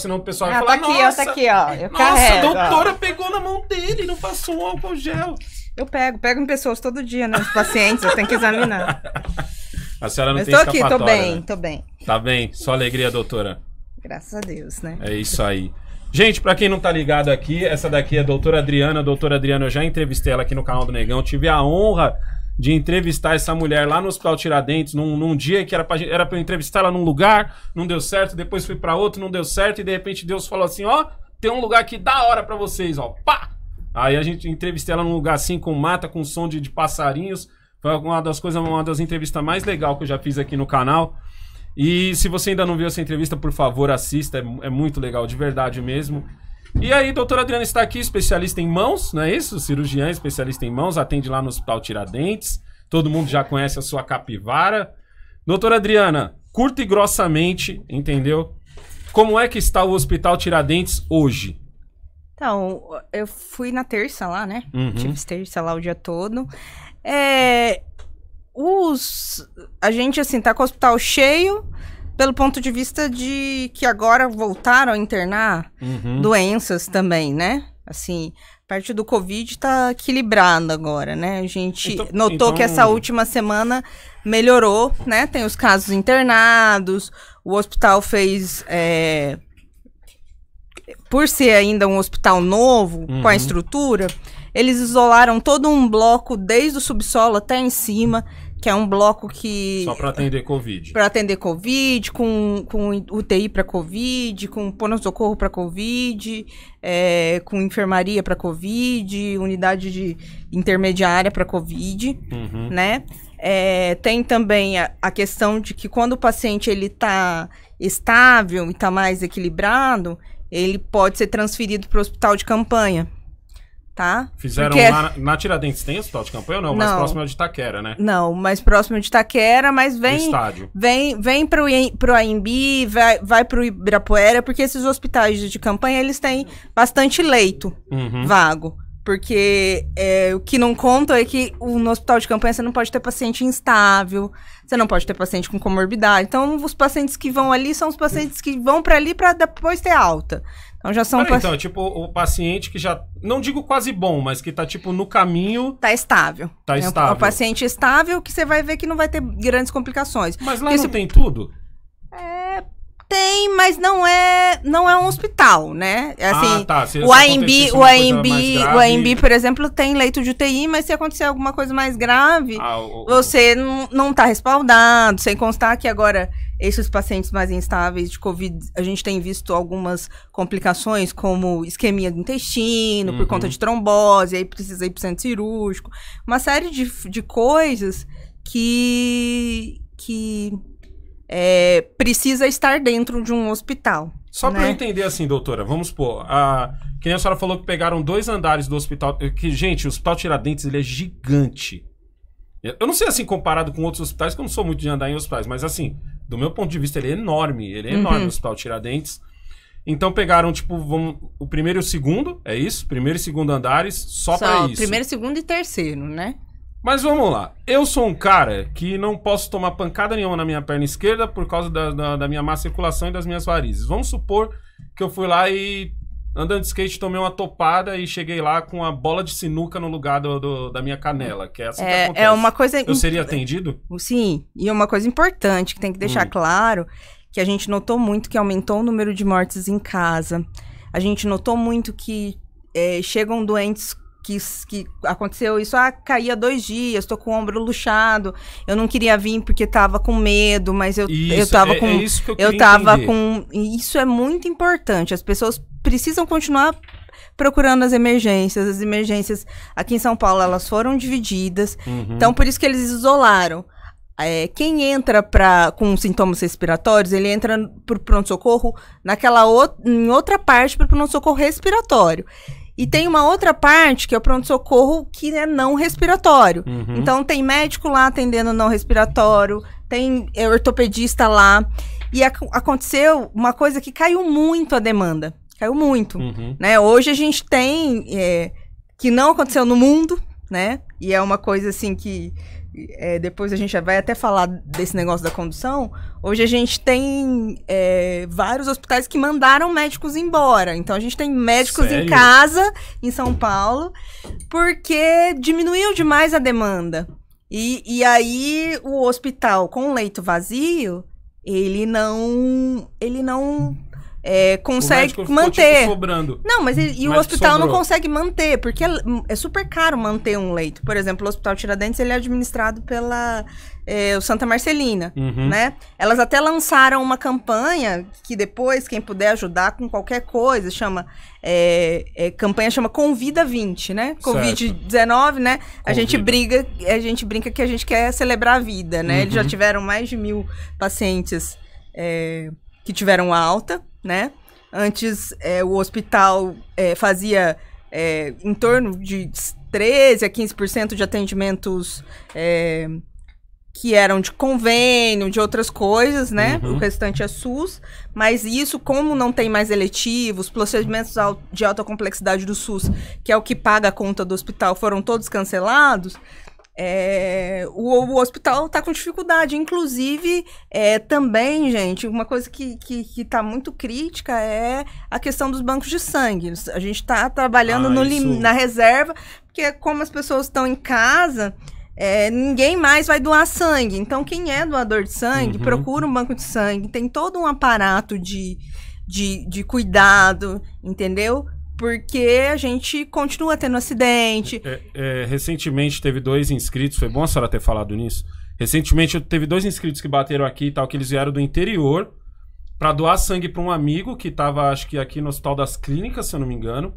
senão o pessoal vai falar, tá aqui, nossa, tá aqui, ó. Eu nossa, carrego, a doutora pegou na mão dele e não passou um álcool gel. Eu pego em pessoas todo dia, né? Os pacientes, eu tenho que examinar. A senhora não Mas tem tô aqui, escapatória, tô bem, né? tô bem. Tá bem? Só alegria, doutora. Graças a Deus, né? É isso aí. Gente, pra quem não tá ligado aqui, essa daqui é a doutora Adriana. A doutora Adriana, eu já entrevistei ela aqui no canal do Negão. Tive a honra de entrevistar essa mulher lá no Hospital Tiradentes, num dia que era pra eu entrevistar ela num lugar, não deu certo, depois fui pra outro, não deu certo, e de repente Deus falou assim, ó, tem um lugar aqui da hora pra vocês, ó, pá! Aí a gente entrevistei ela num lugar assim, com mata, com som de passarinhos. Foi uma das entrevistas mais legais que eu já fiz aqui no canal. E se você ainda não viu essa entrevista, por favor, assista, é muito legal, de verdade mesmo. E aí, doutora Adriana está aqui, especialista em mãos, não é isso? Cirurgiã, especialista em mãos, atende lá no Hospital Tiradentes. Todo mundo já conhece a sua capivara. Doutora Adriana, curta e grossamente, entendeu? Como é que está o Hospital Tiradentes hoje? Então, eu fui na terça lá, né? Tive terça lá o dia todo. A gente, assim, tá com o hospital cheio pelo ponto de vista de que agora voltaram a internar doenças também, né? Assim, a parte do Covid tá equilibrando agora, né? A gente notou que essa última semana melhorou, né? Tem os casos internados, o hospital fez... por ser ainda um hospital novo, com a estrutura, eles isolaram todo um bloco desde o subsolo até em cima, que é um bloco que... Só para atender Covid. Para atender Covid, com UTI para Covid, com pronto-socorro para Covid, com enfermaria para Covid, unidade de intermediária para Covid, né? Tem também a questão de que quando o paciente ele tá estável e tá mais equilibrado, ele pode ser transferido para o hospital de campanha, tá? Fizeram lá na Tiradentes, tem hospital de campanha ou não? Mais próximo é de Itaquera, né? Não, mais próximo de Itaquera, mas vem pro AMB, vai pro Ibirapuera, porque esses hospitais de campanha, eles têm bastante leito vago. Porque o que não conta é que no hospital de campanha você não pode ter paciente instável, você não pode ter paciente com comorbidade. Então, os pacientes que vão ali são os pacientes que vão para ali para depois ter alta. Então, já são... Então, tipo, o paciente que já, não digo quase bom, mas que tá, tipo, no caminho... Tá estável. Tá estável. É um paciente estável que você vai ver que não vai ter grandes complicações. Mas lá não tem tudo? Tem, mas não é um hospital, né? Assim, tá. O AMB, por exemplo, tem leito de UTI, mas se acontecer alguma coisa mais grave, você não tá respaldado, sem constar que agora esses pacientes mais instáveis de Covid, a gente tem visto algumas complicações, como isquemia do intestino, por conta de trombose, aí precisa ir pro centro cirúrgico, uma série de coisas que precisa estar dentro de um hospital. Só para eu entender assim, doutora, vamos supor, que nem a senhora falou que pegaram 2 andares do hospital, que, gente, o Hospital Tiradentes, ele é gigante. Eu não sei, assim, comparado com outros hospitais, que eu não sou muito de andar em hospitais, mas, assim, do meu ponto de vista, ele é enorme, o Hospital Tiradentes. Então pegaram, tipo, o primeiro e o segundo, é isso? Primeiro e segundo andares, só para isso. Primeiro, segundo e terceiro, né? Mas vamos lá, eu sou um cara que não posso tomar pancada nenhuma na minha perna esquerda por causa da minha má circulação e das minhas varizes. Vamos supor que eu fui lá e, andando de skate, tomei uma topada e cheguei lá com a bola de sinuca no lugar da minha canela, que é assim que acontece. É uma coisa... Eu seria atendido? Sim, e uma coisa importante que tem que deixar claro, que a gente notou muito que aumentou o número de mortes em casa. A gente notou muito que chegam doentes... Que aconteceu isso, caía 2 dias, tô com o ombro luxado, eu não queria vir porque tava com medo, mas eu tava com... isso que eu tava com... Isso é muito importante, as pessoas precisam continuar procurando as emergências aqui em São Paulo, elas foram divididas, então por isso que eles isolaram. Quem entra com sintomas respiratórios, ele entra pro pronto-socorro em outra parte pro pronto-socorro respiratório. E tem uma outra parte, que é o pronto-socorro, que é não respiratório. Então, tem médico lá atendendo não respiratório, tem ortopedista lá. E aconteceu uma coisa que caiu muito a demanda. Caiu muito. Né? Hoje a gente tem, que não aconteceu no mundo, né? E é uma coisa assim que depois a gente já vai até falar desse negócio da condução, hoje a gente tem vários hospitais que mandaram médicos embora. Então a gente tem médicos em casa, em São Paulo, porque diminuiu demais a demanda. E aí o hospital com leito vazio, ele não consegue manter. Tipo, sobrando. Não, mas o hospital não consegue manter, porque é super caro manter um leito. Por exemplo, o Hospital Tiradentes, ele é administrado pela o Santa Marcelina, né? Elas até lançaram uma campanha que depois, quem puder ajudar com qualquer coisa, campanha chama Convida 20, né? Covid-19, né? A gente brinca que a gente quer celebrar a vida, né? Eles já tiveram mais de 1.000 pacientes que tiveram alta, né? Antes, o hospital fazia em torno de 13% a 15% de atendimentos que eram de convênio, de outras coisas, né? O restante é SUS. Mas isso, como não tem mais eletivos, procedimentos de alta complexidade do SUS, que é o que paga a conta do hospital, foram todos cancelados. O hospital está com dificuldade. Inclusive, também, gente, uma coisa que tá muito crítica é a questão dos bancos de sangue. A gente está trabalhando na reserva, porque como as pessoas estão em casa, ninguém mais vai doar sangue. Então, quem é doador de sangue, procura um banco de sangue. Tem todo um aparato de cuidado, entendeu? Porque a gente continua tendo acidente. Recentemente teve 2 inscritos, foi bom a senhora ter falado nisso. Recentemente teve 2 inscritos que bateram aqui e tal, que eles vieram do interior para doar sangue para um amigo que tava, acho que aqui no Hospital das Clínicas, se eu não me engano.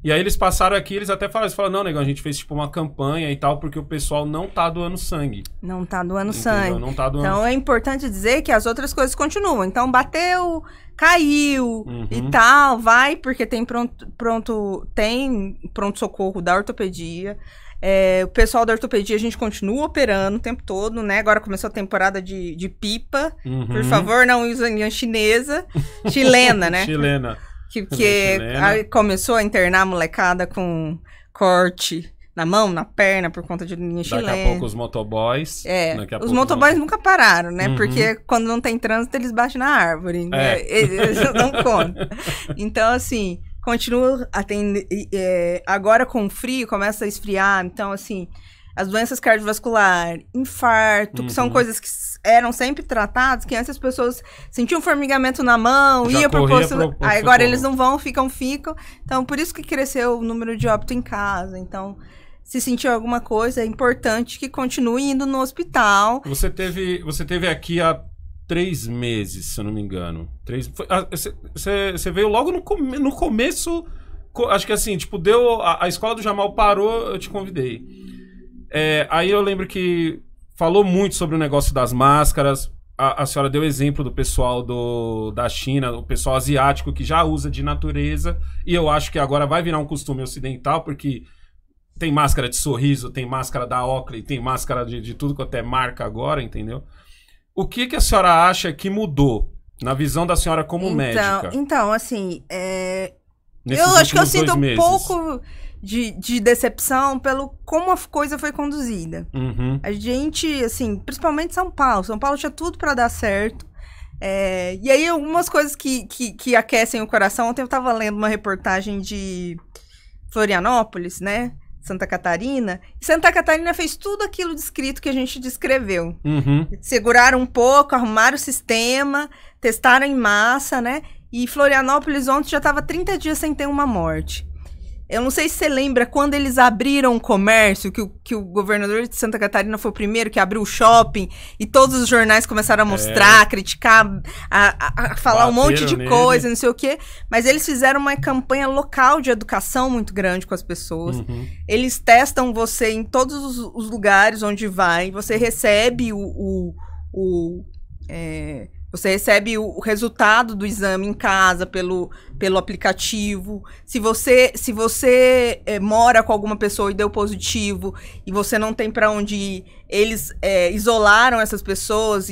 E aí eles passaram aqui, eles até falaram, não, negão, a gente fez tipo uma campanha e tal, porque o pessoal não tá doando sangue. Não tá doando sangue. Não tá doando... Então é importante dizer que as outras coisas continuam. Então bateu, caiu e tal, vai, porque tem pronto-socorro da ortopedia. O pessoal da ortopedia, a gente continua operando o tempo todo, né? Agora começou a temporada de pipa. Por favor, não use linha chilena, né? Chilena. Que começou a internar a molecada com corte na mão, na perna, por conta de linha chilena. Daqui a pouco os motoboys. Os motoboys nunca pararam, né? Porque quando não tem trânsito, eles batem na árvore. Né? Eles não contam. Então, assim, continua atendendo. Agora com o frio, começa a esfriar. Então, assim, as doenças cardiovasculares, infarto, que são coisas que eram sempre tratadas, que antes as pessoas sentiam formigamento na mão, ia pro posto. Aí agora eles não vão, ficam. Então, por isso que cresceu o número de óbito em casa. Então, se sentiu alguma coisa, é importante que continue indo no hospital. Você teve aqui há 3 meses, se eu não me engano. Você veio logo no começo, acho que assim, tipo, a escola do Jamal parou, eu te convidei. Aí eu lembro que falou muito sobre o negócio das máscaras. A senhora deu exemplo do pessoal da China, o pessoal asiático que já usa de natureza. E eu acho que agora vai virar um costume ocidental, porque tem máscara de sorriso, tem máscara da Oakley, tem máscara de tudo quanto é marca agora, entendeu? O que a senhora acha que mudou na visão da senhora como médica? Então, assim, eu acho que eu sinto um pouco de decepção pelo como a coisa foi conduzida. A gente, assim, principalmente São Paulo tinha tudo para dar certo. E aí algumas coisas que aquecem o coração. Ontem eu tava lendo uma reportagem de Florianópolis, né? Santa Catarina. E Santa Catarina fez tudo aquilo descrito que a gente descreveu. Seguraram um pouco, arrumaram o sistema, testaram em massa, né? E Florianópolis ontem já estava 30 dias sem ter uma morte. Eu não sei se você lembra quando eles abriram o comércio, que o governador de Santa Catarina foi o primeiro que abriu o shopping e todos os jornais começaram a mostrar, a criticar, a falar um monte de coisa, não sei o quê. Mas eles fizeram uma campanha local de educação muito grande com as pessoas. Eles testam você em todos os lugares onde vai. Você recebe você recebe o resultado do exame em casa pelo aplicativo. Se você mora com alguma pessoa e deu positivo e você não tem para onde ir, eles isolaram essas pessoas,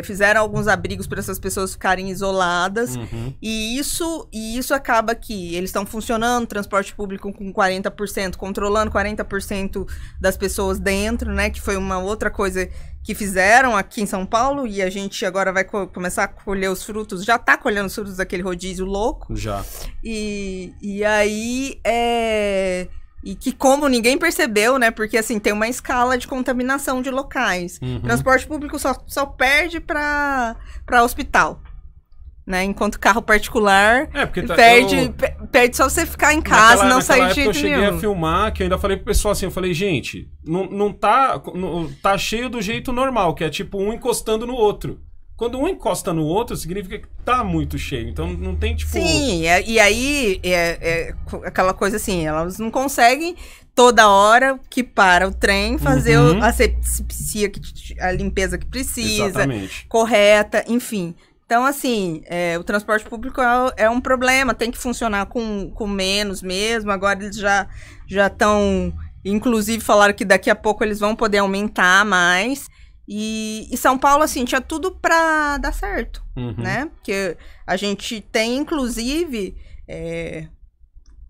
fizeram alguns abrigos para essas pessoas ficarem isoladas. E isso acaba que eles estão funcionando, transporte público com 40%, controlando 40% das pessoas dentro, né? Que foi uma outra coisa que fizeram aqui em São Paulo, e a gente agora vai começar a colher os frutos, já tá colhendo os frutos daquele rodízio louco. Já. E aí, e que como ninguém percebeu, né, porque assim, tem uma escala de contaminação de locais. Transporte público só perde pra hospital. Né? Enquanto carro particular perde só você ficar em casa e não sair de jeito nenhum. Eu cheguei a filmar, que eu ainda falei pro pessoal assim, eu falei, gente, não tá cheio do jeito normal, que é tipo um encostando no outro. Quando um encosta no outro, significa que tá muito cheio. Então não tem tipo... Sim, e aí é aquela coisa assim, elas não conseguem toda hora que para o trem fazer a limpeza que precisa, exatamente, correta, enfim. Então, assim, o transporte público é um problema, tem que funcionar com menos mesmo. Agora eles já estão, inclusive falaram que daqui a pouco eles vão poder aumentar mais. E São Paulo, assim, tinha tudo para dar certo, né? Porque a gente tem, inclusive,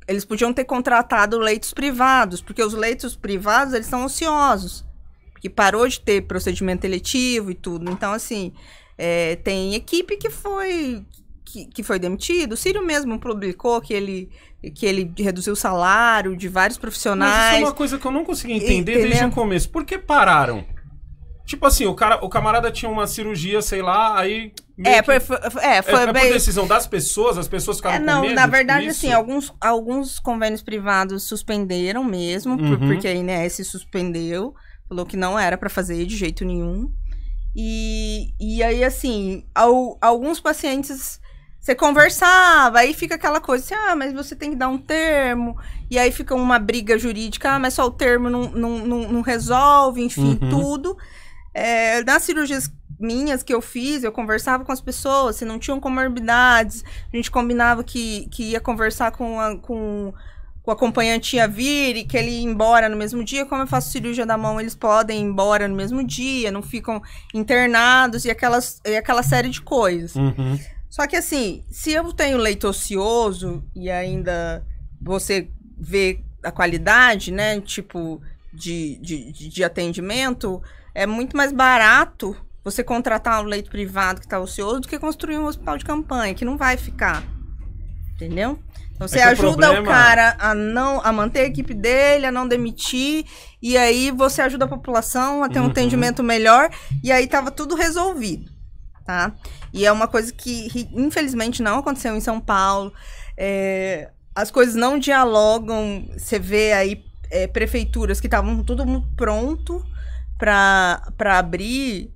eles podiam ter contratado leitos privados, porque os leitos privados, eles são ociosos, porque parou de ter procedimento eletivo e tudo. Então, assim... tem equipe que foi demitido. O Círio mesmo publicou que ele reduziu o salário de vários profissionais. Mas isso é uma coisa que eu não consegui entender desde o começo. Por que pararam? Tipo assim, o camarada tinha uma cirurgia, sei lá, aí... Foi bem... por decisão das pessoas, as pessoas ficaram com medo. Na verdade, assim, alguns convênios privados suspenderam mesmo, porque a INS suspendeu, falou que não era para fazer de jeito nenhum. E aí, assim, alguns pacientes, você conversava, aí fica aquela coisa assim, mas você tem que dar um termo, e aí fica uma briga jurídica, mas só o termo não resolve, enfim, tudo. Nas cirurgias minhas que eu fiz, eu conversava com as pessoas, se não tinham comorbidades, a gente combinava que ia conversar com o acompanhante ia vir e que ele ia embora no mesmo dia. Como eu faço cirurgia da mão, eles podem ir embora no mesmo dia, não ficam internados e aquela série de coisas. Só que assim, se eu tenho leito ocioso e ainda você vê a qualidade, né, tipo de atendimento, é muito mais barato você contratar um leito privado que está ocioso do que construir um hospital de campanha, que não vai ficar, entendeu? Então, você ajuda o cara a manter a equipe dele, a não demitir, e aí você ajuda a população a ter um atendimento melhor, e aí tava tudo resolvido, tá? E é uma coisa que, infelizmente, não aconteceu em São Paulo. As coisas não dialogam, você vê aí prefeituras que estavam tudo muito pronto para abrir.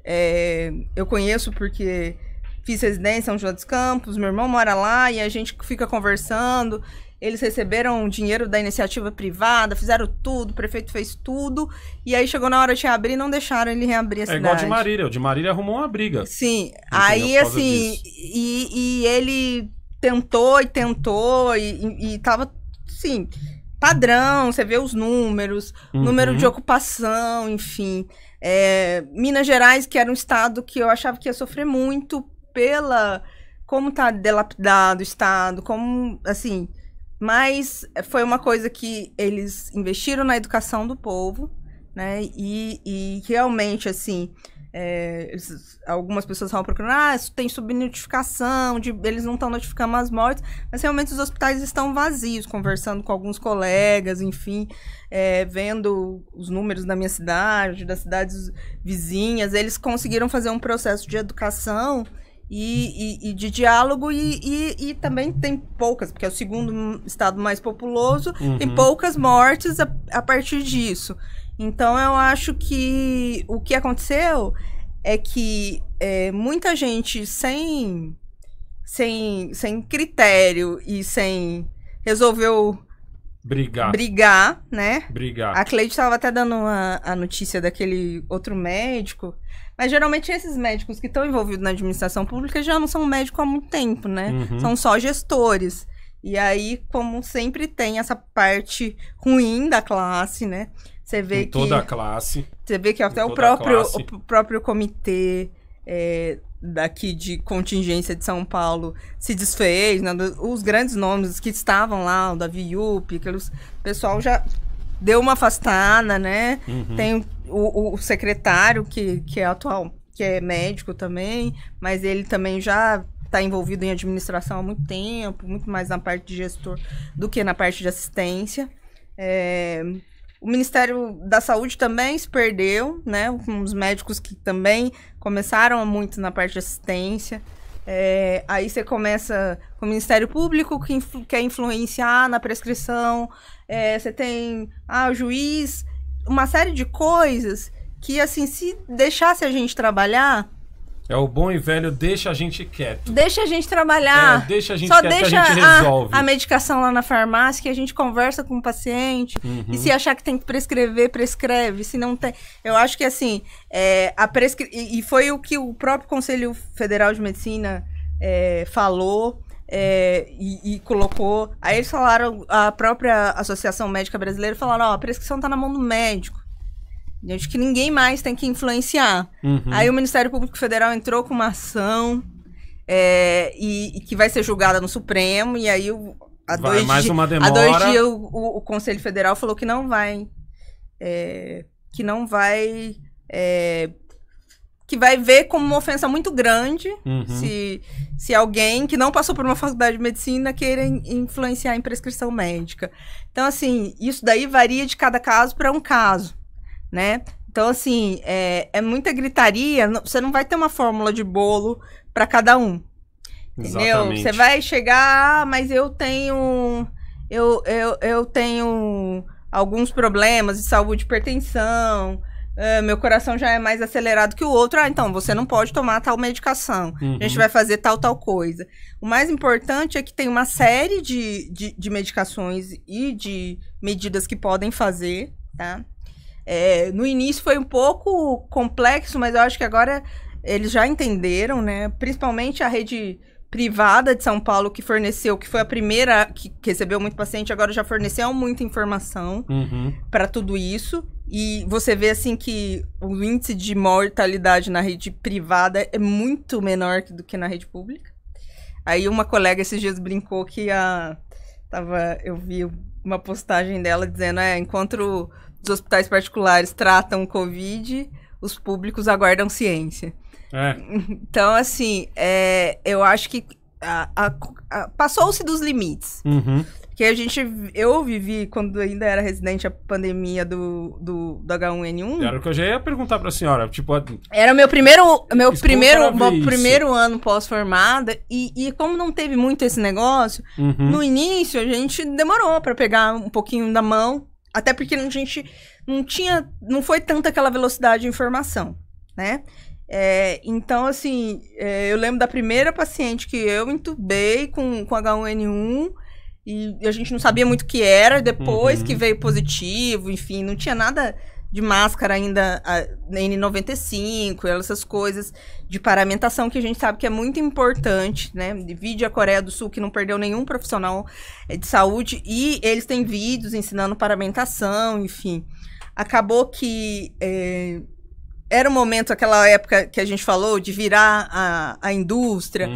Eu conheço porque... fiz residência em São José dos Campos, meu irmão mora lá e a gente fica conversando. Eles receberam dinheiro da iniciativa privada, fizeram tudo, o prefeito fez tudo. E aí chegou na hora de reabrir e não deixaram ele reabrir a cidade. Igual de Marília. O de Marília arrumou uma briga. Sim. Aí, assim, e ele tentou e tava, assim, padrão. Você vê os números, número de ocupação, enfim. Minas Gerais, que era um estado que eu achava que ia sofrer muito como tá delapidado o estado, como, assim, mas foi uma coisa que eles investiram na educação do povo, né, e realmente, assim, algumas pessoas estavam procurando, tem subnotificação, eles não estão notificando as mortes, mas realmente os hospitais estão vazios, conversando com alguns colegas, enfim, vendo os números da minha cidade, das cidades vizinhas, eles conseguiram fazer um processo de educação e de diálogo e também tem poucas, porque é o segundo estado mais populoso, tem poucas mortes a partir disso. Então, eu acho que o que aconteceu é que muita gente sem critério e sem... resolveu brigar, né? A Cleide estava até dando a notícia daquele outro médico, mas geralmente esses médicos que estão envolvidos na administração pública já não são médicos há muito tempo, né? São só gestores. E aí, como sempre tem essa parte ruim da classe, né? Você vê em toda a classe. Você vê que até o próprio comitê daqui de contingência de São Paulo se desfez, né? Os grandes nomes que estavam lá, o Davi Yupp, o pessoal já deu uma afastada, né? Tem o secretário que é atual, que é médico também, mas ele também já está envolvido em administração há muito tempo, muito mais na parte de gestor do que na parte de assistência. O Ministério da Saúde também se perdeu, né? Os médicos que também começaram muito na parte de assistência. Aí você começa com o Ministério Público, que quer influenciar na prescrição. Você tem o juiz, uma série de coisas que, assim, se deixasse a gente trabalhar... É o bom e velho, deixa a gente quieto. Deixa a gente trabalhar. Deixa a gente Só quieto, deixa a gente resolve. A medicação lá na farmácia, que a gente conversa com o paciente. E se achar que tem que prescrever, prescreve. Se não tem... Eu acho que, assim, e foi o que o próprio Conselho Federal de Medicina falou e colocou. Aí eles falaram, a própria Associação Médica Brasileira falaram, a prescrição está na mão do médico. Acho que ninguém mais tem que influenciar. Aí o Ministério Público Federal entrou com uma ação e que vai ser julgada no Supremo. E aí, há dois dias, o Conselho Federal falou que não vai... que vai ver como uma ofensa muito grande se alguém que não passou por uma faculdade de medicina queira influenciar em prescrição médica. Então, assim, isso daí varia de cada caso para um caso. Né? Então, assim, é muita gritaria, você não vai ter uma fórmula de bolo para cada um. Entendeu? Exatamente. Você vai chegar, mas eu tenho alguns problemas de saúde, hipertensão, meu coração já é mais acelerado que o outro. Então, você não pode tomar tal medicação. A gente vai fazer tal coisa. O mais importante é que tem uma série de medicações e de medidas que podem fazer, tá? No início foi um pouco complexo, mas eu acho que agora eles já entenderam, né? Principalmente a rede privada de São Paulo que forneceu, que foi a primeira que recebeu muito paciente, agora já forneceu muita informação para tudo isso. E você vê, assim, que o índice de mortalidade na rede privada é muito menor do que na rede pública. Aí uma colega esses dias brincou que eu vi uma postagem dela dizendo, enquanto os hospitais particulares tratam o Covid, os públicos aguardam ciência. Então, assim, eu acho que passou-se dos limites. Porque eu vivi, quando ainda era residente, a pandemia do H1N1. Era o que eu já ia perguntar pra senhora. Tipo, era o meu primeiro ano pós-formada. E como não teve muito esse negócio, no início a gente demorou pra pegar um pouquinho da mão. Até porque a gente não foi tanta aquela velocidade de informação, né? Então, assim, eu lembro da primeira paciente que eu entubei com H1N1 e a gente não sabia muito o que era, depois que veio positivo, enfim, não tinha nada de máscara ainda, N95, essas coisas de paramentação que a gente sabe que é muito importante, né? Vide a Coreia do Sul, que não perdeu nenhum profissional de saúde, e eles têm vídeos ensinando paramentação, enfim. Acabou que era um momento, aquela época que a gente falou, de virar a indústria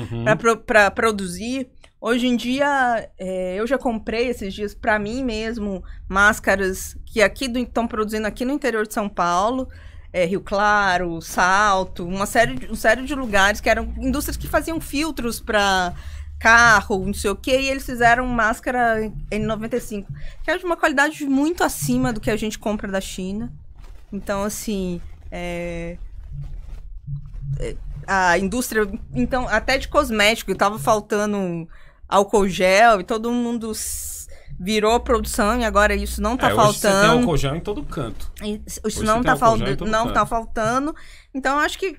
para produzir. Hoje em dia, eu já comprei esses dias para mim mesmo máscaras que estão produzindo aqui no interior de São Paulo, Rio Claro, Salto, uma série de lugares que eram indústrias que faziam filtros para carro, não sei o que, e eles fizeram máscara N95, que é de uma qualidade muito acima do que a gente compra da China. Então, assim, a indústria, então, até de cosmético, estava faltando álcool gel e todo mundo virou a produção e agora isso não tá faltando. Hoje você tem álcool gel em todo canto. Isso não tá faltando. Então, acho que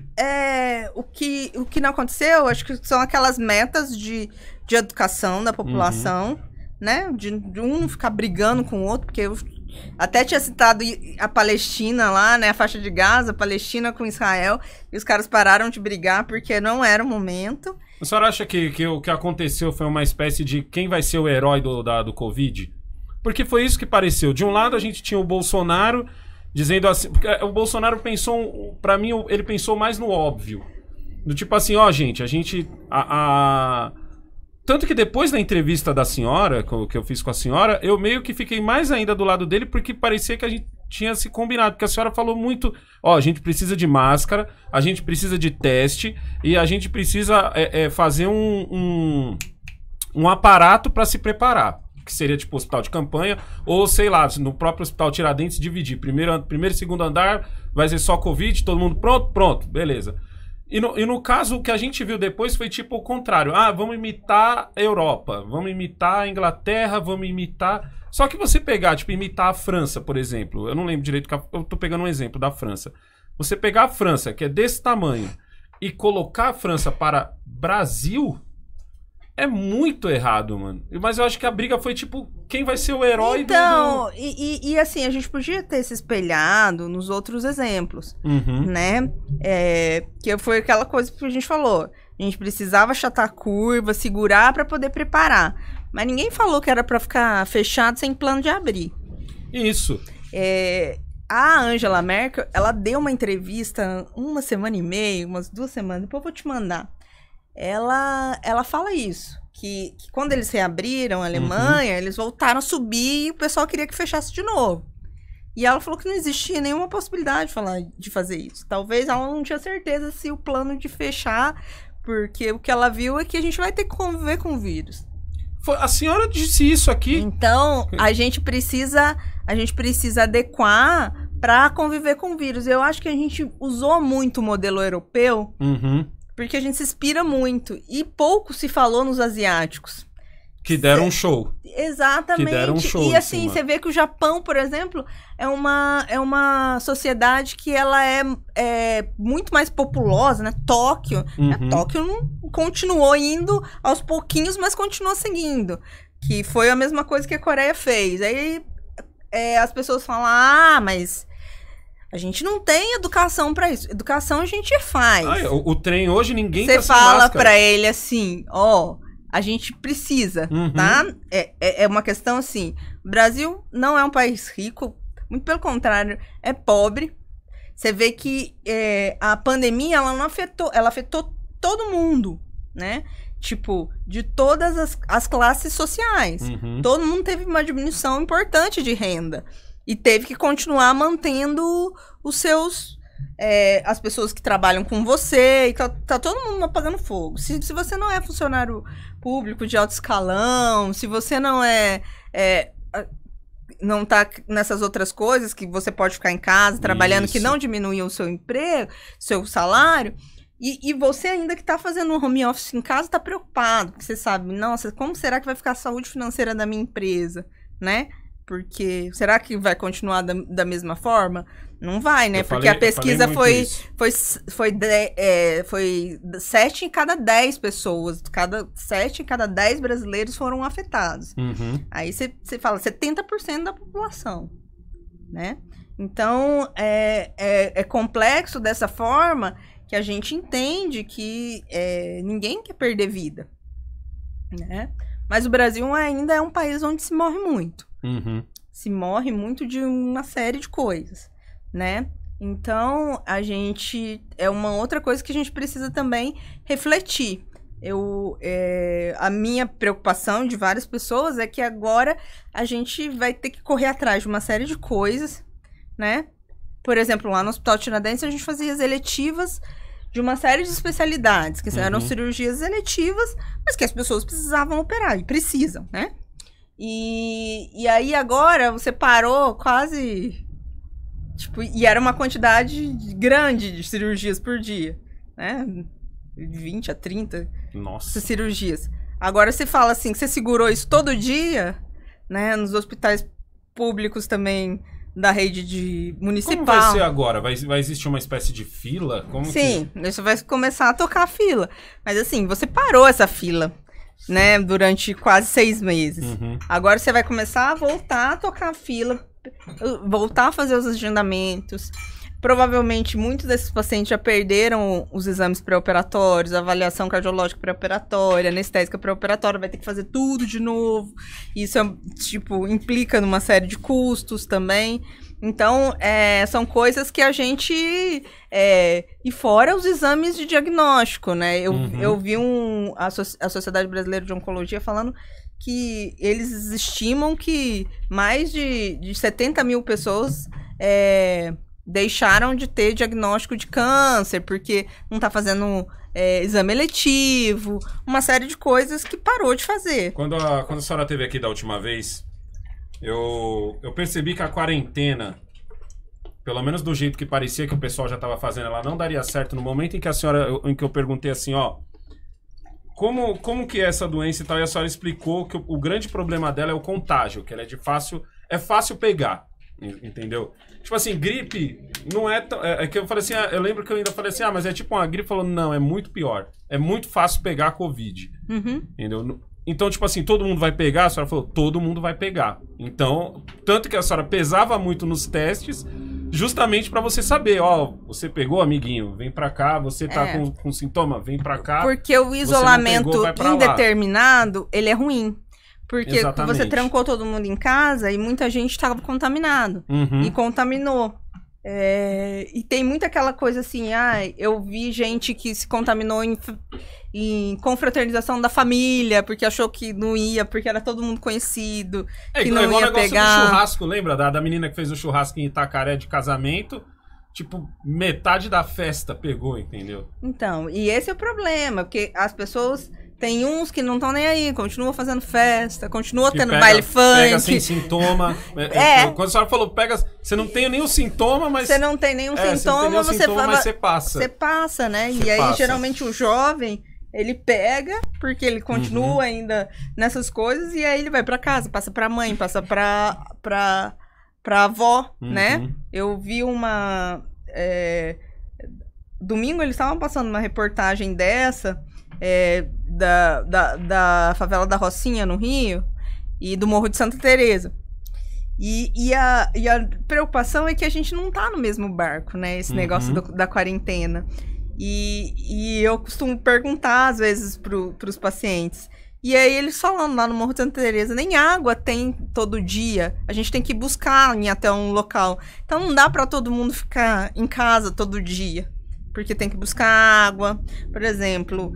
o que não aconteceu, acho que são aquelas metas de educação da população, né? De um não ficar brigando com o outro, porque eu até tinha citado a Palestina lá, né? A faixa de Gaza, a Palestina com Israel, e os caras pararam de brigar porque não era o momento. A senhora acha que o que aconteceu foi uma espécie de quem vai ser o herói do Covid? Porque foi isso que pareceu. De um lado a gente tinha o Bolsonaro dizendo assim... Porque o Bolsonaro pensou... Pra mim, ele pensou mais no óbvio. Do tipo assim, ó, gente, a gente... Tanto que depois da entrevista da senhora, que eu fiz com a senhora, eu meio que fiquei mais ainda do lado dele, porque parecia que a gente tinha se combinado. Porque a senhora falou muito, ó, a gente precisa de máscara, a gente precisa de teste, e a gente precisa fazer um aparato para se preparar. Que seria tipo hospital de campanha, ou sei lá, no próprio hospital Tiradentes dividir. Primeiro e segundo andar vai ser só Covid, todo mundo pronto, beleza. E no caso, o que a gente viu depois foi tipo o contrário. Ah, vamos imitar a Europa, vamos imitar a Inglaterra, vamos imitar... Só que você pegar, tipo, imitar a França, por exemplo. Eu não lembro direito, eu tô pegando um exemplo da França. Você pegar a França, que é desse tamanho, e colocar a França para Brasil... É muito errado, mano. Mas eu acho que a briga foi, tipo, quem vai ser o herói então, e assim, a gente podia ter se espelhado nos outros exemplos, né? Que foi aquela coisa que a gente falou. A gente precisava achatar a curva, segurar pra poder preparar. Mas ninguém falou que era pra ficar fechado sem plano de abrir. Isso. A Angela Merkel, ela deu uma entrevista 1 semana e meia, umas 2 semanas, depois eu vou te mandar. Ela fala isso, que quando eles reabriram a Alemanha, eles voltaram a subir e o pessoal queria que fechasse de novo. E ela falou que não existia nenhuma possibilidade de fazer isso. Talvez ela não tinha certeza se o plano de fechar, porque o que ela viu é que a gente vai ter que conviver com o vírus. A senhora disse isso aqui. Então, a gente precisa adequar para conviver com o vírus. Eu acho que a gente usou muito o modelo europeu, porque a gente se inspira muito. E pouco se falou nos asiáticos. Que deram um show. Exatamente. Que deram um show. E assim, você vê que o Japão, por exemplo, é uma sociedade que ela é muito mais populosa, né? Tóquio. Tóquio não continuou indo aos pouquinhos, mas continuou seguindo. Que foi a mesma coisa que a Coreia fez. Aí as pessoas falam, mas... A gente não tem educação pra isso. Educação a gente faz. O trem hoje ninguém tá sem máscara. Você fala pra ele assim, a gente precisa, tá? É uma questão assim, o Brasil não é um país rico, muito pelo contrário, é pobre. Você vê que a pandemia, ela afetou todo mundo, né? Tipo, de todas as classes sociais. Todo mundo teve uma diminuição importante de renda. E teve que continuar mantendo os seus... as pessoas que trabalham com você. E tá todo mundo apagando fogo. Se você não é funcionário público de alto escalão, se você não não tá nessas outras coisas, que você pode ficar em casa trabalhando, que não diminuem o seu emprego, seu salário... E você ainda que tá fazendo um home office em casa, tá preocupado. Porque você sabe, nossa, como será que vai ficar a saúde financeira da minha empresa, né? Porque será que vai continuar da mesma forma? Não vai, né? Porque a pesquisa foi 7 em cada 10 pessoas. 7 em cada 10 brasileiros foram afetados. Aí você fala 70% da população, né? Então, é complexo dessa forma que a gente entende que ninguém quer perder vida, né? Mas o Brasil ainda é um país onde se morre muito. Se morre muito de uma série de coisas, né? Então, é uma outra coisa que a gente precisa também refletir. A minha preocupação de várias pessoas é que agora a gente vai ter que correr atrás de uma série de coisas, né? Por exemplo, lá no Hospital Tiradentes a gente fazia as eletivas de uma série de especialidades, que eram cirurgias eletivas, mas que as pessoas precisavam operar, e precisam, né? E aí agora você parou quase... Tipo, e era uma quantidade grande de cirurgias por dia, né? 20 a 30 cirurgias. Agora você fala assim, que você segurou isso todo dia, né? Nos hospitais públicos também... da rede municipal. Como vai ser agora? Vai existir uma espécie de fila? Sim, isso vai começar a tocar a fila. Mas assim, você parou essa fila, né, durante quase 6 meses. Agora você vai começar a voltar a tocar a fila, voltar a fazer os agendamentos. Provavelmente muitos desses pacientes já perderam os exames pré-operatórios, a avaliação cardiológica pré-operatória, anestésica pré-operatória, vai ter que fazer tudo de novo. Isso, tipo, implica numa série de custos também. Então, são coisas que a gente... e fora os exames de diagnóstico, né? Eu vi a Sociedade Brasileira de Oncologia falando que eles estimam que mais de 70 mil pessoas deixaram de ter diagnóstico de câncer, porque não está fazendo exame eletivo, uma série de coisas que parou de fazer. Quando a senhora esteve aqui da última vez, eu percebi que a quarentena, pelo menos do jeito que parecia que o pessoal já estava fazendo, ela não daria certo no momento em que eu perguntei assim, ó, como que é essa doença e tal, e a senhora explicou que o grande problema dela é o contágio, que ela é fácil pegar, entendeu? Tipo assim, gripe não é tão... É que eu falei assim, eu lembro que eu ainda falei assim, mas é tipo uma gripe, falou, não, é muito pior, é muito fácil pegar a Covid, entendeu? Então, tipo assim, todo mundo vai pegar? A senhora falou, todo mundo vai pegar. Então, tanto que a senhora pesava muito nos testes, justamente pra você saber, ó, você pegou, amiguinho, vem pra cá, você tá com sintoma, vem pra cá. Porque o isolamento indeterminado, ele é ruim. Porque você trancou todo mundo em casa e muita gente estava contaminado. E contaminou. E tem muita aquela coisa assim, eu vi gente que se contaminou em confraternização da família, porque achou que não ia, porque era todo mundo conhecido, que não ia pegar. Do churrasco, lembra? Da menina que fez o churrasco em Itacaré de casamento, tipo, metade da festa pegou, entendeu? Então, e esse é o problema, porque as pessoas... Tem uns que não estão nem aí, continuam fazendo festa, continuam tendo baile funk. Pega sem sintoma. Quando a senhora falou, você não tem nenhum sintoma, mas... Você não tem nenhum sintoma, mas você passa. Você passa, né? E aí, geralmente, o jovem, ele pega, porque ele continua ainda nessas coisas, e aí ele vai pra casa, passa pra mãe, passa pra avó, né? Eu vi domingo eles estavam passando uma reportagem dessa... da favela da Rocinha, no Rio, e do Morro de Santa Teresa. E a preocupação é que a gente não tá no mesmo barco, né? Esse negócio da quarentena. E eu costumo perguntar, às vezes, pros pacientes. E aí eles falando lá no Morro de Santa Teresa, nem água tem todo dia. A gente tem que buscar em até um local. Então não dá para todo mundo ficar em casa todo dia. Porque tem que buscar água. Por exemplo,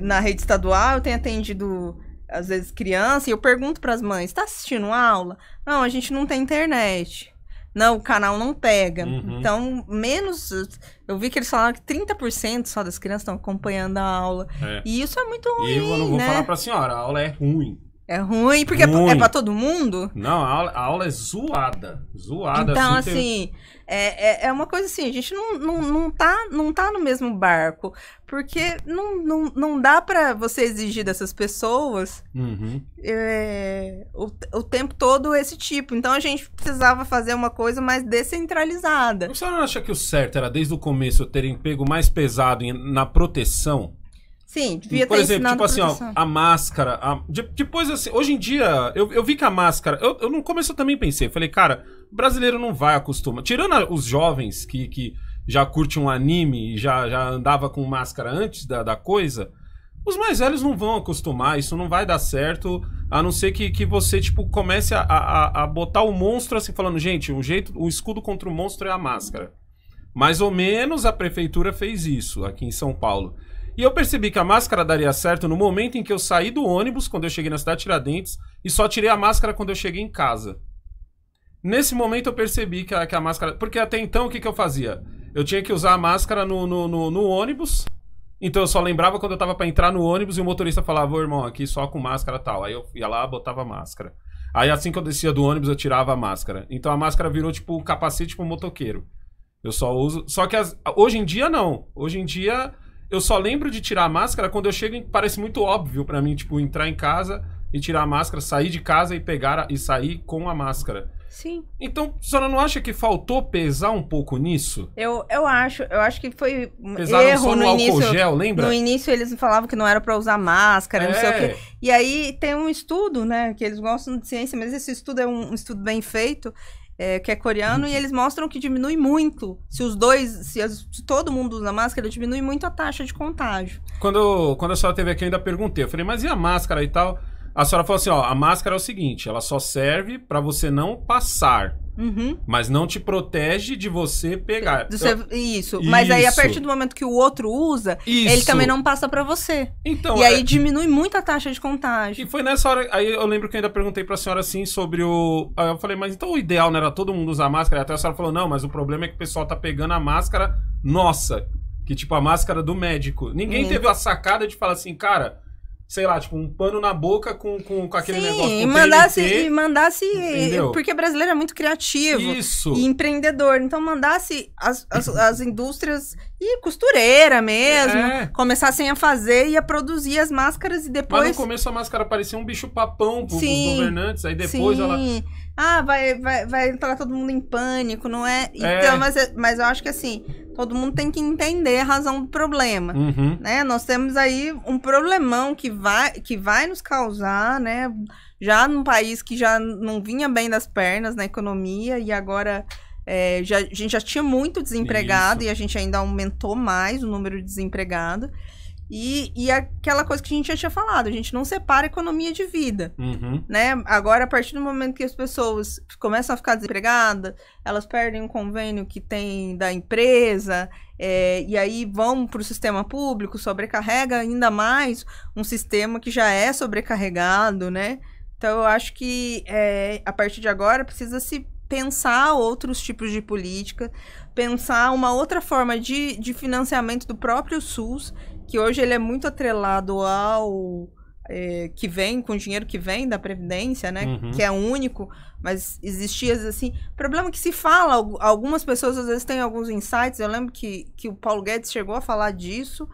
na rede estadual eu tenho atendido, às vezes, criança, e eu pergunto para as mães, está assistindo aula? Não, a gente não tem internet. Não, o canal não pega. Então, eu vi que eles falaram que 30% só das crianças estão acompanhando a aula. E isso é muito ruim, e eu não vou falar para a senhora, a aula é ruim. É ruim, porque é pra todo mundo? Não, a aula é zoada. Zoada. Então, assim, é uma coisa assim, a gente não tá no mesmo barco. Porque não dá pra você exigir dessas pessoas o tempo todo esse tipo. Então, a gente precisava fazer uma coisa mais descentralizada. Você não acha que o certo era, desde o começo, terem pego mais pesado na proteção? Sim, devia ter ensinado. Por exemplo, tipo assim, ó, a máscara. Depois, assim, hoje em dia, eu vi que a máscara. Eu no começo eu também pensei, falei, cara, o brasileiro não vai acostumar. Tirando os jovens que já curtem um anime e já andava com máscara antes da coisa, os mais velhos não vão acostumar, isso não vai dar certo, a não ser que você, tipo, comece a botar o monstro assim, falando, gente, o escudo contra o monstro é a máscara. Mais ou menos a prefeitura fez isso aqui em São Paulo. E eu percebi que a máscara daria certo no momento em que eu saí do ônibus, quando eu cheguei na cidade de Tiradentes, e só tirei a máscara quando eu cheguei em casa. Nesse momento eu percebi que a máscara... Porque até então, o que eu fazia? Eu tinha que usar a máscara no ônibus, então eu só lembrava quando eu tava pra entrar no ônibus e o motorista falava, ô irmão, aqui só com máscara e tal. Aí eu ia lá, botava a máscara. Aí assim que eu descia do ônibus, eu tirava a máscara. Então a máscara virou tipo capacete pro motoqueiro. Eu só uso... Só que hoje em dia, não. Hoje em dia... Eu só lembro de tirar a máscara quando eu chego, parece muito óbvio pra mim, tipo, entrar em casa e tirar a máscara, sair de casa e pegar e sair com a máscara. Sim. Então, a senhora não acha que faltou pesar um pouco nisso? Eu acho que foi Pesaram erro só no álcool gel, lembra? No início eles falavam que não era pra usar máscara, não sei o quê. E aí tem um estudo, né, que eles gostam de ciência, mas esse estudo é um estudo bem feito, que é coreano, e eles mostram que diminui muito. Se todo mundo usa máscara, diminui muito a taxa de contágio. Quando a senhora teve aqui, eu ainda perguntei. Eu falei, mas e a máscara e tal? A senhora falou assim, ó, a máscara é o seguinte, ela só serve pra você não passar. Mas não te protege de você pegar. Isso. Mas aí, a partir do momento que o outro usa, ele também não passa pra você. Então, e aí diminui muito a taxa de contágio. E foi nessa hora. Aí eu lembro que eu ainda perguntei pra senhora assim sobre o. Aí eu falei, mas então o ideal não era todo mundo usar máscara? E até a senhora falou, não, mas o problema é que o pessoal tá pegando a máscara nossa. Que tipo a máscara do médico. Ninguém teve a sacada de falar assim, cara. Sei lá, tipo, um pano na boca com aquele negócio. E mandasse. Entendeu? Porque brasileiro é muito criativo. Isso. E empreendedor. Então, mandasse as indústrias e costureira mesmo. Começassem a fazer e a produzir as máscaras e depois. Mas no começo a máscara parecia um bicho-papão pros governantes. Aí depois ela. Vai entrar todo mundo em pânico, não é? Então, mas eu acho que assim, todo mundo tem que entender a razão do problema, né? Nós temos aí um problemão que vai nos causar, né? Já num país que já não vinha bem das pernas na economia e agora a gente já tinha muito desempregado e a gente ainda aumentou mais o número de desempregado. E aquela coisa que a gente já tinha falado, a gente não separa economia de vida, né? Agora, a partir do momento que as pessoas começam a ficar desempregadas, elas perdem um convênio que tem da empresa, e aí vão para o sistema público, sobrecarrega ainda mais um sistema que já é sobrecarregado, né? Então, eu acho que a partir de agora precisa se pensar outros tipos de política, pensar uma outra forma de financiamento do próprio SUS, que hoje ele é muito atrelado ao que vem, com o dinheiro que vem da Previdência, né? Que é único, mas existia assim. Problema que se fala, algumas pessoas às vezes têm alguns insights. Eu lembro que o Paulo Guedes chegou a falar disso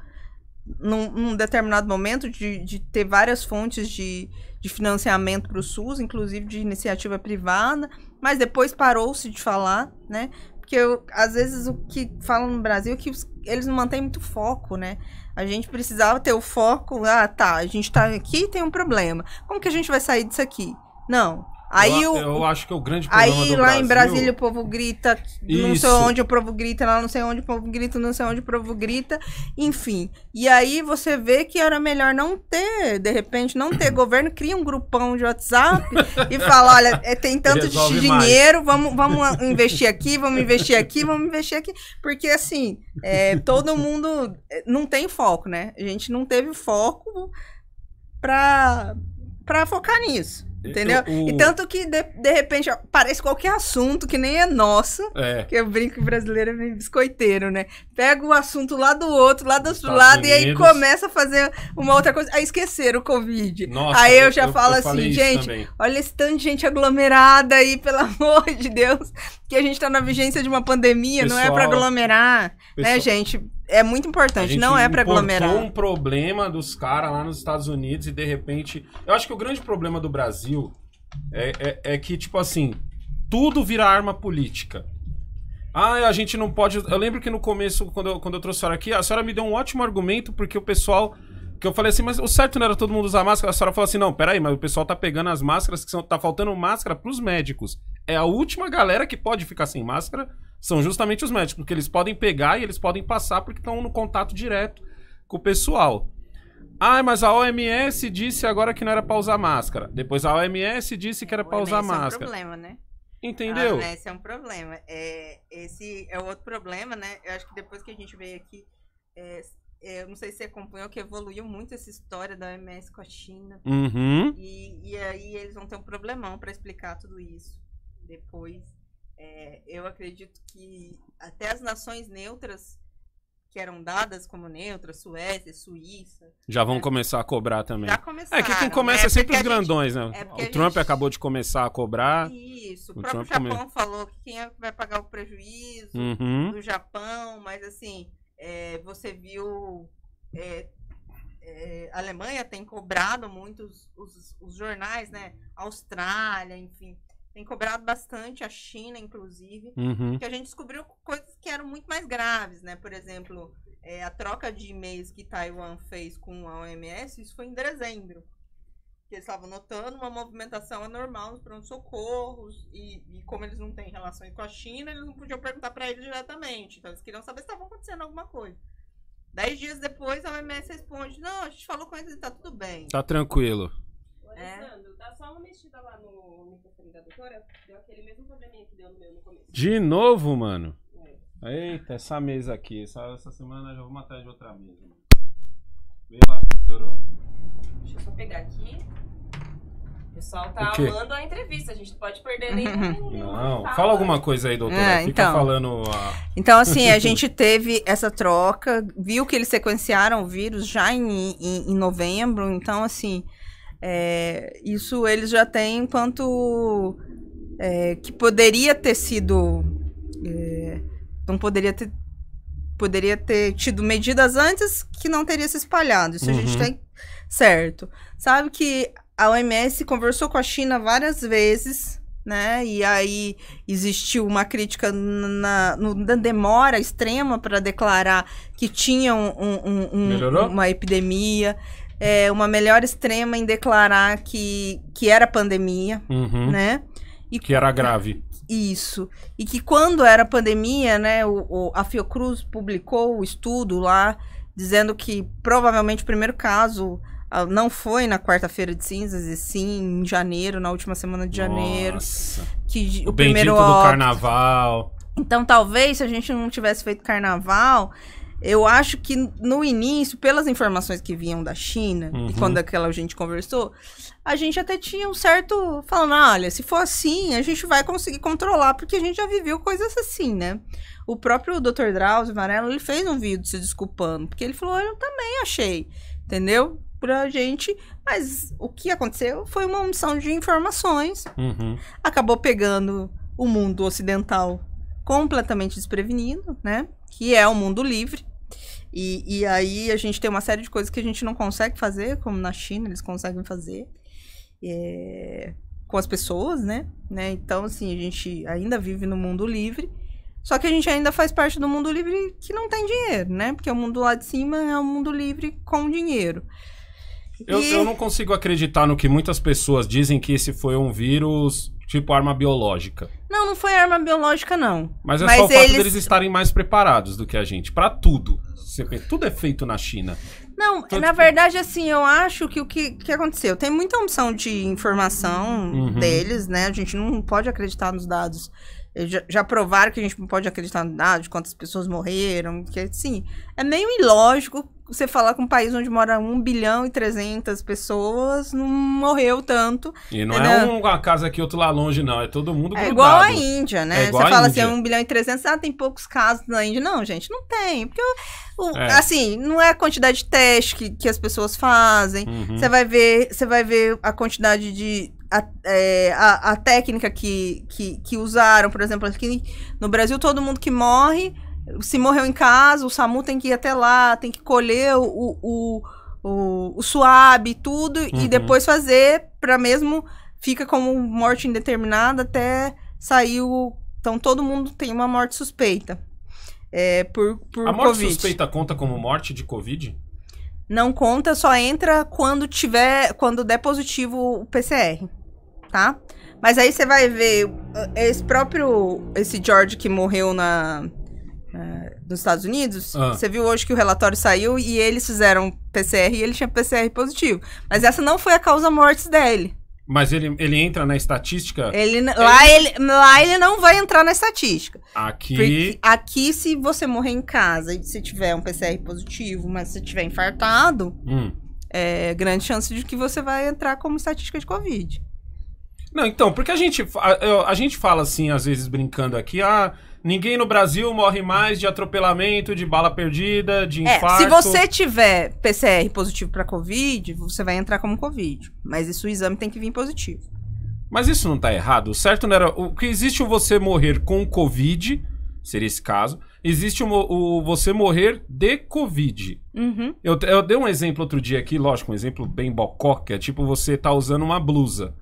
num determinado momento, de ter várias fontes de financiamento para o SUS, inclusive de iniciativa privada, mas depois parou-se de falar, né? Porque às vezes o que falam no Brasil é que eles não mantêm muito foco, né? A gente precisava ter o foco, a gente tá aqui e tem um problema. Como que a gente vai sair disso aqui? Não. Aí eu acho que o grande problema do lá Brasil... em Brasília o povo grita, não sei onde o povo grita, lá não sei onde o povo grita, não sei onde o povo grita, enfim. E aí você vê que era melhor não ter, de repente, não ter governo, cria um grupão de WhatsApp e fala, olha, tem tanto de dinheiro, vamos investir aqui, vamos investir aqui, vamos investir aqui. Porque assim, todo mundo não tem foco, né? A gente não teve foco pra focar nisso. Entendeu? E tanto que, de repente, parece qualquer assunto que nem é nosso, que eu brinco que brasileiro é meio biscoiteiro, né? Pega o assunto lá do outro lado, e aí começa a fazer uma outra coisa. Aí esqueceram o Covid. Nossa, aí eu já falo assim, gente, olha esse tanto de gente aglomerada aí, pelo amor de Deus, que a gente tá na vigência de uma pandemia, não é pra aglomerar, né, gente? É muito importante, não é pra aglomerar. Um problema dos caras lá nos Estados Unidos e de repente... Eu acho que o grande problema do Brasil é que, tipo assim, tudo vira arma política. A gente não pode... Eu lembro que no começo, quando eu trouxe a senhora me deu um ótimo argumento, porque o pessoal... Que eu falei assim, mas o certo não era todo mundo usar máscara? A senhora falou assim, não, peraí, mas o pessoal tá pegando as máscaras, tá faltando máscara pros médicos. É a última galera que pode ficar sem máscara, são justamente os médicos, porque eles podem pegar e eles podem passar porque estão no contato direto com o pessoal. Mas a OMS disse agora que não era pra usar máscara. Depois a OMS disse que era pra usar máscara. É um problema, né? Entendeu? Esse é um problema. Esse é outro problema, né? Eu acho que depois que a gente veio aqui... eu não sei se você acompanhou, que evoluiu muito essa história da OMS com a China. E aí eles vão ter um problemão para explicar tudo isso depois. Eu acredito que até as nações neutras, que eram dadas como neutras, Suécia, Suíça... Já vão começar a cobrar também. Já começaram. Que quem começa é sempre os grandões, né? O Trump acabou de começar a cobrar. Isso. O próprio Japão falou que quem é que vai pagar o prejuízo do Japão, mas assim... você viu a Alemanha tem cobrado muito os jornais, né? A Austrália, enfim, tem cobrado bastante, a China, inclusive, que a gente descobriu coisas que eram muito mais graves, né? Por exemplo, a troca de e-mails que Taiwan fez com a OMS, isso foi em dezembro. que eles estavam notando uma movimentação anormal nos pronto-socorros e como eles não têm relações com a China, eles não podiam perguntar para eles diretamente. Então eles queriam saber se estava acontecendo alguma coisa. 10 dias depois, a OMS responde: não, a gente falou com eles e tá tudo bem. Tá tranquilo. Alessandro, dá só uma mexida lá no microfone da doutora. Deu aquele mesmo probleminha que deu no meu no começo. De novo, mano? Eita, essa mesa aqui. Essa semana eu já vou matar de outra mesa. Vê lá, melhorou. Deixa eu só pegar aqui. O pessoal tá amando a entrevista. A gente não pode perder nenhum. Não, fala alguma coisa aí, doutora. Fica então, falando. Então, assim, a gente teve essa troca, viu que eles sequenciaram o vírus já em novembro. Então, assim, isso eles já têm enquanto que poderia ter sido. Não poderia ter tido medidas antes que não teria se espalhado. Isso a gente tem certo. Sabe que a OMS conversou com a China várias vezes, né? E aí existiu uma crítica na demora extrema para declarar que tinha uma epidemia, uma melhora extrema em declarar que era pandemia, né? E que era grave. Isso. E que quando era pandemia, né, a Fiocruz publicou o estudo lá, dizendo que provavelmente o primeiro caso não foi na quarta-feira de cinzas, e sim em janeiro, na última semana de janeiro. Nossa. Que o primeiro do carnaval. Então, talvez, se a gente não tivesse feito carnaval, eu acho que no início, pelas informações que vinham da China, e quando aquela gente conversou, a gente até tinha um certo... Falando, olha, se for assim, a gente vai conseguir controlar, porque a gente já viveu coisas assim, né? O próprio Dr. Drauzio Varela, ele fez um vídeo se desculpando, porque ele falou, eu também achei, entendeu? Pra gente, mas o que aconteceu foi uma omissão de informações. Acabou pegando o mundo ocidental completamente desprevenido, né? Que é o mundo livre. E aí a gente tem uma série de coisas que a gente não consegue fazer, como na China eles conseguem fazer, com as pessoas, né? Então, assim, a gente ainda vive no mundo livre, só que a gente ainda faz parte do mundo livre que não tem dinheiro, né? Porque o mundo lá de cima é um mundo livre com dinheiro. Eu não consigo acreditar no que muitas pessoas dizem, que esse foi um vírus tipo arma biológica. Não foi arma biológica, não. Mas só o fato deles estarem mais preparados do que a gente, pra tudo. Tudo é feito na China. Não, na verdade, assim, eu acho que o que aconteceu? Tem muita omissão de informação deles, né? A gente não pode acreditar nos dados. Já provaram que a gente não pode acreditar nos dados, de quantas pessoas morreram. Porque, assim, é meio ilógico você falar com um país onde mora 1.300.000.000 pessoas, não morreu tanto. E não é uma casa aqui, outro lá longe, não. É todo mundo grudado. É igual a Índia, né? Você fala assim, 1.300.000, tem poucos casos na Índia. Não, gente, não tem. Porque, assim, não é a quantidade de teste que as pessoas fazem. Você vai ver a quantidade de... A técnica que usaram, por exemplo, aqui no Brasil, todo mundo que morre... Se morreu em casa, o SAMU tem que ir até lá, tem que colher o suave e tudo, e depois fazer para mesmo... Fica como morte indeterminada até sair o... Então, todo mundo tem uma morte suspeita por a morte COVID. Suspeita conta como morte de Covid? Não conta, só entra quando der positivo o PCR, tá? Mas aí você vai ver esse George que morreu nos Estados Unidos, você viu hoje que o relatório saiu e eles fizeram PCR e ele tinha PCR positivo. Mas essa não foi a causa-mortes dele. Mas ele entra na estatística? Lá ele não vai entrar na estatística. Aqui, se você morrer em casa e se tiver um PCR positivo, mas se tiver infartado, é grande chance de que você vai entrar como estatística de Covid. Não, então, porque a gente fala assim, às vezes brincando aqui, ninguém no Brasil morre mais de atropelamento, de bala perdida, de infarto. Se você tiver PCR positivo para Covid, você vai entrar como Covid. Mas o exame tem que vir positivo. Mas isso não tá errado? O certo não era... O que existe você morrer com Covid, seria esse caso. Existe você morrer de Covid. Eu dei um exemplo outro dia aqui, lógico, um exemplo bem bocó, que é tipo você tá usando uma blusa.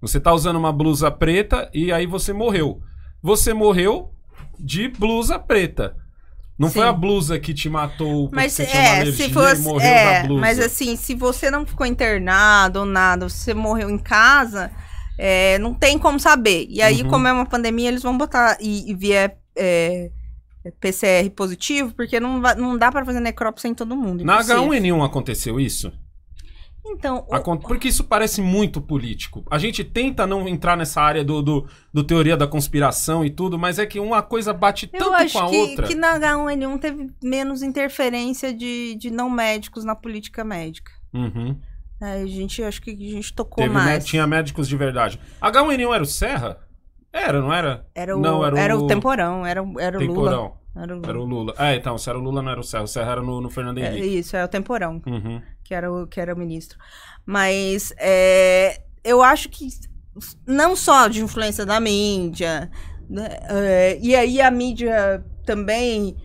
Você tá usando uma blusa preta e aí você morreu. Você morreu de blusa preta. Não Sim. foi a blusa que te matou porque Mas você tinha uma alergia se fosse, e morreu da blusa. mas assim, se você não ficou internado ou nada, você morreu em casa, não tem como saber. E aí, como é uma pandemia, eles vão botar e vier PCR positivo, porque não dá pra fazer necrópsia em todo mundo. Na impossível. H1N1 aconteceu isso? Então, Porque isso parece muito político. A gente tenta não entrar nessa área do teoria da conspiração e tudo, mas é que uma coisa bate tanto eu acho com a outra. que na H1N1 teve menos interferência de não médicos na política médica. Uhum. Acho que a gente tocou mais. Tinha médicos de verdade. H1N1 era o Serra? Era, não era? Era Não, era o Temporão, era o Lula. Temporão. Era o Era o Lula. Então, se era o Lula, não era o Serra. O Serra era no Fernando Henrique. Isso, é o Temporão, Uhum. que era o ministro. Mas eu acho que não só de influência da mídia, né, e aí a mídia também,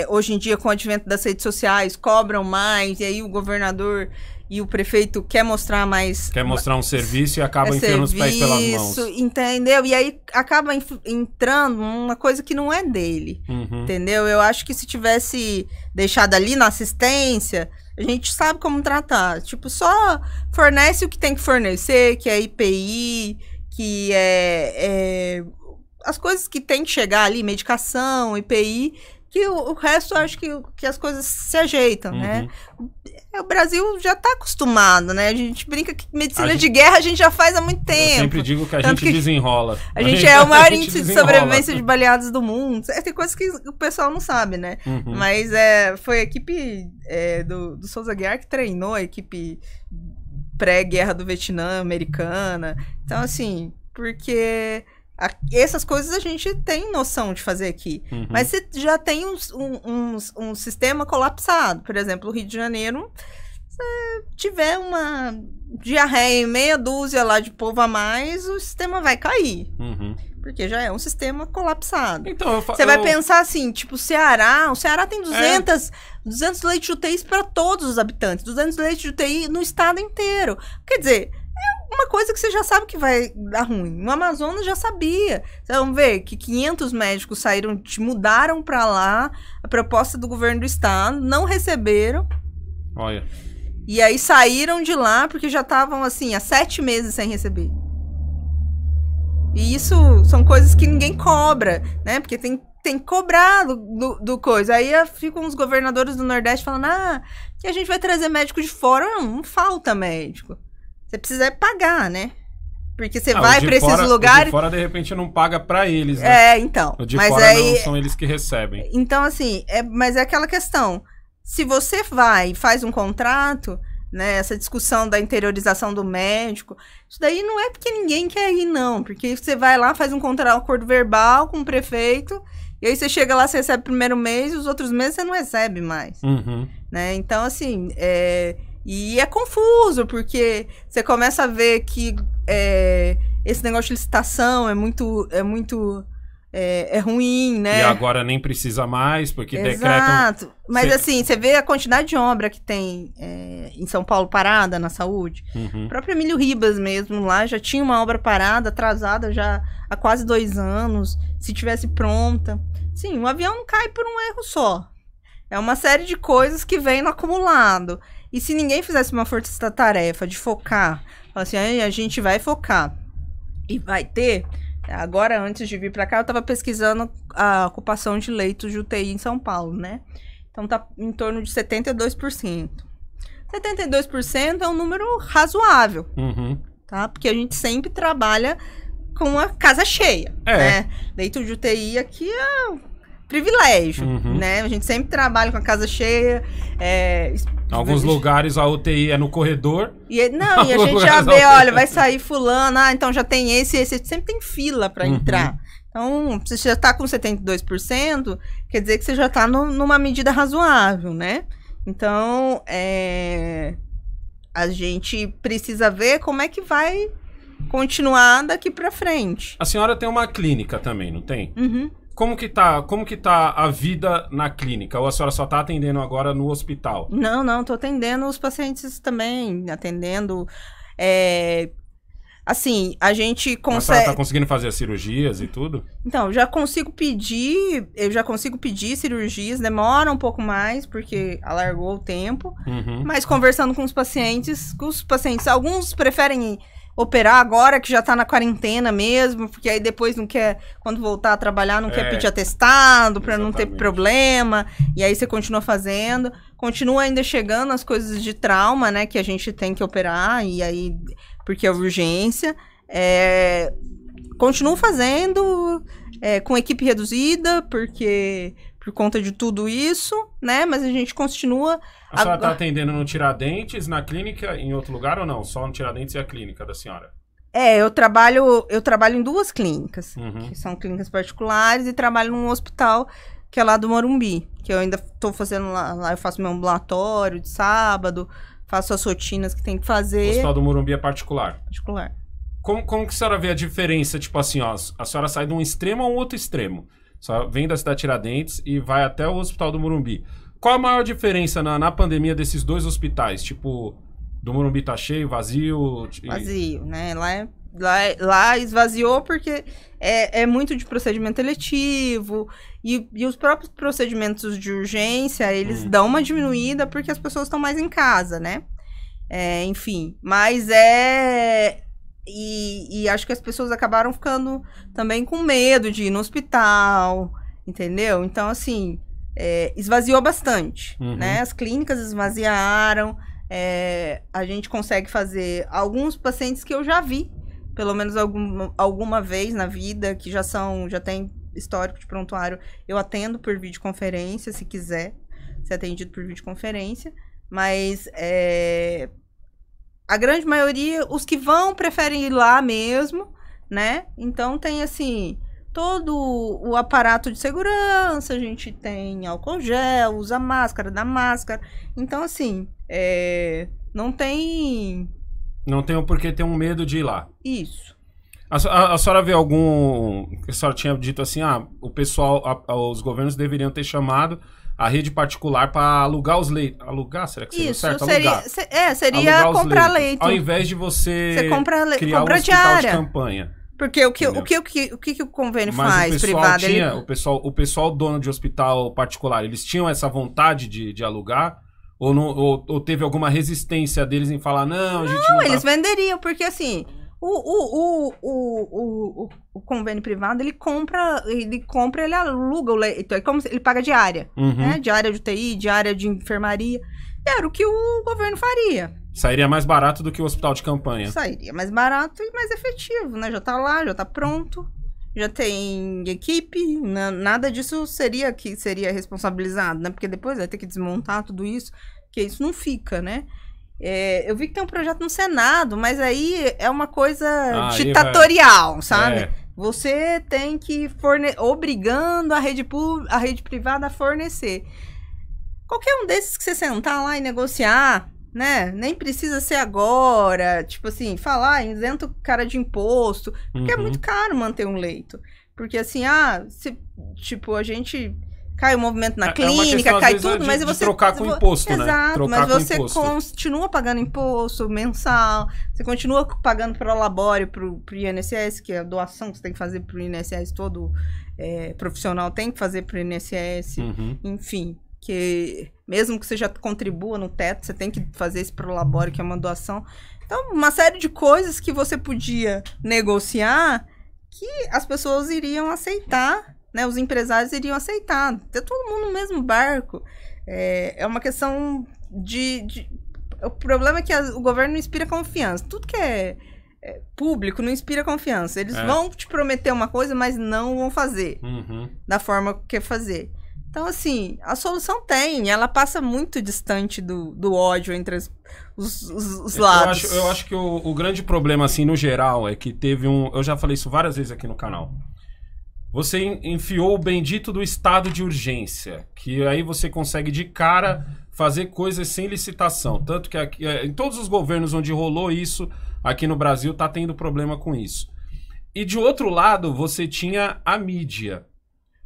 hoje em dia com o advento das redes sociais, cobram mais, e aí o governador e o prefeito quer mostrar mais... Quer mostrar um serviço e acaba enfiando os pés pelas mãos. Entendeu? E aí acaba entrando uma coisa que não é dele, entendeu? Eu acho que se tivesse deixado ali na assistência, a gente sabe como tratar. Tipo, só fornece o que tem que fornecer, que é IPI, que as coisas que tem que chegar ali, medicação, IPI, que o resto eu acho que as coisas se ajeitam, né? O Brasil já tá acostumado, né? A gente brinca que medicina de guerra a gente já faz há muito tempo. Eu sempre digo que a gente desenrola. A gente é o maior índice de sobrevivência de baleados do mundo. Tem coisas que o pessoal não sabe, né? Mas foi a equipe do Souza Aguiar que treinou a equipe pré-guerra do Vietnã americana. Então, assim, porque... essas coisas a gente tem noção de fazer aqui. Mas você já tem um sistema colapsado. Por exemplo, o Rio de Janeiro, se tiver uma diarreia em meia dúzia lá de povo a mais, o sistema vai cair. Porque já é um sistema colapsado. Então, você vai pensar assim, tipo, o Ceará tem 200 leitos de UTI para todos os habitantes. 200 leitos de UTI no estado inteiro. Quer dizer... uma coisa que você já sabe que vai dar ruim. No Amazonas já sabia. Vocês vão ver que 500 médicos mudaram para lá a proposta do governo do estado, não receberam. Olha. E aí saíram de lá porque já estavam assim, há 7 meses sem receber. E isso são coisas que ninguém cobra, né? Porque tem que cobrar do coisa. Aí ficam os governadores do Nordeste falando, que a gente vai trazer médico de fora. Não falta médico. Você precisa pagar, né? Porque você vai pra esses lugares... O de fora, de repente, não paga pra eles, né? Então. O de fora não são eles que recebem. Então, assim, mas é aquela questão. Se você vai e faz um contrato, né? Essa discussão da interiorização do médico, isso daí não é porque ninguém quer ir, não. Porque você vai lá, faz um acordo verbal com o prefeito, e aí você chega lá, você recebe o primeiro mês, e os outros meses você não recebe mais. Né? Então, assim... E é confuso, porque você começa a ver que esse negócio de licitação é muito ruim, né? E agora nem precisa mais, porque decretam... Exato. Mas assim, você vê a quantidade de obra que tem em São Paulo parada na saúde. O próprio Emílio Ribas mesmo lá já tinha uma obra parada, atrasada já há quase 2 anos. Se tivesse pronta. Sim, um avião não cai por um erro só. É uma série de coisas que vem no acumulado. E se ninguém fizesse uma força-tarefa de focar, falar assim, a gente vai focar e vai ter... Agora, antes de vir para cá, eu estava pesquisando a ocupação de leitos de UTI em São Paulo, né? Então, tá em torno de 72%. 72% é um número razoável, tá? Porque a gente sempre trabalha com a casa cheia, né? Leito de UTI aqui é... privilégio, né? A gente sempre trabalha com a casa cheia. Alguns lugares a UTI é no corredor. E a gente já vê, olha, vai sair fulano, então já tem esse. Sempre tem fila para entrar. Então, se você já tá com 72%, quer dizer que você já tá numa medida razoável, né? Então, a gente precisa ver como é que vai continuar daqui para frente. A senhora tem uma clínica também, não tem? Como que tá a vida na clínica? Ou a senhora só tá atendendo agora no hospital? Não, tô atendendo os pacientes também, atendendo... Assim, a gente Mas consegue... ela tá conseguindo fazer as cirurgias e tudo? Então, eu já consigo pedir cirurgias, demora um pouco mais, porque alargou o tempo, mas conversando com os pacientes, alguns preferem operar agora, que já tá na quarentena mesmo, porque aí depois não quer, quando voltar a trabalhar, não quer pedir atestado, pra não ter problema, e aí você continua fazendo. Continua ainda chegando as coisas de trauma, né, que a gente tem que operar, e aí, porque é urgência. Continuo fazendo com equipe reduzida, porque por conta de tudo isso, né, mas a gente continua... A senhora tá atendendo no Tiradentes, na clínica, em outro lugar ou não? Só no Tiradentes e a clínica da senhora? Eu trabalho em 2 clínicas, que são clínicas particulares, e trabalho num hospital que é lá do Morumbi, que eu ainda tô fazendo lá eu faço meu ambulatório de sábado, faço as rotinas que tem que fazer. O hospital do Morumbi é particular? Particular. Como que a senhora vê a diferença, tipo assim, ó, a senhora sai de um extremo a um outro extremo, a senhora vem da cidade de Tiradentes e vai até o hospital do Morumbi. Qual a maior diferença na pandemia desses 2 hospitais? Tipo, do Morumbi tá cheio, vazio? Vazio, né? Lá esvaziou porque é muito de procedimento eletivo e os próprios procedimentos de urgência, eles dão uma diminuída porque as pessoas estão mais em casa, né? Enfim, mas E acho que as pessoas acabaram ficando também com medo de ir no hospital, entendeu? Então, assim... esvaziou bastante, né? As clínicas esvaziaram, a gente consegue fazer alguns pacientes que eu já vi, pelo menos alguma vez na vida, que já tem histórico de prontuário, eu atendo por videoconferência, se quiser ser atendido por videoconferência, mas a grande maioria, os que vão, preferem ir lá mesmo, né? Então tem assim... todo o aparato de segurança, a gente tem álcool gel, usa máscara, dá máscara. Então, assim, não tem... Não tem por que ter um medo de ir lá. Isso. A senhora vê algum... A senhora tinha dito assim, o pessoal, os governos deveriam ter chamado a rede particular para alugar os leitos. Alugar? Será que seria certo? Alugar. Seria comprar leito. Ao invés de você criar compra um hospital diária. de campanha. Porque o que o convênio faz privado? O pessoal dono de hospital particular, eles tinham essa vontade de alugar? Ou teve alguma resistência deles em falar, não, a gente não eles venderiam, porque assim, o convênio privado, ele compra, ele aluga o leito, é como se ele paga diária, né? Diária de UTI, diária de enfermaria. Era o que o governo faria. Sairia mais barato do que o hospital de campanha. Sairia mais barato e mais efetivo, né? Já tá lá, já tá pronto, já tem equipe, nada disso seria responsabilizado, né? Porque depois vai ter que desmontar tudo isso, porque isso não fica, né? Eu vi que tem um projeto no Senado, mas aí é uma coisa ditatorial, sabe? Você tem que obrigando a rede privada a fornecer. Qualquer um desses que você sentar lá e negociar, né? Nem precisa ser agora, tipo assim, falar, isenta o cara de imposto, porque é muito caro manter um leito. Porque assim, tipo, a gente cai o movimento na clínica, cai tudo, mas você... trocar com imposto, né? Exato, mas você continua pagando imposto mensal, você continua pagando pro labore, pro INSS, que é a doação que você tem que fazer pro INSS, todo profissional tem que fazer pro INSS, enfim... que mesmo que você já contribua no teto, você tem que fazer esse prolabore, que é uma doação. Então, uma série de coisas que você podia negociar que as pessoas iriam aceitar, né? Os empresários iriam aceitar. Ter todo mundo no mesmo barco. É uma questão O problema é que o governo não inspira confiança. Tudo que é público não inspira confiança. Eles vão te prometer uma coisa, mas não vão fazer da forma que quer fazer. Então, assim, a solução ela passa muito distante do ódio entre os lados. Eu acho que o grande problema, assim, no geral, é que teve eu já falei isso várias vezes aqui no canal. Você enfiou o bendito do estado de urgência, que aí você consegue de cara fazer coisas sem licitação. Tanto que em todos os governos onde rolou isso, aqui no Brasil, tá tendo problema com isso. E de outro lado, você tinha a mídia.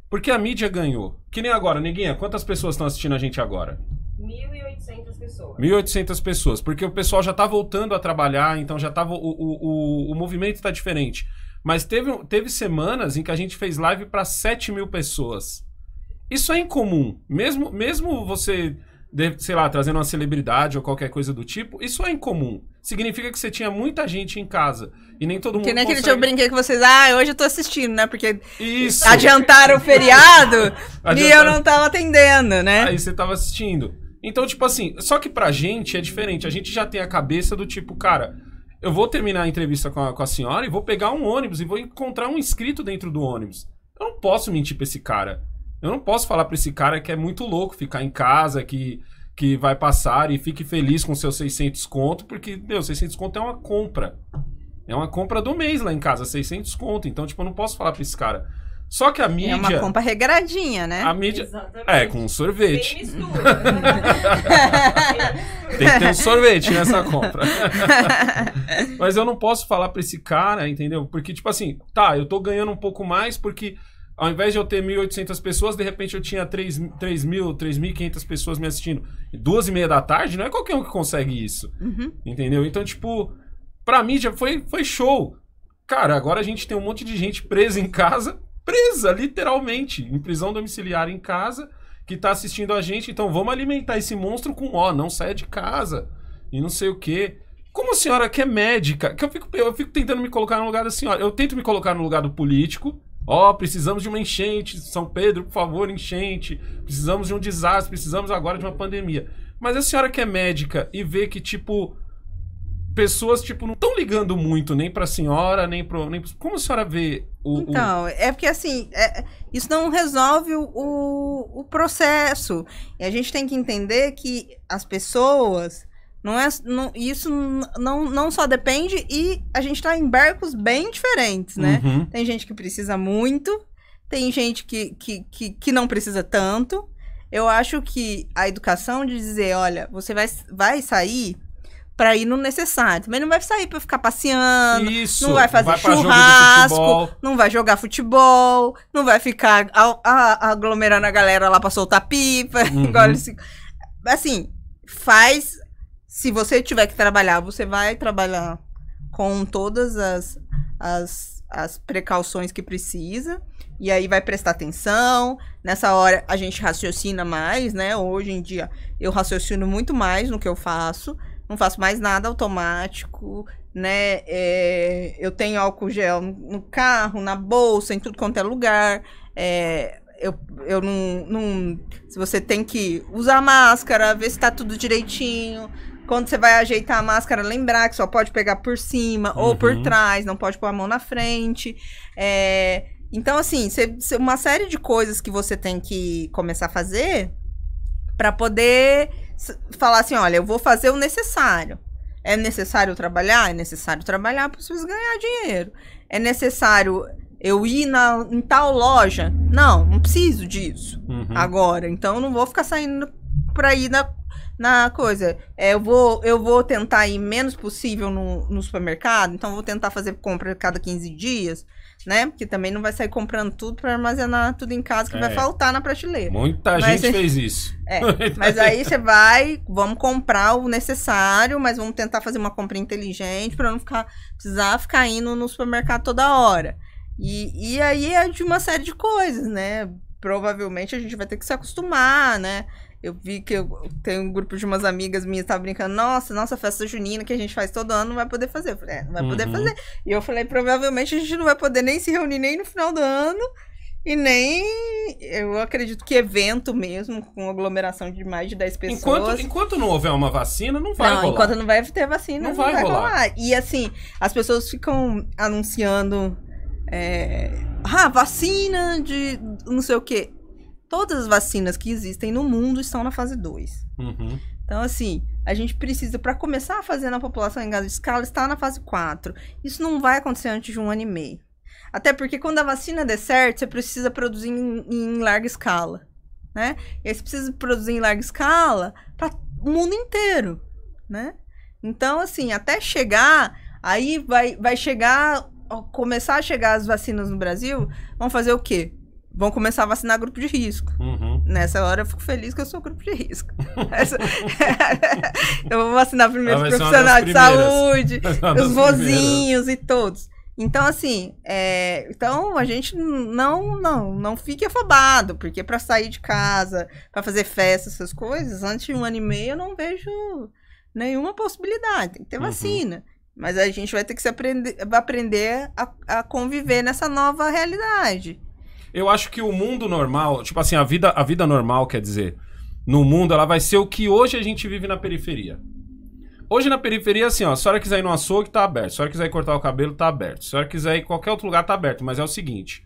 Porque a mídia ganhou. Que nem agora, Neguinha, quantas pessoas estão assistindo a gente agora? 1.800 pessoas. 1.800 pessoas, porque o pessoal já tá voltando a trabalhar, então já tava, o movimento tá diferente. Mas teve semanas em que a gente fez live para 7.000 pessoas. Isso é incomum. Mesmo você, sei lá, trazendo uma celebridade ou qualquer coisa do tipo, isso é incomum. Significa que você tinha muita gente em casa. E nem todo mundo que nem consegue... aquele dia eu brinquei com vocês, hoje eu tô assistindo, né? Porque isso. adiantaram o feriado e eu não tava atendendo, né? Aí você tava assistindo. Então, tipo assim, só que pra gente é diferente. A gente já tem a cabeça do tipo, cara, eu vou terminar a entrevista com a senhora e vou pegar um ônibus e vou encontrar um inscrito dentro do ônibus. Eu não posso mentir pra esse cara. Eu não posso falar pra esse cara que é muito louco ficar em casa, que vai passar e fique feliz com seus 600 conto, porque, 600 conto é uma compra. É uma compra do mês lá em casa, 600 conto. Então, tipo, eu não posso falar pra esse cara. Só que a mídia... É uma compra regradinha, né? A mídia... Exatamente. com um sorvete. Tem mistura. Tem que ter um sorvete nessa compra. Mas eu não posso falar pra esse cara, entendeu? Porque, tipo assim, eu tô ganhando um pouco mais porque ao invés de eu ter 1.800 pessoas, de repente eu tinha 3.500 pessoas me assistindo. 2h30 da tarde, não é qualquer um que consegue isso. Entendeu? Então, tipo, pra mídia foi show. Cara, agora a gente tem um monte de gente presa em casa, literalmente, em prisão domiciliar em casa, que tá assistindo a gente. Então vamos alimentar esse monstro com não saia de casa e não sei o quê. Como a senhora que é médica, que eu fico tentando me colocar no lugar da senhora. Eu tento me colocar no lugar do político. Precisamos de uma enchente, São Pedro, por favor, enchente. Precisamos de um desastre, precisamos agora de uma pandemia. Mas a senhora que é médica e vê que, tipo, pessoas, tipo, não estão ligando muito nem pra senhora, nem pro... Como a senhora vê Então, é porque, assim, isso não resolve o processo. E a gente tem que entender que as pessoas... isso não só depende, e a gente tá em barcos bem diferentes, né? Tem gente que precisa muito, tem gente que não precisa tanto. Eu acho que a educação de dizer, olha, você vai sair pra ir no necessário. Também não vai sair pra ficar passeando, não vai fazer churrasco, não vai jogar futebol, não vai ficar aglomerando a galera lá pra soltar pipa. Igual assim, faz... Se você tiver que trabalhar, você vai trabalhar com todas as precauções que precisa. E aí vai prestar atenção. Nessa hora a gente raciocina mais, né? Hoje em dia eu raciocino muito mais no que eu faço. Não faço mais nada automático, né? Eu tenho álcool gel no carro, na bolsa, em tudo quanto é lugar. Eu não... Se você tem que usar máscara, ver se tá tudo direitinho... Quando você vai ajeitar a máscara, lembrar que só pode pegar por cima ou por trás, não pode pôr a mão na frente. Então, assim, uma série de coisas que você tem que começar a fazer para poder falar assim, olha, eu vou fazer o necessário. É necessário trabalhar? É necessário trabalhar para vocês ganhar dinheiro. É necessário eu ir em tal loja? Não preciso disso agora. Então, eu não vou ficar saindo para ir na coisa, eu vou tentar ir menos possível no supermercado, então vou tentar fazer compra a cada 15 dias, né? Porque também não vai sair comprando tudo para armazenar tudo em casa que vai faltar na prateleira. Muita gente fez isso. Mas aí você vamos comprar o necessário, mas vamos tentar fazer uma compra inteligente para não precisar ficar indo no supermercado toda hora. E aí é de uma série de coisas, né? Provavelmente a gente vai ter que se acostumar, né? Eu vi que eu tenho um grupo de umas amigas minhas que estavam brincando, nossa festa junina que a gente faz todo ano não vai poder fazer. Eu falei, não vai poder fazer. E eu falei, provavelmente a gente não vai poder nem se reunir nem no final do ano e nem, eu acredito que evento mesmo, com aglomeração de mais de 10 pessoas. Enquanto não houver uma vacina, não vai rolar. Enquanto não vai ter vacina, não vai rolar. E assim, as pessoas ficam anunciando vacina de não sei o quê. Todas as vacinas que existem no mundo estão na fase 2. Então, assim, a gente precisa, para começar a fazer na população em grande escala, estar na fase 4. Isso não vai acontecer antes de 1 ano e meio. Até porque quando a vacina der certo, você precisa produzir em larga escala, né? E aí você precisa produzir em larga escala para o mundo inteiro, né? Então, assim, até chegar, aí vai chegar, começar a chegar as vacinas no Brasil, vão fazer o quê? Vão começar a vacinar grupo de risco. Nessa hora eu fico feliz que eu sou grupo de risco. Eu vou vacinar primeiro os profissionais de saúde, os vozinhos e todos. Então, assim, então a gente não fique afobado, porque para sair de casa, para fazer festa, essas coisas, antes de 1 ano e meio eu não vejo nenhuma possibilidade. Tem que ter vacina. Mas a gente vai ter que aprender a conviver nessa nova realidade. Eu acho que o mundo normal, tipo assim, a vida normal, quer dizer, no mundo, ela vai ser o que hoje a gente vive na periferia. Hoje na periferia, assim, ó, se a senhora quiser ir no açougue, tá aberto. Se a senhora quiser ir cortar o cabelo, tá aberto. Se a senhora quiser ir em qualquer outro lugar, tá aberto. Mas é o seguinte,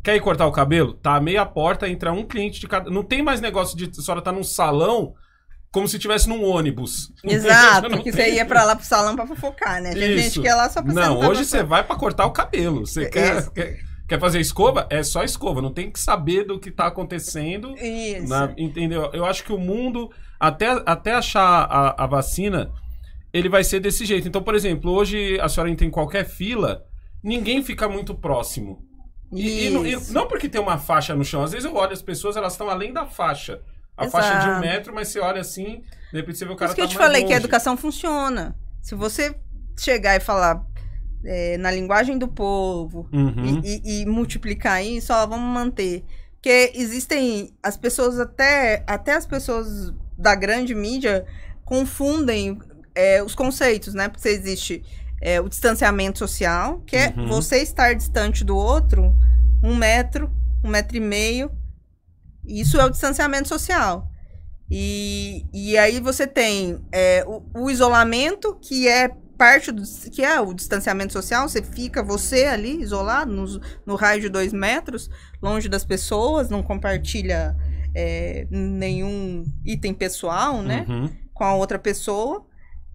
quer ir cortar o cabelo? Tá a meia porta, entra um cliente de cada... Não tem mais negócio de a senhora tá num salão como se estivesse num ônibus. Exato, que você ia pra lá pro salão pra fofocar, né? Tem gente que ia lá só pra Não, hoje você vai pra cortar o cabelo. Você quer fazer escova? É só escova. Não tem que saber do que tá acontecendo. Isso. Entendeu? Eu acho que o mundo, até achar a vacina... ele vai ser desse jeito. Então, por exemplo, hoje a senhora entra em qualquer fila, ninguém fica muito próximo. E não porque tem uma faixa no chão. Às vezes eu olho as pessoas, elas estão além da faixa. A faixa de 1 metro, mas você olha assim, de repente você vê o cara Por isso que eu te mais falei longe. que a educação funciona. Se você chegar e falar na linguagem do povo e multiplicar isso, ó, vamos manter. Porque existem as pessoas, até as pessoas da grande mídia confundem os conceitos, né? Porque existe o distanciamento social, que é você estar distante do outro 1 metro, 1,5 metro. Isso é o distanciamento social. E aí você tem o isolamento, que é parte que é o distanciamento social. Você ali isolado no raio de 2 metros, longe das pessoas, não compartilha nenhum item pessoal, né? Com a outra pessoa.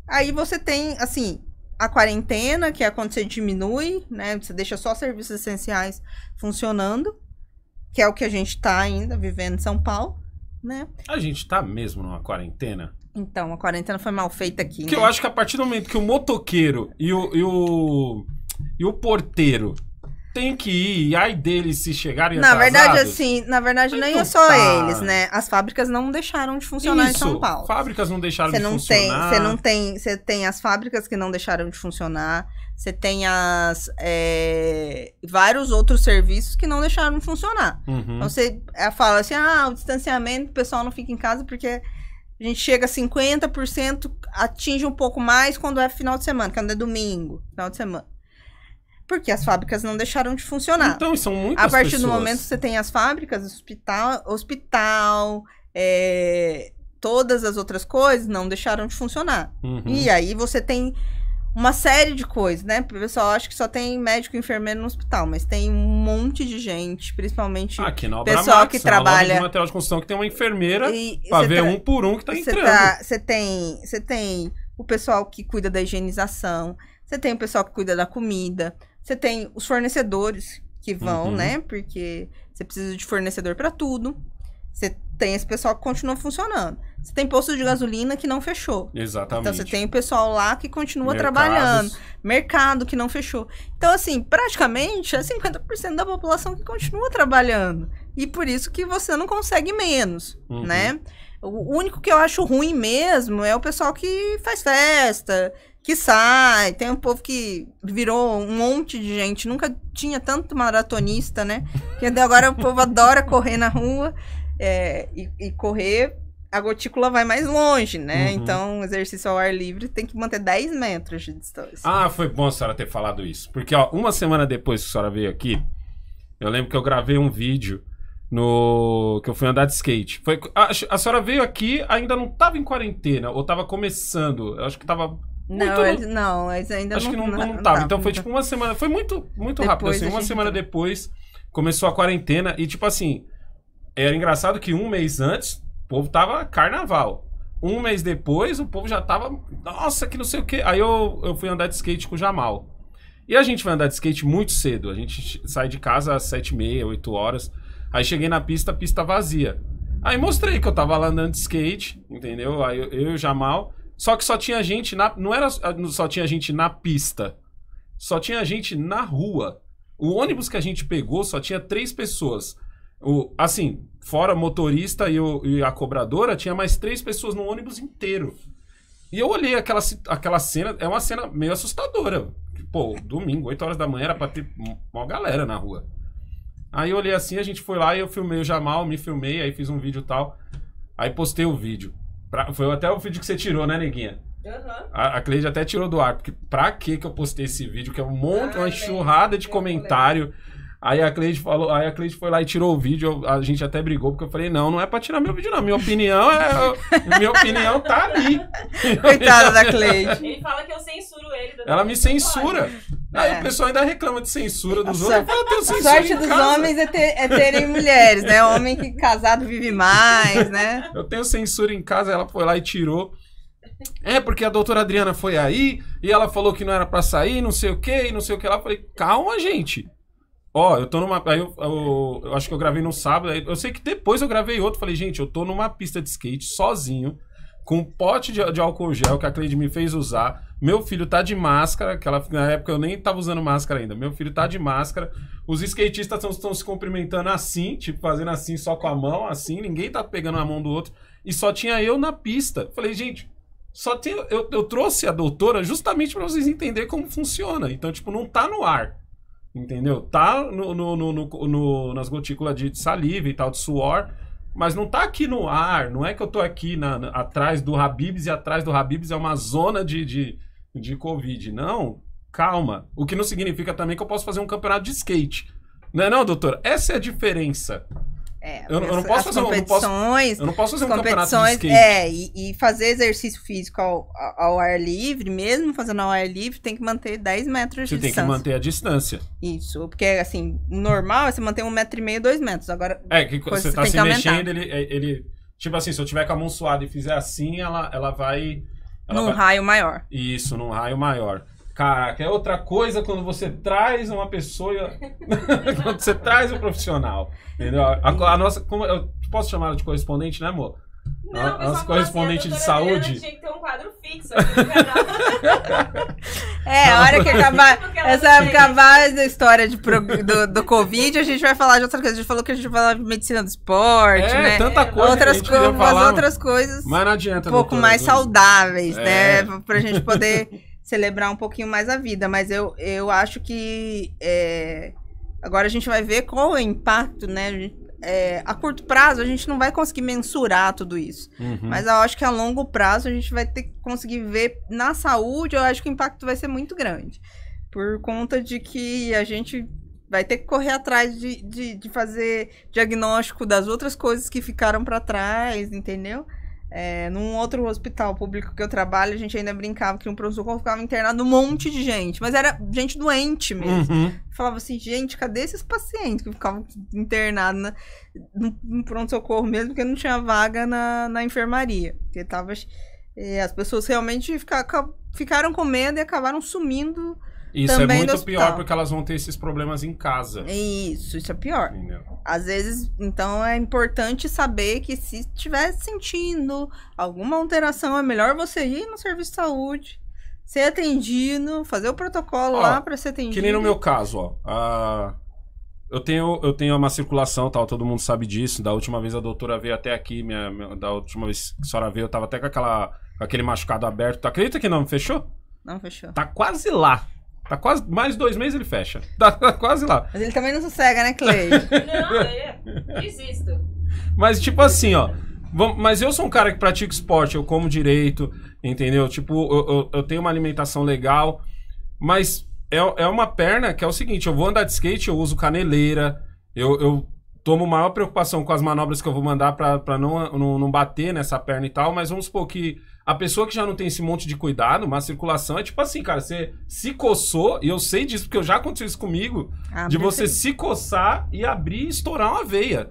Aí você tem, assim, a quarentena, que é quando você diminui, né? Você deixa só serviços essenciais funcionando, que é o que a gente tá ainda vivendo em São Paulo, né? A gente tá mesmo numa quarentena? Então, a quarentena foi mal feita aqui, Porque né? eu acho que a partir do momento que o motoqueiro e o porteiro tem que ir, e ai deles se chegarem atrasados... Na verdade, nem é só eles, né? As fábricas não deixaram de funcionar em São Paulo. Fábricas não deixaram de funcionar. Você tem as fábricas que não deixaram de funcionar. Você tem vários outros serviços que não deixaram de funcionar. Então você fala assim, o distanciamento, o pessoal não fica em casa porque a gente chega a 50%, atinge um pouco mais quando é final de semana, quando é domingo, final de semana. Porque as fábricas não deixaram de funcionar. Então, são muitas pessoas. A partir do momento que você tem as fábricas, hospital, todas as outras coisas não deixaram de funcionar. E aí você tem uma série de coisas, né? O pessoal acha que só tem médico e enfermeiro no hospital, mas tem um monte de gente, principalmente aqui na pessoal que trabalha... de material de construção que tem uma enfermeira pra ver um por um que tá entrando. Você tem o pessoal que cuida da higienização, você tem o pessoal que cuida da comida, você tem os fornecedores que vão, né? Porque você precisa de fornecedor para tudo. Você tem esse pessoal que continua funcionando. Você tem posto de gasolina que não fechou. Exatamente. Então você tem o pessoal lá que continua trabalhando. Mercado que não fechou. Então, assim, praticamente é 50% da população que continua trabalhando. E por isso que você não consegue menos, né? O único que eu acho ruim mesmo é o pessoal que faz festa, que sai. Tem um povo que virou um monte de gente. Nunca tinha tanto maratonista, né? Que agora o povo adora correr na rua. E correr, a gotícula vai mais longe, né? Então, exercício ao ar livre tem que manter 10 metros de distância. Foi bom a senhora ter falado isso. Porque, ó, uma semana depois que a senhora veio aqui, eu lembro que eu gravei um vídeo que eu fui andar de skate. A senhora veio aqui, ainda não tava em quarentena, ou tava começando. Eu acho que tava... Não, eles ainda acho que não tava. Então foi tipo uma semana. Foi muito rápido. Assim, uma semana depois começou a quarentena. E tipo assim, era engraçado que 1 mês antes o povo tava carnaval. 1 mês depois o povo já tava. Nossa, que não sei o quê. Aí eu fui andar de skate com o Jamal. E a gente vai andar de skate muito cedo. A gente sai de casa às 7h30, 8 horas. Aí cheguei na pista, a pista vazia. Aí mostrei que eu tava lá andando de skate, entendeu? Aí eu e o Jamal. Só que só tinha gente não era só tinha gente na pista. Só tinha gente na rua. O ônibus que a gente pegou só tinha 3 pessoas. Assim, fora motorista e a cobradora, tinha mais 3 pessoas no ônibus inteiro. E eu olhei aquela cena, é uma cena meio assustadora. Pô, domingo, 8 horas da manhã, era pra ter uma galera na rua. Aí eu olhei assim, a gente foi lá e eu filmei o Jamal, me filmei, aí fiz um vídeo e tal. Aí postei o vídeo. Foi até o vídeo que você tirou, né, neguinha? Uhum. A Cleide até tirou do ar, porque pra que eu postei esse vídeo? Que é uma enxurrada de comentário. Aí a Cleide foi lá e tirou o vídeo, a gente até brigou, porque eu falei, não é pra tirar meu vídeo, não. Minha opinião tá ali. Coitada da Cleide. Ele fala que eu censuro ele. Ela me censura. Aí o pessoal ainda reclama de censura dos outros. A sorte dos homens é terem mulheres, né? Homem que casado vive mais, né? Eu tenho censura em casa, ela foi lá e tirou. Porque a doutora Adriana foi aí, e ela falou que não era pra sair, não sei o que, e não sei o que lá. Eu falei, calma, gente. Eu tô numa... Aí eu acho que eu gravei no sábado. Eu sei que depois eu gravei outro. Falei, gente, eu tô numa pista de skate sozinho, com um pote de álcool gel que a Cleide me fez usar. Meu filho tá de máscara, na época eu nem tava usando máscara ainda. Meu filho tá de máscara. Os skatistas estão se cumprimentando assim, tipo, fazendo assim só com a mão, assim. Ninguém tá pegando a mão do outro. E só tinha eu na pista. Falei, gente, eu trouxe a doutora justamente pra vocês entenderem como funciona. Então, tipo, não tá no ar. Entendeu? Tá nas gotículas de saliva e tal, de suor, mas não tá aqui no ar. Não é que eu tô aqui atrás do Habib's, e atrás do Habib's é uma zona de Covid. Não, calma. O que não significa também que eu posso fazer um campeonato de skate. Não é não, doutora? Essa é a diferença. Eu não posso fazer um campeonato de skate. E fazer exercício físico ao ar livre, mesmo fazendo ao ar livre, tem que manter 10 metros de distância. Você tem que manter a distância. Isso, porque assim, o normal é você manter 1,5 m, 2 metros. Agora, que você tá se mexendo, ele... Tipo assim, se eu tiver com a mão suada e fizer assim, ela vai... Raio maior. Isso, num raio maior. Caraca, é outra coisa quando você traz uma pessoa... quando você traz um profissional. Entendeu? A nossa... eu posso chamar ela de correspondente, né, amor? Não, a nossa correspondente de saúde. Tinha que ter um quadro fixo aqui no canal. A hora que acabar a história do Covid, a gente vai falar de outra coisa. A gente falou que a gente vai falar de medicina do esporte, né? Tanta coisa outras coisas mas não adianta, um pouco mais saudáveis, né? Pra gente poder celebrar um pouquinho mais a vida. Mas eu acho que agora a gente vai ver qual é o impacto, né? A curto prazo a gente não vai conseguir mensurar tudo isso. Mas eu acho que a longo prazo a gente vai ter que conseguir ver na saúde. Eu acho que o impacto vai ser muito grande. Por conta de que a gente vai ter que correr atrás de fazer diagnóstico das outras coisas que ficaram para trás, entendeu? Num outro hospital público que eu trabalho, a gente ainda brincava que no pronto-socorro ficava internado um monte de gente, mas era gente doente mesmo. Falava assim, gente, cadê esses pacientes que ficavam internados no pronto-socorro mesmo, porque não tinha vaga na enfermaria? Porque as pessoas realmente ficaram com medo e acabaram sumindo. Isso também é muito pior, porque elas vão ter esses problemas em casa. Isso é pior. Entendeu? Às vezes, então, é importante saber que se estiver sentindo alguma alteração, é melhor você ir no serviço de saúde, ser atendido, fazer o protocolo lá para ser atendido. Que nem no meu caso, eu tenho uma circulação, tal, todo mundo sabe disso. Da última vez a doutora veio até aqui, da última vez que a senhora veio, eu tava até com aquele machucado aberto. Tu acredita que não fechou? Não fechou. Tá quase lá. Tá quase, mais 2 meses ele fecha. Tá quase lá. Mas ele também não sossega, né, Cleide? Não, desisto. Mas tipo assim, mas eu sou um cara que pratica esporte, eu como direito, entendeu? Tipo, eu tenho uma alimentação legal, mas é uma perna que é o seguinte, eu vou andar de skate, eu uso caneleira, eu tomo maior preocupação com as manobras que eu vou mandar pra não bater nessa perna e tal, mas vamos supor que a pessoa que já não tem esse monte de cuidado, má circulação, é tipo assim, cara, você se coçou, e eu sei disso porque já aconteceu isso comigo, de você se coçar e abrir e estourar uma veia.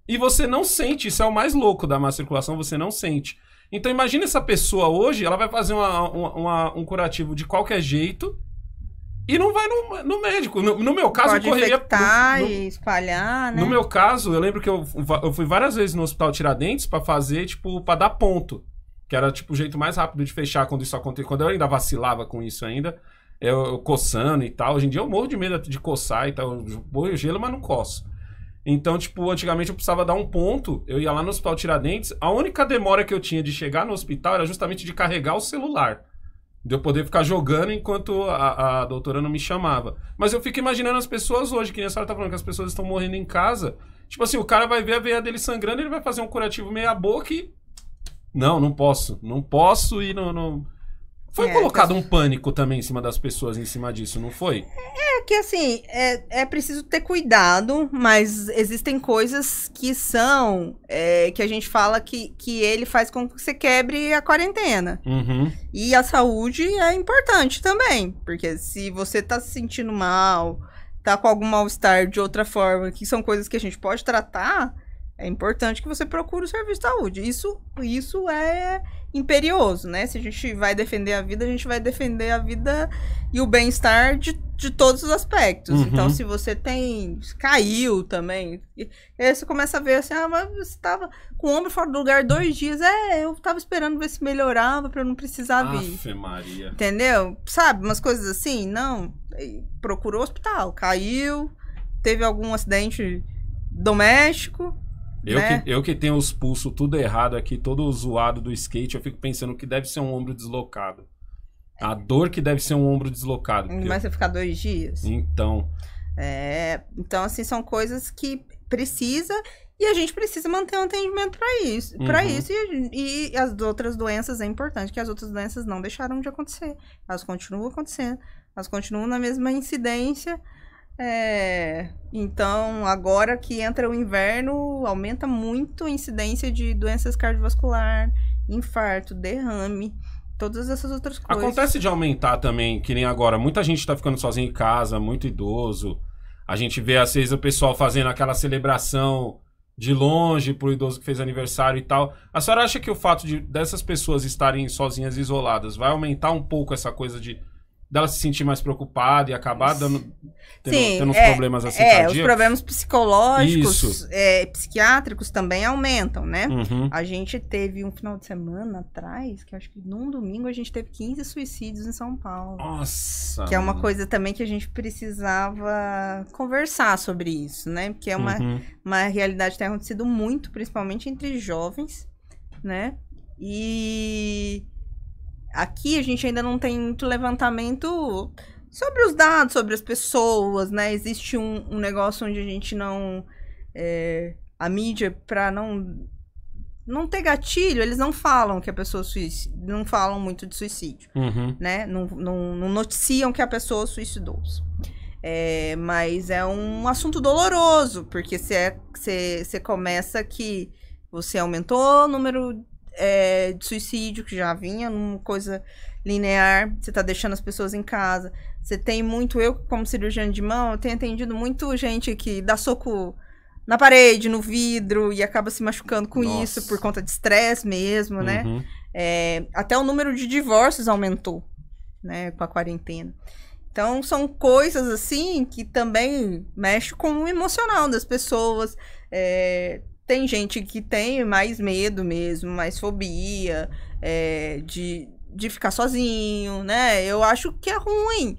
E você não sente, isso é o mais louco da má circulação, você não sente. Então imagina essa pessoa hoje, ela vai fazer um curativo de qualquer jeito e não vai no médico. No meu caso, pode infectar e espalhar, né? No meu caso, eu lembro que eu fui várias vezes no Hospital Tiradentes pra fazer, tipo, pra dar ponto. Que era, tipo, o jeito mais rápido de fechar quando isso acontecia. Quando eu ainda vacilava com isso ainda, eu coçando e tal. Hoje em dia eu morro de medo de coçar e tal. Eu ponho gelo, mas não coço. Então, tipo, antigamente eu precisava dar um ponto, eu ia lá no Hospital Tiradentes, a única demora que eu tinha de chegar no hospital era justamente de carregar o celular. De eu poder ficar jogando enquanto a doutora não me chamava. Mas eu fico imaginando as pessoas hoje, que nem a senhora tá falando, que as pessoas estão morrendo em casa. Tipo assim, o cara vai ver a veia dele sangrando, ele vai fazer um curativo meia boca e... Não posso. Não posso e não... Foi colocado um pânico também em cima das pessoas, em cima disso, não foi? É que assim, é preciso ter cuidado, mas existem coisas que são, que a gente fala que ele faz com que você quebre a quarentena. Uhum. E a saúde é importante também, porque se você tá se sentindo mal, tá com algum mal-estar de outra forma, que são coisas que a gente pode tratar, é importante que você procure o serviço de saúde. Isso é imperioso, né? Se a gente vai defender a vida, a gente vai defender a vida e o bem-estar de todos os aspectos. Uhum. Então, se você caiu também, e aí você começa a ver assim, mas você tava com o ombro fora do lugar 2 dias, eu tava esperando ver se melhorava pra eu não precisar vir. Afe Maria. Entendeu? Sabe, umas coisas assim, não, procurou o hospital, caiu, teve algum acidente doméstico. Eu que tenho os pulsos tudo errado aqui, todo zoado do skate, eu fico pensando que deve ser um ombro deslocado. A dor que deve ser um ombro deslocado. Mas você ficar 2 dias? Então. Então, assim, são coisas que precisa e a gente precisa manter um atendimento para isso. Para isso e as outras doenças é importante, que as outras doenças não deixaram de acontecer. Elas continuam acontecendo, elas continuam na mesma incidência. Então, agora que entra o inverno, aumenta muito a incidência de doenças cardiovasculares, infarto, derrame, todas essas outras coisas. Acontece de aumentar também, que nem agora, muita gente tá ficando sozinha em casa, muito idoso. A gente vê, às vezes, o pessoal fazendo aquela celebração de longe pro idoso que fez aniversário e tal. A senhora acha que o fato dessas pessoas estarem sozinhas, isoladas, vai aumentar um pouco essa coisa dela se sentir mais preocupada e acabar tendo uns problemas assim cardíacos? Os problemas psicológicos, psiquiátricos também aumentam, né? Uhum. A gente teve um final de semana atrás, que acho que num domingo a gente teve 15 suicídios em São Paulo. Nossa! Que é uma coisa também que a gente precisava conversar sobre isso, né? Porque é uma realidade que tem acontecido muito, principalmente entre jovens, né? E... aqui a gente ainda não tem muito levantamento sobre os dados, sobre as pessoas, né? Existe um negócio onde a gente não... a mídia, para não ter gatilho, eles não falam que a pessoa não falam muito de suicídio, né? Não noticiam que a pessoa suicidou-se. Mas é um assunto doloroso, porque você começa que você aumentou o número de suicídio, que já vinha numa coisa linear, você tá deixando as pessoas em casa, você tem muito, eu como cirurgiã de mão, eu tenho atendido muito gente que dá soco na parede, no vidro, e acaba se machucando com isso, por conta de estresse mesmo, né? Até o número de divórcios aumentou, né, com a quarentena. Então, são coisas, assim, que também mexem com o emocional das pessoas. Tem gente que tem mais medo mesmo, mais fobia, de ficar sozinho, né? Eu acho que é ruim.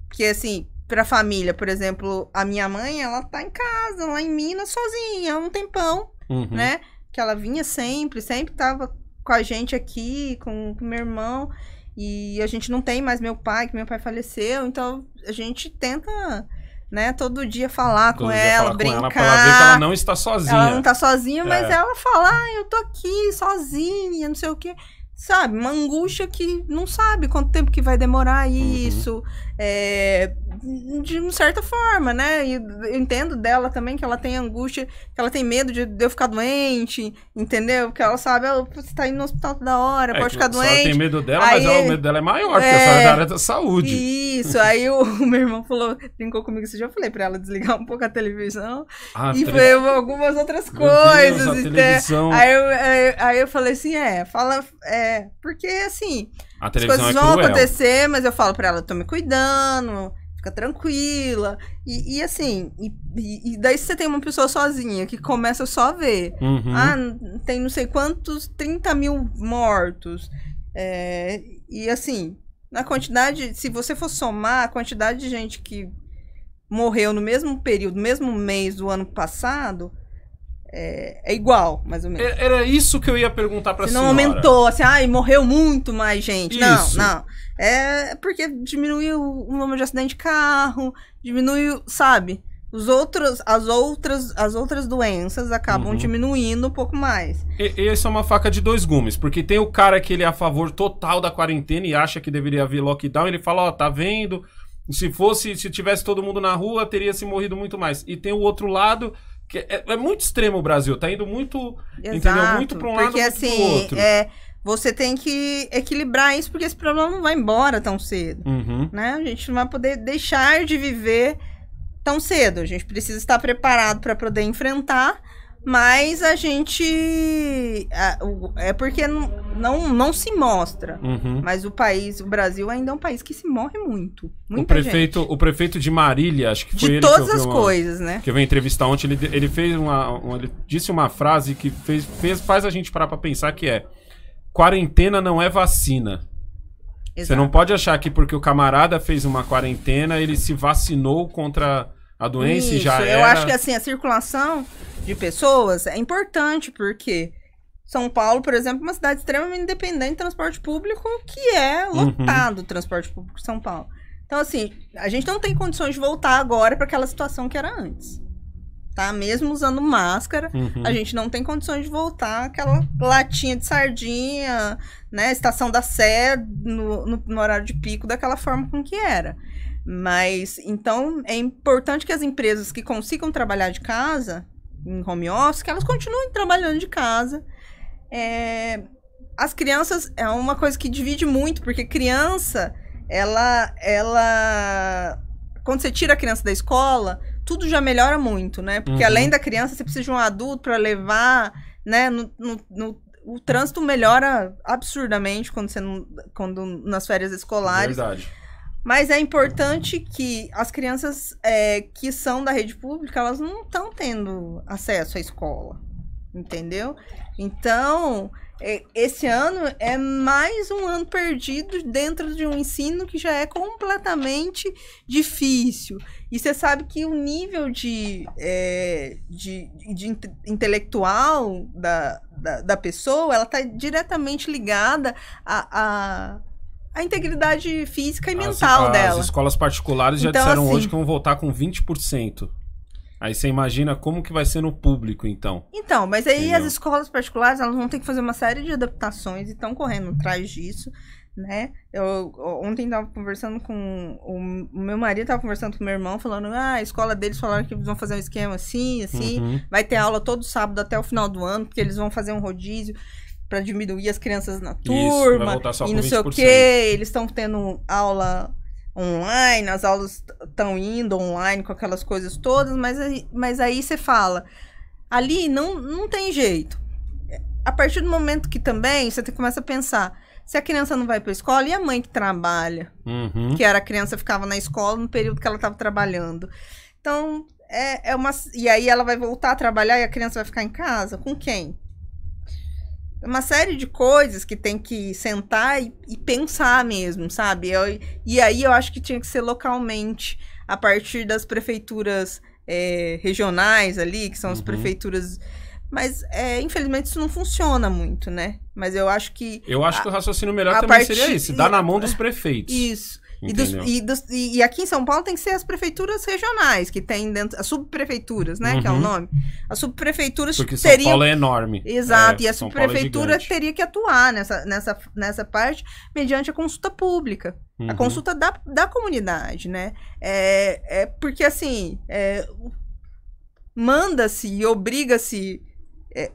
Porque, assim, pra família, por exemplo, a minha mãe, ela tá em casa, lá em Minas, sozinha, há um tempão, né? Que ela vinha sempre tava com a gente aqui, com meu irmão. E a gente não tem mais meu pai, que meu pai faleceu. Então, a gente tenta... né, todo dia falar com ela, brincar. Pra ela ver que ela não está sozinha. Ela não tá sozinha, mas ela fala, eu tô aqui sozinha, não sei o quê. Sabe, uma angústia que não sabe quanto tempo que vai demorar isso. De uma certa forma, né? E eu entendo dela também que ela tem angústia, que ela tem medo de eu ficar doente, entendeu? Porque ela sabe, você tá indo no hospital toda hora, pode ficar doente. Ela tem medo dela, mas o medo dela é maior, porque a senhora é da área da saúde. Isso, aí o meu irmão brincou comigo esse dia, eu falei pra ela desligar um pouco a televisão e foi algumas outras coisas. Deus, a televisão. Aí eu falei assim, porque assim, a as coisas vão acontecer, mas eu falo pra ela, tô me cuidando, fica tranquila. E assim, e daí você tem uma pessoa sozinha que começa só a ver. Tem não sei quantos, 30 mil mortos. E assim, na quantidade, se você for somar a quantidade de gente que morreu no mesmo período, no mesmo mês do ano passado, é igual, mais ou menos. Era isso que eu ia perguntar pra senhora. Não aumentou, assim, morreu muito mais gente. Isso. Não. É porque diminuiu o número de acidente de carro, diminuiu, sabe? As outras doenças acabam diminuindo um pouco mais. E essa é uma faca de dois gumes, porque tem o cara que ele é a favor total da quarentena e acha que deveria haver lockdown, ele fala, tá vendo? Se tivesse todo mundo na rua, teria se morrido muito mais. E tem o outro lado, que é muito extremo o Brasil, tá indo muito, exato, entendeu? Muito pra um lado, muito assim, pro outro. Você tem que equilibrar isso, porque esse problema não vai embora tão cedo, né? A gente não vai poder deixar de viver tão cedo. A gente precisa estar preparado para poder enfrentar, mas a gente... É porque não se mostra. Mas o Brasil ainda é um país que se morre muito. Muita gente. O prefeito de Marília, acho que foi de ele todas que as coisas, né? Que eu vi entrevistar ontem, ele fez ele disse uma frase que faz a gente parar pra pensar, que é: quarentena não é vacina. Exato. Você não pode achar que porque o camarada fez uma quarentena, ele se vacinou contra a doença e já era... Eu acho que assim, a circulação de pessoas é importante, porque São Paulo, por exemplo, é uma cidade extremamente dependente de transporte público, que é lotado o transporte público de São Paulo. Então, assim, a gente não tem condições de voltar agora para aquela situação que era antes. Tá? Mesmo usando máscara, a gente não tem condições de voltar àquela latinha de sardinha, né? Estação da Sé no horário de pico, daquela forma com que era. Mas, então, é importante que as empresas que consigam trabalhar de casa, em home office, que elas continuem trabalhando de casa. As crianças é uma coisa que divide muito, porque criança, ela quando você tira a criança da escola, tudo já melhora muito, né? Porque além da criança, você precisa de um adulto para levar, né? O trânsito melhora absurdamente quando nas férias escolares. Verdade. Mas é importante que as crianças que são da rede pública, elas não estão tendo acesso à escola, entendeu? Então, esse ano é mais um ano perdido dentro de um ensino que já é completamente difícil. E você sabe que o nível de intelectual da pessoa, ela está diretamente ligada a integridade física e mental dela. As escolas particulares já disseram hoje que vão voltar com 20%. Aí você imagina como que vai ser no público, então. Então, mas aí as escolas particulares, elas vão ter que fazer uma série de adaptações e estão correndo atrás disso, né? Eu ontem estava conversando com... O meu marido estava conversando com o meu irmão, falando, a escola deles falaram que eles vão fazer um esquema assim, vai ter aula todo sábado até o final do ano, porque eles vão fazer um rodízio para diminuir as crianças na turma, e não sei o quê. Eles estão tendo aula online, as aulas estão indo online com aquelas coisas todas, mas aí você fala, ali não tem jeito. A partir do momento que também você começa a pensar, se a criança não vai para a escola, e a mãe que trabalha, que era a criança ficava na escola no período que ela estava trabalhando. Então, e aí ela vai voltar a trabalhar e a criança vai ficar em casa? Com quem? Uma série de coisas que tem que sentar e pensar mesmo, sabe? E aí eu acho que tinha que ser localmente, a partir das prefeituras regionais ali, que são as prefeituras... Mas, infelizmente, isso não funciona muito, né? Mas eu acho que... Eu acho que o raciocínio melhor também seria esse, dar na mão dos prefeitos. Isso. E aqui em São Paulo tem que ser as prefeituras regionais, que tem dentro, as subprefeituras, né, que é o nome. As subprefeituras porque São Paulo é enorme. Exato, e a subprefeitura teria que atuar nessa parte mediante a consulta pública, a consulta da comunidade, né? Porque, assim, manda-se e obriga-se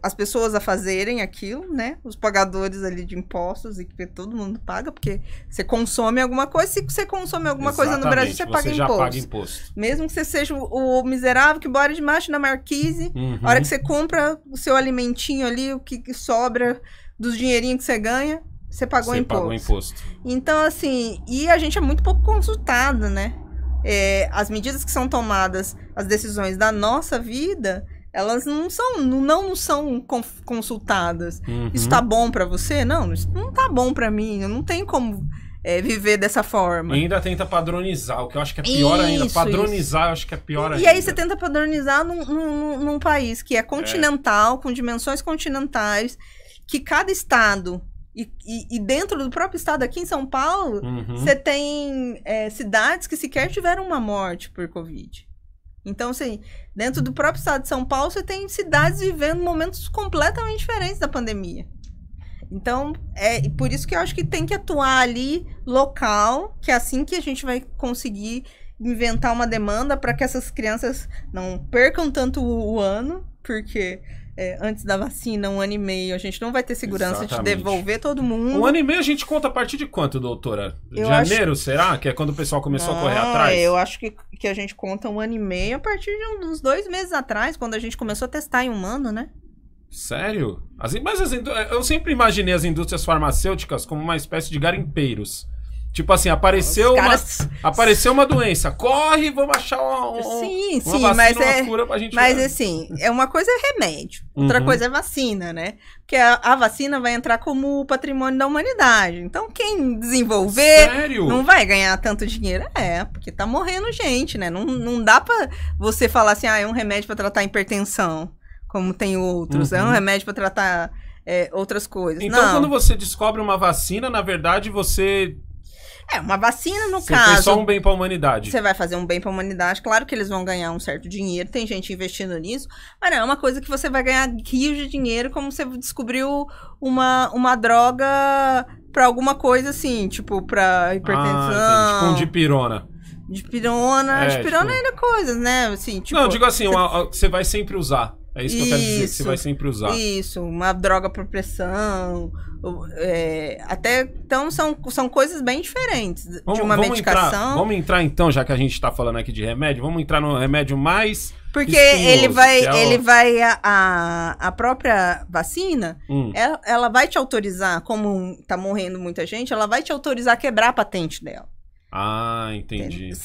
as pessoas a fazerem aquilo, né? Os pagadores ali de impostos, e que todo mundo paga, porque você consome alguma coisa. Se você consome alguma coisa no Brasil, você paga imposto. Paga imposto. Mesmo que você seja o miserável que mora debaixo da marquise, a hora que você compra o seu alimentinho ali, o que sobra dos dinheirinhos que você ganha, você pagou imposto. Então, assim, e a gente é muito pouco consultado, né? As medidas que são tomadas, as decisões da nossa vida, elas não são consultadas. Isso tá bom pra você? Não, isso não tá bom pra mim. Eu não tenho como viver dessa forma. E ainda tenta padronizar, o que eu acho que é pior ainda. Padronizar, eu acho que é pior ainda. E aí você tenta padronizar num país que é continental, com dimensões continentais, que cada estado, e dentro do próprio estado, aqui em São Paulo, você tem cidades que sequer tiveram uma morte por Covid. Então, assim, dentro do próprio estado de São Paulo, você tem cidades vivendo momentos completamente diferentes da pandemia. Então, por isso que eu acho que tem que atuar ali local, que é assim que a gente vai conseguir inventar uma demanda para que essas crianças não percam tanto o ano, porque antes da vacina, 1 ano e meio, a gente não vai ter segurança de devolver todo mundo. 1 ano e meio a gente conta a partir de quanto, doutora? Janeiro, será? Que é quando o pessoal começou a correr atrás? Eu acho que a gente conta 1 ano e meio a partir de uns 2 meses atrás, quando a gente começou a testar em humano, né? Sério? Mas eu sempre imaginei as indústrias farmacêuticas como uma espécie de garimpeiros. Tipo assim, apareceu uma doença, corre, vamos achar uma vacina, uma cura pra gente... Mas assim, uma coisa é remédio, outra coisa é vacina, né? Porque a vacina vai entrar como patrimônio da humanidade. Então quem desenvolver não vai ganhar tanto dinheiro. Porque tá morrendo gente, né? Não dá pra você falar assim, é um remédio pra tratar hipertensão, como tem outros, é um remédio pra tratar outras coisas. Então quando você descobre uma vacina, na verdade você... uma vacina, no caso... Você fez só um bem pra humanidade. Você vai fazer um bem pra humanidade. Claro que eles vão ganhar um certo dinheiro. Tem gente investindo nisso. Mas não é uma coisa que você vai ganhar rios de dinheiro, como você descobriu uma droga pra alguma coisa assim, tipo, pra hipertensão. Tipo um dipirona. Dipirona ainda coisas, né? Assim, tipo, não, digo assim, você vai sempre usar. É isso que eu quero dizer, que você vai sempre usar. Isso, uma droga por pressão. Então, são coisas bem diferentes de uma medicação. Vamos entrar então, já que a gente tá falando aqui de remédio, vamos entrar no remédio mais... Porque ele vai a própria vacina, ela vai te autorizar, como tá morrendo muita gente, ela vai te autorizar a quebrar a patente dela. Ah, entendi. Não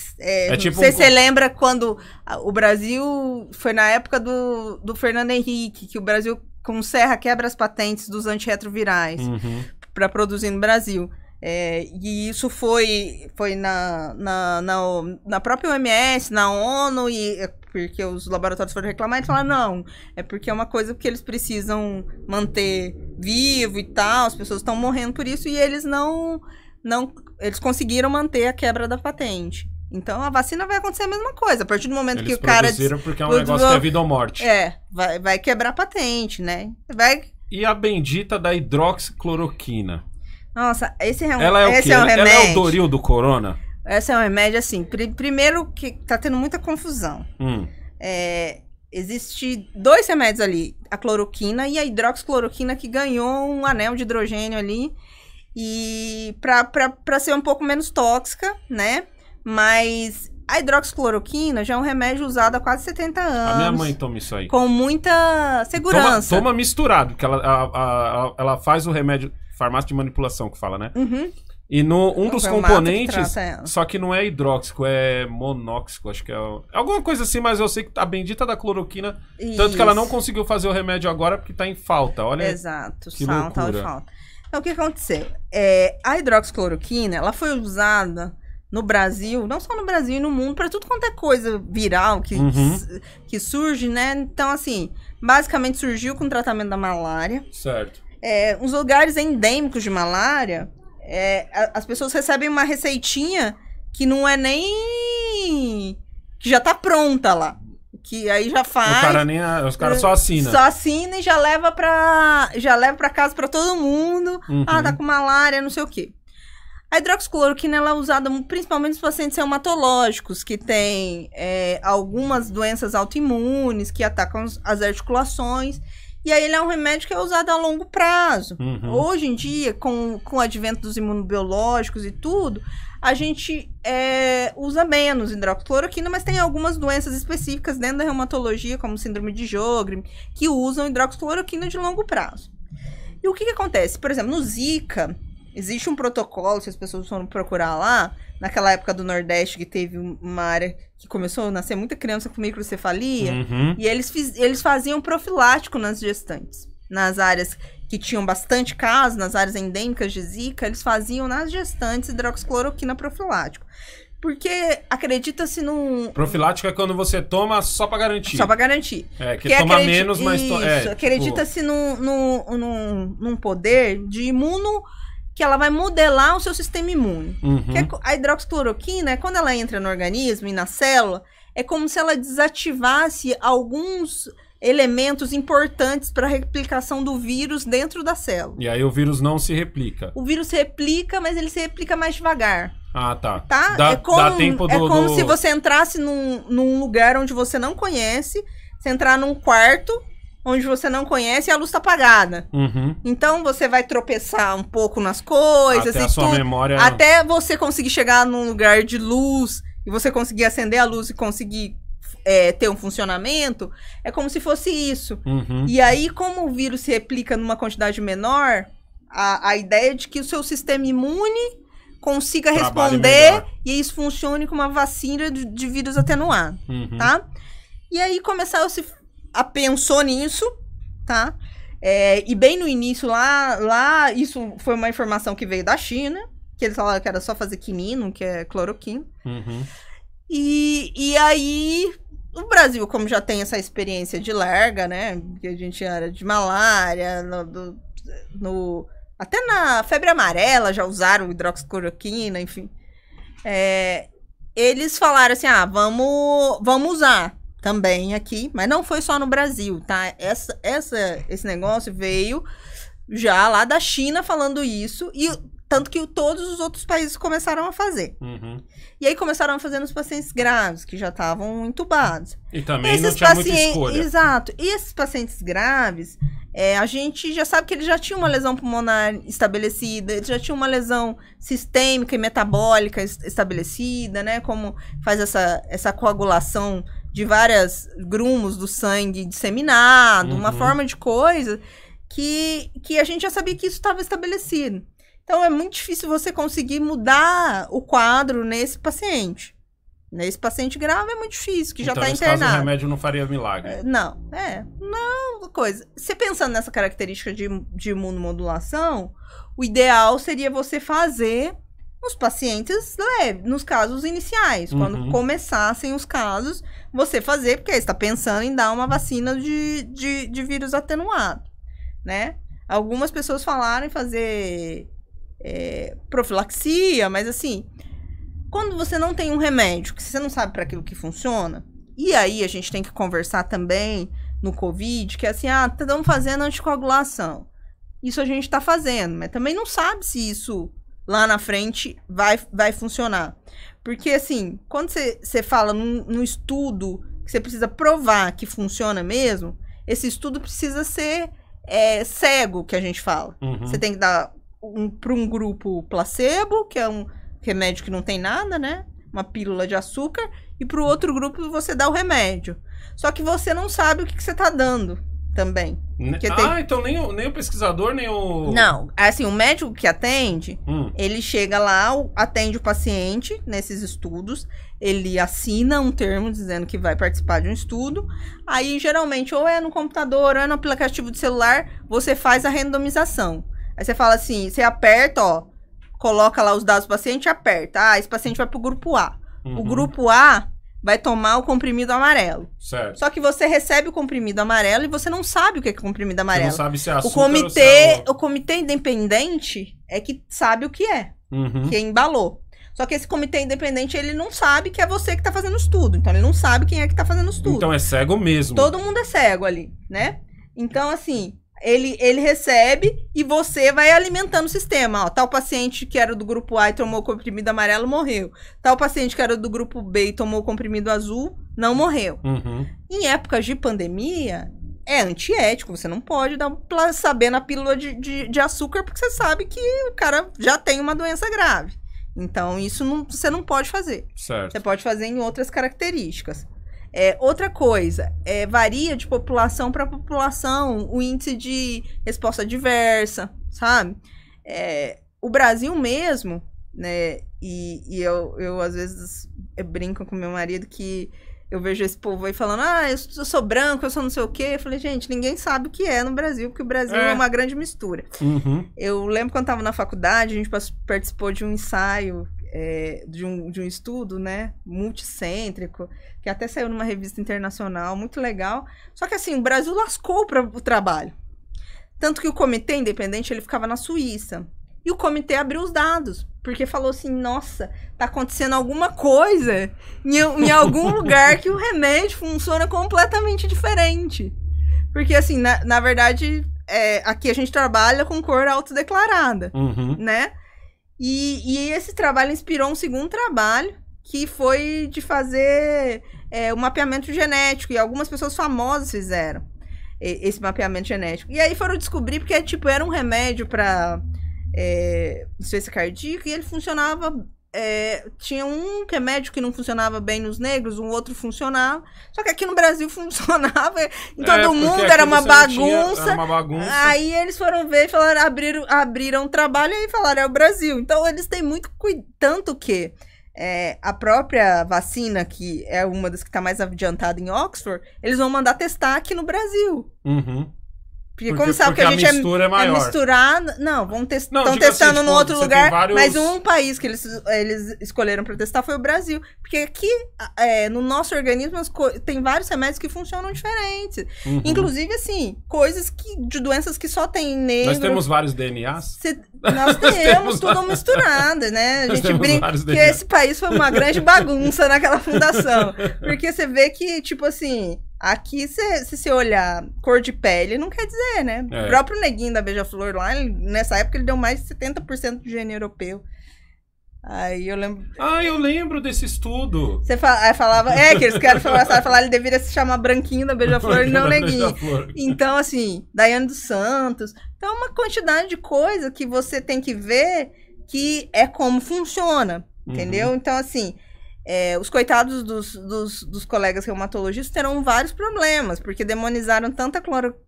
sei se você lembra quando o Brasil, foi na época do Fernando Henrique, que o Brasil com serra quebra as patentes dos antirretrovirais para produzir no Brasil. E isso foi na própria OMS, na ONU, porque os laboratórios foram reclamar e falaram, não, é porque é uma coisa que eles precisam manter vivo e tal, as pessoas estão morrendo por isso, e eles eles conseguiram manter a quebra da patente. Então, a vacina vai acontecer a mesma coisa. A partir do momento que o cara... Eles produziram porque é um negócio que é vida ou morte. Vai quebrar a patente, né? E a bendita da hidroxicloroquina? Nossa, esse é um remédio... Ela é o Doril do corona? Esse é um remédio, assim... Primeiro que tá tendo muita confusão. Existe 2 remédios ali. A cloroquina e a hidroxicloroquina, que ganhou um anel de hidrogênio ali. E pra ser um pouco menos tóxica, né? Mas a hidroxicloroquina já é um remédio usado há quase 70 anos. A minha mãe toma isso aí. Com muita segurança. Toma misturado, porque ela faz o remédio, farmácia de manipulação que fala, né? E um dos componentes, só que não é hidróxico, é monóxico, acho que é alguma coisa assim, mas eu sei que a bendita da cloroquina, tanto que ela não conseguiu fazer o remédio agora porque tá em falta, olha. Exato, que tá em falta. Então, o que aconteceu? A hidroxicloroquina, ela foi usada no Brasil, não só no Brasil e no mundo, para tudo quanto é coisa viral que surge, né? Então, assim, basicamente surgiu com o tratamento da malária. Certo. Os lugares endêmicos de malária, as pessoas recebem uma receitinha que não é nem... que já tá pronta lá. Que aí já faz... Os caras só assinam. Só assina e já leva pra casa pra todo mundo. Tá com malária, não sei o quê. A hidroxicloroquina ela é usada principalmente nos pacientes reumatológicos, que têm algumas doenças autoimunes, que atacam as articulações. E aí ele é um remédio que é usado a longo prazo. Hoje em dia, com o advento dos imunobiológicos e tudo, a gente usa menos hidroxicloroquina, mas tem algumas doenças específicas dentro da reumatologia, como síndrome de Sjögren, que usam hidroxicloroquina de longo prazo. E o que acontece? Por exemplo, no Zika, existe um protocolo, se as pessoas foram procurar lá, naquela época do Nordeste, que teve uma área que começou a nascer muita criança com microcefalia, e eles faziam profilático nas gestantes, nas áreas que tinham bastante casos nas áreas endêmicas de Zika, eles faziam nas gestantes hidroxicloroquina profilático. Porque acredita-se num... Profilático é quando você toma só pra garantir. Só pra garantir. Que toma menos, mas... Isso, acredita-se num poder de imuno que ela vai modelar o seu sistema imune. A hidroxicloroquina, quando ela entra no organismo e na célula, é como se ela desativasse alguns elementos importantes para a replicação do vírus dentro da célula. E aí o vírus não se replica. O vírus se replica, mas ele se replica mais devagar. Ah, tá. Dá tempo do... É como se você entrasse num lugar onde você não conhece, você entrar num quarto onde você não conhece e a luz tá apagada. Então você vai tropeçar um pouco nas coisas até a sua memória... Até você conseguir chegar num lugar de luz e você conseguir acender a luz e conseguir ter um funcionamento, é como se fosse isso. E aí, como o vírus se replica numa quantidade menor, a ideia é de que o seu sistema imune consiga responder e isso funcione como uma vacina de vírus atenuado, tá? E aí pensou nisso, tá? E bem no início lá, isso foi uma informação que veio da China, que eles falaram que era só fazer quinino, que é cloroquina. E aí, o Brasil, como já tem essa experiência de larga, né? Que a gente era de malária, até na febre amarela já usaram hidroxicloroquina, enfim. Eles falaram assim, vamos usar também aqui, mas não foi só no Brasil, tá? Esse negócio veio já lá da China falando isso, e tanto que todos os outros países começaram a fazer. E aí começaram a fazer nos pacientes graves, que já estavam entubados. E também não tinha muita escolha. Exato. E esses pacientes graves, a gente já sabe que eles já tinham uma lesão pulmonar estabelecida, eles já tinham uma lesão sistêmica e metabólica estabelecida, né? Como faz essa coagulação de vários grumos do sangue disseminado, uma forma de coisa que a gente já sabia que isso estava estabelecido. Então, é muito difícil você conseguir mudar o quadro nesse paciente. Nesse paciente grave é muito difícil, que já está internado. Então, nesse caso, o remédio não faria milagre. Não, coisa. Você pensando nessa característica de imunomodulação, o ideal seria você fazer nos pacientes leves, nos casos iniciais. Quando começassem os casos, você fazer, porque aí você está pensando em dar uma vacina de vírus atenuado, né? Algumas pessoas falaram em fazer... profilaxia, mas assim, quando você não tem um remédio, que você não sabe para aquilo que funciona, e aí a gente tem que conversar também no Covid, que é assim, estamos fazendo anticoagulação. Isso a gente está fazendo, mas também não sabe se isso lá na frente vai funcionar. Porque assim, quando você fala num estudo que você precisa provar que funciona mesmo, esse estudo precisa ser cego, que a gente fala. Você tem que dar para um grupo placebo, que é um remédio que não tem nada, né? Uma pílula de açúcar. E para o outro grupo você dá o remédio. Só que você não sabe o que você está dando também. Então nem o pesquisador, nem o... Não, assim, o médico que atende, ele chega lá, atende o paciente nesses estudos, ele assina um termo dizendo que vai participar de um estudo, aí geralmente ou é no computador ou é no aplicativo de celular, você faz a randomização. Aí você fala assim, você aperta, coloca lá os dados do paciente e aperta. Esse paciente vai pro grupo A. O grupo A vai tomar o comprimido amarelo. Certo. Só que você recebe o comprimido amarelo e você não sabe o que é comprimido amarelo. Você não sabe se é açúcar o comitê independente é que sabe o que é. Que embalou. Só que esse comitê independente, ele não sabe que é você que tá fazendo o estudo. Então, ele não sabe quem é que tá fazendo o estudo. Então, é cego mesmo. Todo mundo é cego ali, né? Então, assim... Ele recebe e você vai alimentando o sistema. Tal paciente que era do grupo A e tomou o comprimido amarelo morreu. Tal paciente que era do grupo B e tomou o comprimido azul não morreu. Em épocas de pandemia, é antiético. Você não pode saber na pílula de açúcar porque você sabe que o cara já tem uma doença grave. Então, isso você não pode fazer. Certo. Você pode fazer em outras características. Outra coisa, varia de população para população o índice de resposta adversa, sabe? O Brasil mesmo, né? E eu às vezes brinco com meu marido que eu vejo esse povo aí falando, eu sou branco, eu sou não sei o quê. Eu falei, gente, ninguém sabe o que é no Brasil, porque o Brasil é uma grande mistura. Eu lembro quando eu tava na faculdade, a gente participou de um ensaio, de um estudo, né, multicêntrico, que até saiu numa revista internacional, muito legal. Só que assim, o Brasil lascou o trabalho. Tanto que o comitê independente, ele ficava na Suíça. E o comitê abriu os dados, porque falou assim, nossa, tá acontecendo alguma coisa em algum lugar que o remédio funciona completamente diferente. Porque assim, na verdade, aqui a gente trabalha com cor autodeclarada, né? E esse trabalho inspirou um segundo trabalho, que foi de fazer o mapeamento genético, e algumas pessoas famosas fizeram esse mapeamento genético. E aí foram descobrir, porque era um remédio para insuficiência cardíaca, e ele funcionava, tinha um remédio que não funcionava bem nos negros, um outro funcionava, só que aqui no Brasil funcionava em todo mundo, era uma bagunça. Aí eles foram ver e falaram, abriram um trabalho e falaram, é o Brasil. Então eles têm muito tanto que a própria vacina, que é uma das que está mais adiantada em Oxford, eles vão mandar testar aqui no Brasil. Porque como sabe que a gente mistura é maior. Misturada... Não, estão testando no outro lugar, mas um país que eles escolheram para testar foi o Brasil. Porque aqui, no nosso organismo, tem vários remédios que funcionam diferentes. Inclusive, assim, de doenças que só tem negro... Nós temos vários DNAs? Nós temos tudo misturado, né? A gente brinca que esse país foi uma grande bagunça naquela fundação. Porque você vê que, tipo assim... Aqui, se você olhar cor de pele, não quer dizer, né? O próprio neguinho da Beija-Flor lá, nessa época, ele deu mais de 70% de gene europeu. Aí eu lembro... eu lembro desse estudo. Você falava... que eles querem falar, ele deveria se chamar Branquinho da Beija-Flor e não Neguinho. Então, assim, Daiane dos Santos. Então, uma quantidade de coisa que você tem que ver que é como funciona, entendeu? Então, assim... os coitados dos colegas reumatologistas terão vários problemas, porque demonizaram tanta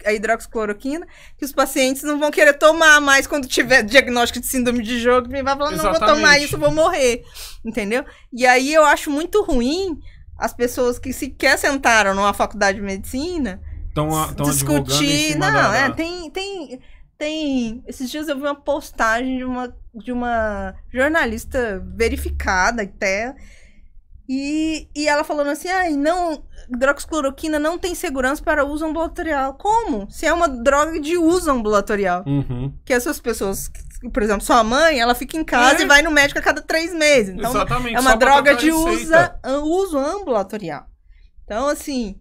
a hidroxicloroquina que os pacientes não vão querer tomar mais quando tiver diagnóstico de síndrome de Sjögren, e vai falar, não vou tomar isso, vou morrer, entendeu? E aí eu acho muito ruim as pessoas que sequer sentaram numa faculdade de medicina discutir, tem... Esses dias eu vi uma postagem de uma jornalista verificada até... E ela falando assim, hidroxicloroquina não tem segurança para uso ambulatorial. Como? Se é uma droga de uso ambulatorial. Que essas pessoas, por exemplo, sua mãe, ela fica em casa e vai no médico a cada 3 meses. Então, é uma droga de uso ambulatorial. Então, assim,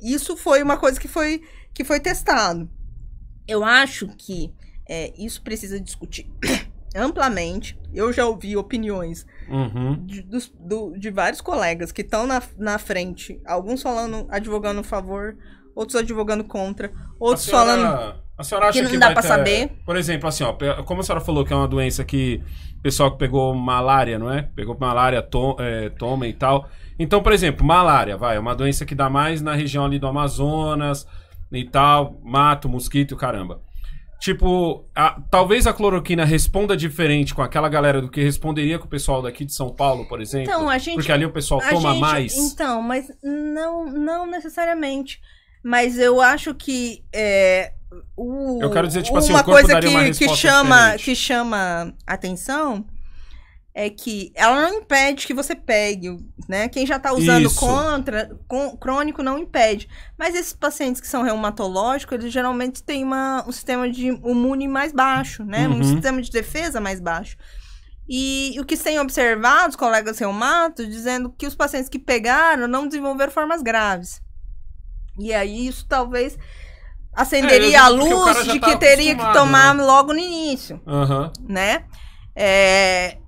isso foi uma coisa que foi testado. Eu acho que isso precisa discutir amplamente. Eu já ouvi opiniões de vários colegas que estão na frente, alguns advogando a favor, outros advogando contra, outros falando a senhora acha que não dá pra saber. Por exemplo, assim, como a senhora falou que é uma doença que o pessoal que pegou malária, não é? Pegou malária, toma e tal. Então, por exemplo, malária, é uma doença que dá mais na região ali do Amazonas e tal, mato, mosquito, caramba. Tipo, talvez a cloroquina responda diferente com aquela galera do que responderia com o pessoal daqui de São Paulo, por exemplo. Então, porque ali o pessoal toma mais. Então, mas não necessariamente. Mas eu acho que eu quero dizer, tipo assim, uma o corpo coisa daria uma resposta que chama atenção é que ela não impede que você pegue, né? Quem já tá usando crônico não impede. Mas esses pacientes que são reumatológicos, eles geralmente têm um sistema imune mais baixo, né? Um sistema de defesa mais baixo. E o que se tem observado, os colegas reumatos, dizendo que os pacientes que pegaram não desenvolveram formas graves. E aí isso talvez acenderia a luz de que teria que tomar logo no início, né?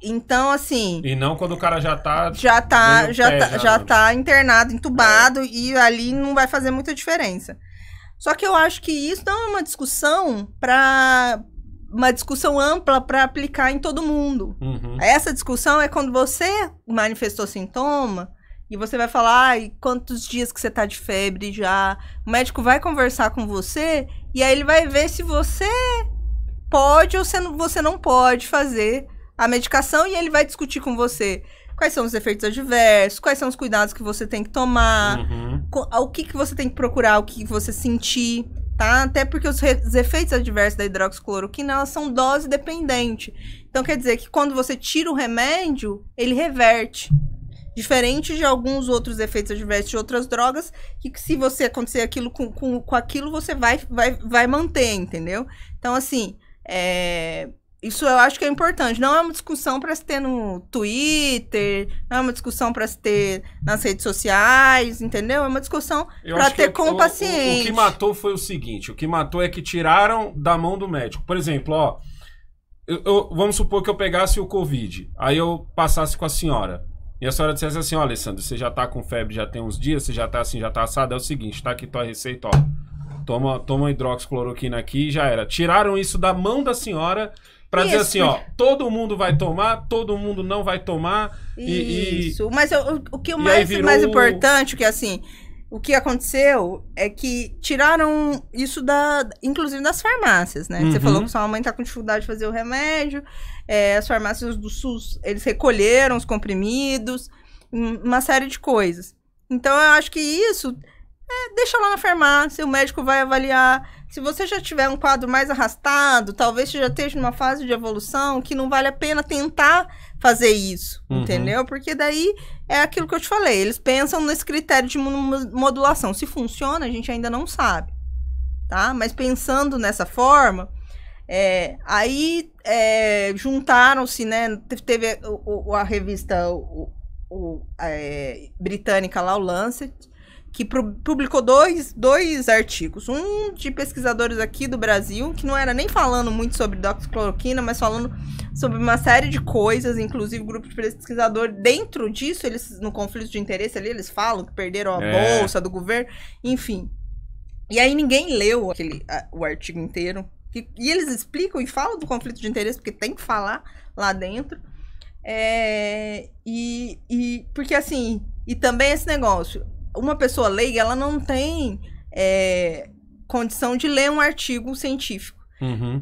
Então, assim... E não quando o cara já tá internado, entubado, e ali não vai fazer muita diferença. Só que eu acho que isso não é uma discussão ampla para aplicar em todo mundo. Essa discussão é quando você manifestou sintoma e você vai falar, quantos dias que você tá de febre já. O médico vai conversar com você e aí ele vai ver se você pode ou se você não pode fazer a medicação, e ele vai discutir com você quais são os efeitos adversos, quais são os cuidados que você tem que tomar, o que você tem que procurar, o que você sentir, tá? Até porque os efeitos adversos da hidroxicloroquina, elas são dose dependente. Então, quer dizer que quando você tira o remédio, ele reverte. Diferente de alguns outros efeitos adversos de outras drogas, que se você acontecer aquilo com aquilo, você vai manter, entendeu? Então, assim, isso eu acho que é importante. Não é uma discussão para se ter no Twitter, não é uma discussão para se ter nas redes sociais, entendeu? É uma discussão para ter com o paciente. O que matou foi o seguinte, o que matou é que tiraram da mão do médico. Por exemplo, ó, vamos supor que eu pegasse o Covid, aí eu passasse com a senhora. E a senhora dissesse assim, ó, Alessandro, você já tá com febre já tem uns dias, você já tá assim, já tá assado, é o seguinte, tá aqui tua receita, ó. Toma hidroxicloroquina aqui e já era. Tiraram isso da mão da senhora pra dizer assim, ó, todo mundo vai tomar, todo mundo não vai tomar. Isso, mas o que mais importante, que assim, o que aconteceu é que tiraram isso inclusive das farmácias, né? Você falou que sua mãe tá com dificuldade de fazer o remédio, as farmácias do SUS, eles recolheram os comprimidos, uma série de coisas. Então, eu acho que isso, deixa lá na farmácia, o médico vai avaliar. Se você já tiver um quadro mais arrastado, talvez você já esteja numa fase de evolução que não vale a pena tentar fazer isso, entendeu? Porque daí é aquilo que eu te falei, eles pensam nesse critério de modulação. Se funciona, a gente ainda não sabe, tá? Mas pensando nessa forma, aí juntaram-se, né? Teve a revista britânica lá, o Lancet, que publicou dois artigos. Um de pesquisadores aqui do Brasil, que não era nem falando muito sobre hidroxicloroquina, mas falando sobre uma série de coisas, inclusive o grupo de pesquisadores. Dentro disso, eles, no conflito de interesse ali, eles falam que perderam a bolsa do governo, enfim. E aí ninguém leu o artigo inteiro. E eles explicam e falam do conflito de interesse, porque tem que falar lá dentro. Porque assim, e também esse negócio, uma pessoa leiga, ela não tem condição de ler um artigo científico.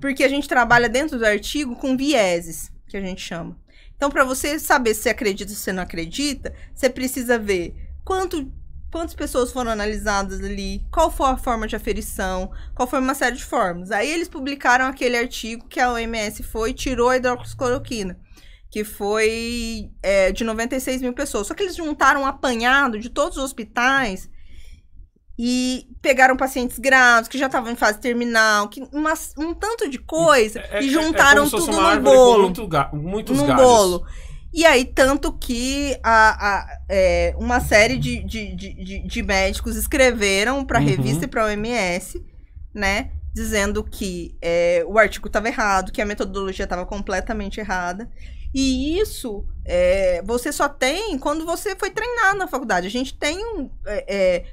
Porque a gente trabalha dentro do artigo com vieses, que a gente chama. Então, para você saber se você acredita ou se você não acredita, você precisa ver quantas pessoas foram analisadas ali, qual foi a forma de aferição, qual foi uma série de formas. Aí eles publicaram aquele artigo que a OMS tirou a hidroxicloroquina, que foi de 96 mil pessoas. Só que eles juntaram um apanhado de todos os hospitais e pegaram pacientes graves, que já estavam em fase terminal, um tanto de coisa, e juntaram tudo num bolo. Muitos num galhos. bolo. E aí, tanto que uma série de médicos escreveram para a revista e para a OMS, né? Dizendo que o artigo estava errado, que a metodologia estava completamente errada. E isso você só tem quando você foi treinado na faculdade. A gente tem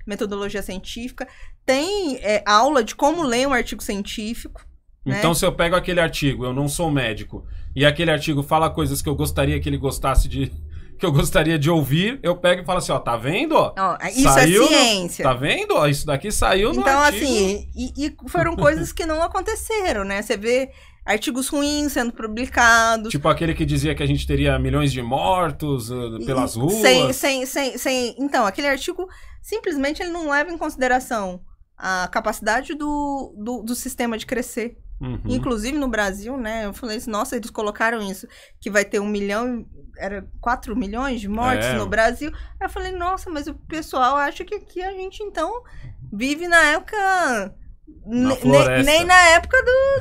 metodologia científica, tem aula de como ler um artigo científico. Então, né? Se eu pego aquele artigo, eu não sou médico, e aquele artigo fala coisas que eu gostaria que ele gostasse que eu gostaria de ouvir, eu pego e falo assim, ó, tá vendo? Isso saiu, é ciência. Tá vendo? Ó, isso daqui saiu no então, artigo. Assim, e foram coisas que não aconteceram, né? Você vê artigos ruins sendo publicados. Tipo aquele que dizia que a gente teria milhões de mortos pelas ruas. Então, aquele artigo, simplesmente, ele não leva em consideração a capacidade do sistema de crescer. Inclusive no Brasil, né? Eu falei assim, nossa, eles colocaram isso, que vai ter 1 milhão, era 4 milhões de mortes no Brasil. Aí eu falei, nossa, mas o pessoal acha que aqui a gente, então, vive na época... Nem na época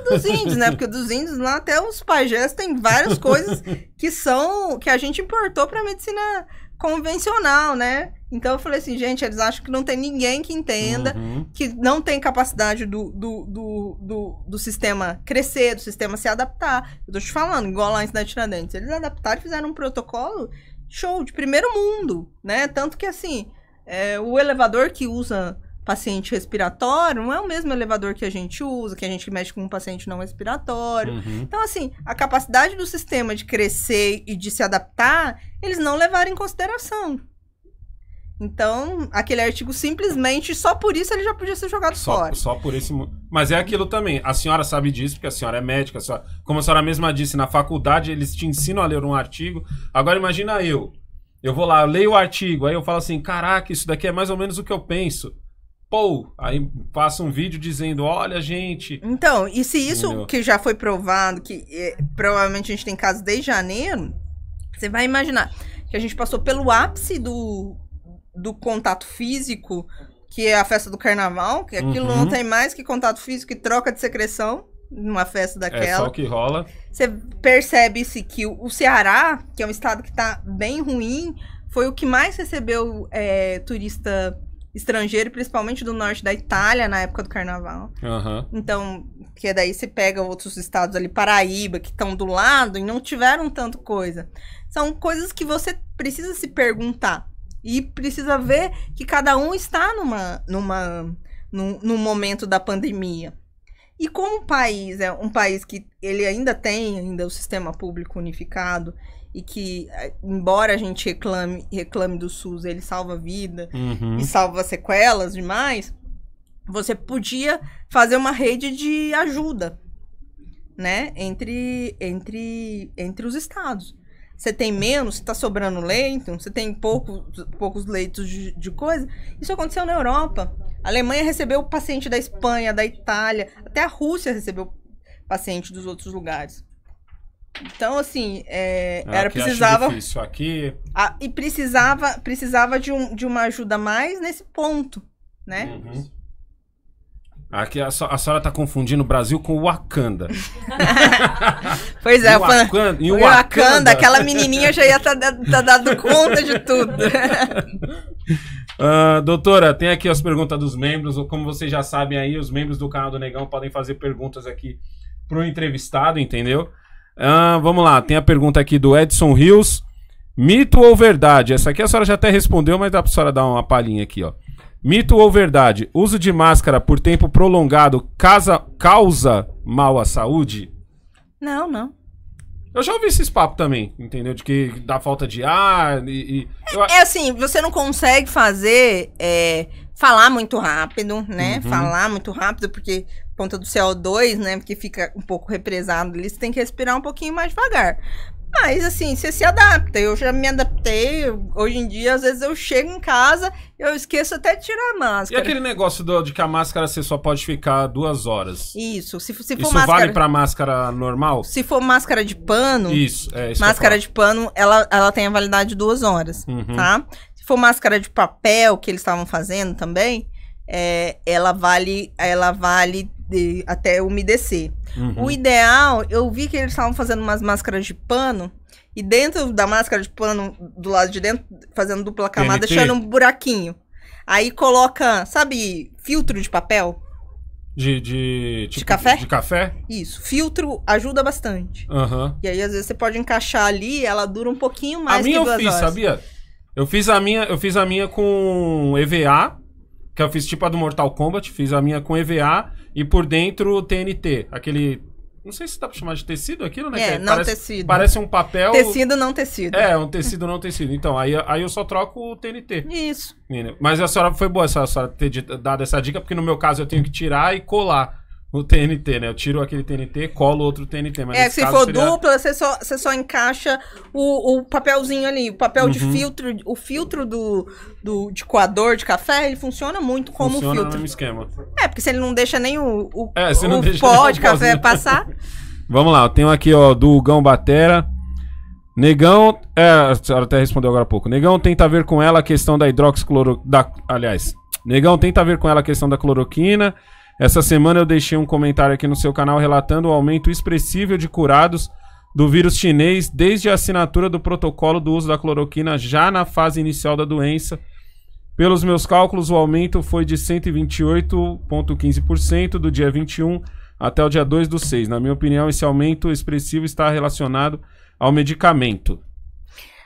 dos índios, né? Porque dos índios lá, até os pajés tem várias coisas que a gente importou pra medicina convencional, né? Então eu falei assim, gente, eles acham que não tem ninguém que entenda, que não tem capacidade do sistema crescer, do sistema se adaptar. Eu tô te falando, igual lá em Cidade Tiradentes, eles adaptaram e fizeram um protocolo show, de primeiro mundo, né? Tanto que assim, o elevador que usa paciente respiratório não é o mesmo elevador que a gente usa, que a gente mexe com um paciente não respiratório. Então, assim, a capacidade do sistema de crescer e de se adaptar, eles não levaram em consideração. Então, aquele artigo simplesmente, só por isso ele já podia ser jogado fora. Só por esse... Mas é aquilo também, a senhora sabe disso, porque a senhora é médica, como a senhora mesma disse, na faculdade eles te ensinam a ler um artigo. Agora imagina eu, Eu vou lá, eu leio o artigo, aí eu falo assim, caraca, isso daqui é mais ou menos o que eu penso. Pô, aí faço um vídeo dizendo, olha, gente... Então, e se isso Entendeu? que já foi provado, que provavelmente a gente tem casos desde janeiro, você vai imaginar que a gente passou pelo ápice do contato físico, que é a festa do carnaval, que aquilo não tem mais que contato físico e troca de secreção numa festa daquela. É só o que rola. Você percebe-se que o Ceará, que é um estado que está bem ruim, foi o que mais recebeu turista estrangeiro, principalmente do norte da Itália, na época do carnaval. Uhum. Então, que daí você pega outros estados ali, Paraíba, que estão do lado e não tiveram tanto coisa. São coisas que você precisa se perguntar. E precisa ver que cada um está num momento da pandemia. E como o país é um país que ele ainda tem o sistema público unificado e que, embora a gente reclame do SUS, ele salva vida e salva sequelas demais, você podia fazer uma rede de ajuda, né, entre os estados. Você tem menos, está sobrando leito, você tem poucos leitos de coisa. Isso aconteceu na Europa. A Alemanha recebeu paciente da Espanha, da Itália, até a Rússia recebeu paciente dos outros lugares. Então, assim, precisava... Acho difícil. Aqui... E precisava de uma ajuda mais nesse ponto, né? Uhum. Aqui a senhora tá confundindo o Brasil com o Wakanda. Pois é, o Wakanda, aquela menininha já ia tá dando conta de tudo. Doutora, tem aqui as perguntas dos membros. Como vocês já sabem aí, os membros do canal do Negão podem fazer perguntas aqui pro entrevistado, entendeu? Vamos lá, tem a pergunta aqui do Edson Rios. Mito ou verdade? Essa aqui a senhora já até respondeu, mas dá pra senhora dar uma palhinha aqui, ó. Mito ou verdade? Uso de máscara por tempo prolongado causa mal à saúde? Não. Eu já ouvi esses papos também, entendeu? De que dá falta de ar assim, você não consegue falar muito rápido, né? Falar muito rápido porque por conta do CO2, né? Porque fica um pouco represado ali, você tem que respirar um pouquinho mais devagar. Mas, assim, você se adapta. Eu já me adaptei. Hoje em dia, às vezes, eu chego em casa e eu esqueço até de tirar a máscara. E aquele negócio de que a máscara você só pode ficar 2 horas? Isso. Se for isso máscara... vale pra máscara normal? Se for máscara de pano... Isso máscara de pano, ela tem a validade de 2 horas, tá? Se for máscara de papel, que eles estavam fazendo também, ela vale até umedecer. O ideal, eu vi que eles estavam fazendo umas máscaras de pano e dentro da máscara de pano, do lado de dentro, fazendo dupla camada, deixando um buraquinho. Aí coloca, sabe, filtro de papel? De café? De café? Isso. Filtro ajuda bastante. E aí, às vezes, você pode encaixar ali, ela dura um pouquinho mais que 2 horas. A minha eu fiz, sabia? Eu fiz a minha com EVA, que eu fiz tipo a do Mortal Kombat, fiz a minha com EVA e por dentro TNT, aquele... Não sei se dá pra chamar de tecido aquilo, né? Tecido. Parece um papel... Tecido, não tecido. Um tecido, não tecido. Então, aí eu só troco o TNT. Isso. Mas a senhora foi boa a senhora ter dado essa dica, porque no meu caso eu tenho que tirar e colar o TNT, né? Eu tiro aquele TNT, colo outro TNT. Mas se for dupla, você só encaixa o papelzinho ali, o papel de filtro, o filtro de coador de café, ele funciona muito como filtro. Funciona no mesmo esquema. Porque se ele não deixa nem o pó de café passar. Vamos lá, eu tenho aqui, ó, do Gão Batera. Negão, a senhora até respondeu agora há pouco. Negão tenta ver com ela a questão da Negão tenta ver com ela a questão da cloroquina. Essa semana eu deixei um comentário aqui no seu canal relatando o aumento expressivo de curados do vírus chinês desde a assinatura do protocolo do uso da cloroquina já na fase inicial da doença. Pelos meus cálculos, o aumento foi de 128,15% do dia 21 até o dia 2/6. Na minha opinião, esse aumento expressivo está relacionado ao medicamento.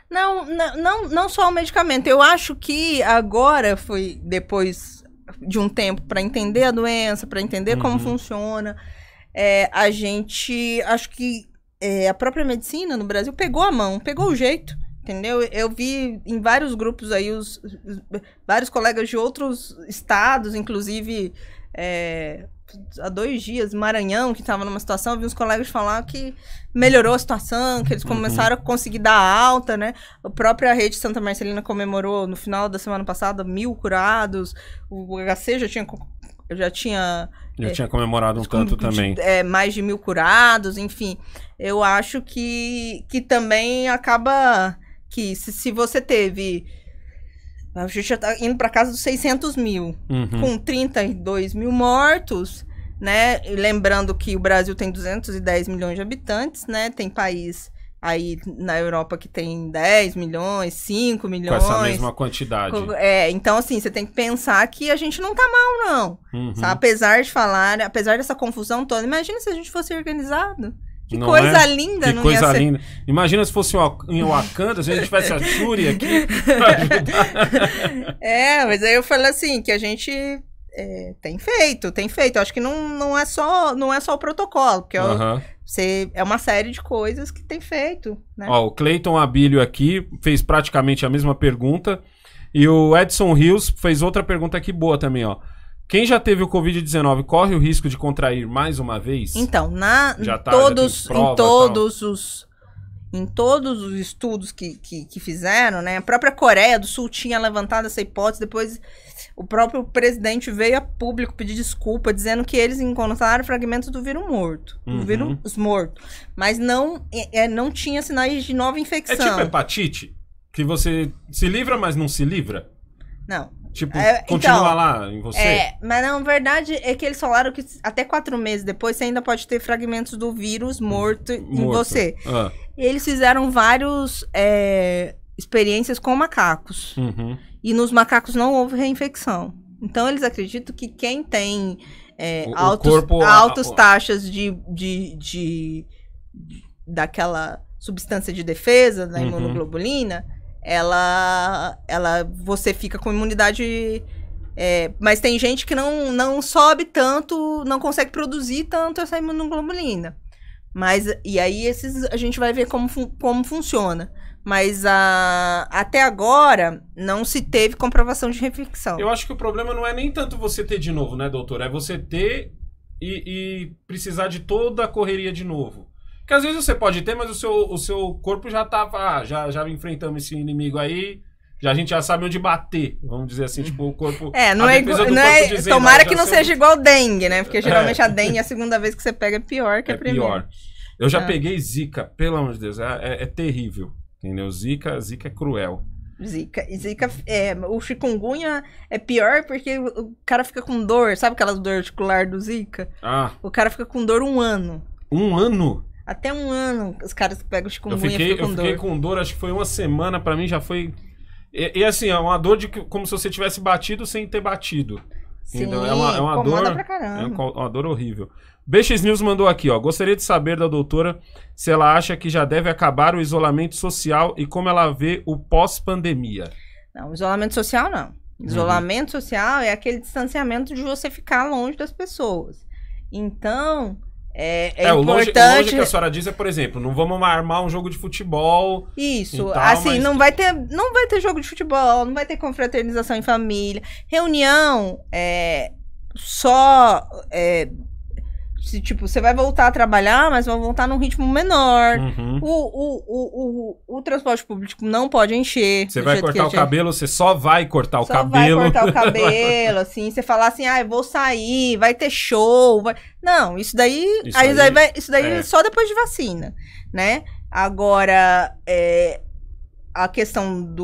Não só ao medicamento. Eu acho que agora foi depois de um tempo para entender a doença, para entender como funciona. Acho que a própria medicina no Brasil pegou a mão, pegou o jeito, entendeu? Eu vi em vários grupos aí vários colegas de outros estados, inclusive há 2 dias, Maranhão, que estava numa situação, eu vi uns colegas falar que melhorou a situação, que eles começaram a conseguir dar alta, né? A própria rede Santa Marcelina comemorou no final da semana passada 1.000 curados, o HC já tinha comemorado um tanto também. Mais de 1.000 curados, enfim. Eu acho que também acaba que se você teve... A gente já tá indo para casa dos 600 mil, com 32 mil mortos, né? E lembrando que o Brasil tem 210 milhões de habitantes, né? Tem país aí na Europa que tem 10 milhões, 5 milhões. Com essa mesma quantidade. Então, assim, você tem que pensar que a gente não tá mal, não. Sabe? Apesar dessa confusão toda, imagina se a gente fosse organizado. Que não coisa linda, não ia ser? Que coisa linda. Imagina se fosse em Wakanda, se a gente tivesse a Shuri aqui pra ajudar. Mas aí eu falei assim, que a gente tem feito. Eu acho que não é só o protocolo, porque é uma série de coisas que tem feito, né? Ó, o Cleiton Abílio aqui fez praticamente a mesma pergunta. E o Edson Rios fez outra pergunta aqui boa também, ó. Quem já teve o Covid-19 corre o risco de contrair mais uma vez? Então, em todos os estudos que fizeram, né? A própria Coreia do Sul tinha levantado essa hipótese, depois o próprio presidente veio a público pedir desculpa, dizendo que eles encontraram fragmentos do vírus morto. Do vírus morto. Mas não tinha sinais de nova infecção. É tipo hepatite? Que você se livra, mas não se livra? Não. Tipo, continua lá em você? Mas na verdade é que eles falaram que até 4 meses depois você ainda pode ter fragmentos do vírus morto em você. E eles fizeram várias experiências com macacos. E nos macacos não houve reinfecção. Então eles acreditam que quem tem altas taxas daquela substância de defesa, da imunoglobulina, você fica com imunidade, mas tem gente que não sobe tanto, não consegue produzir tanto essa imunoglobulina. E aí a gente vai ver como funciona. Mas até agora não se teve comprovação de reinfecção. Eu acho que o problema não é nem tanto você ter de novo, né, doutor? É você ter e precisar de toda a correria de novo. Porque às vezes você pode ter, mas o seu corpo já tava... já enfrentamos esse inimigo aí, a gente já sabe onde bater, vamos dizer assim, tipo, o corpo... Tomara que não seja igual dengue, né? Porque geralmente a dengue, a segunda vez que você pega, é pior que a primeira. Pior. Eu já peguei Zika, pelo amor de Deus, é terrível, entendeu? Zika é cruel. Zika, o chikungunya é pior porque o cara fica com dor, sabe aquela dor articular do Zika? O cara fica com dor 1 ano. 1 ano? Até 1 ano os caras pegam chikungunya e ficam com dor. Eu fiquei com dor, acho que foi 1 semana, pra mim já foi... E assim, é uma dor como se você tivesse batido sem ter batido. Sim, é uma dor pra caramba. É uma dor horrível. BX News mandou aqui, ó. Gostaria de saber da doutora se ela acha que já deve acabar o isolamento social e como ela vê o pós-pandemia. Não, isolamento social não. Isolamento social é aquele distanciamento de você ficar longe das pessoas. Então... importante... Longe que a senhora diz é, por exemplo, não vamos armar um jogo de futebol. Isso, assim, não vai ter jogo de futebol, não vai ter confraternização em família. Reunião você vai voltar a trabalhar, mas vai voltar num ritmo menor. O transporte público não pode encher. Você vai cortar o cabelo, você só vai cortar o cabelo. Vai cortar o cabelo, assim, você falar assim, eu vou sair, vai ter show. Não, isso daí é só depois de vacina, né? Agora, a questão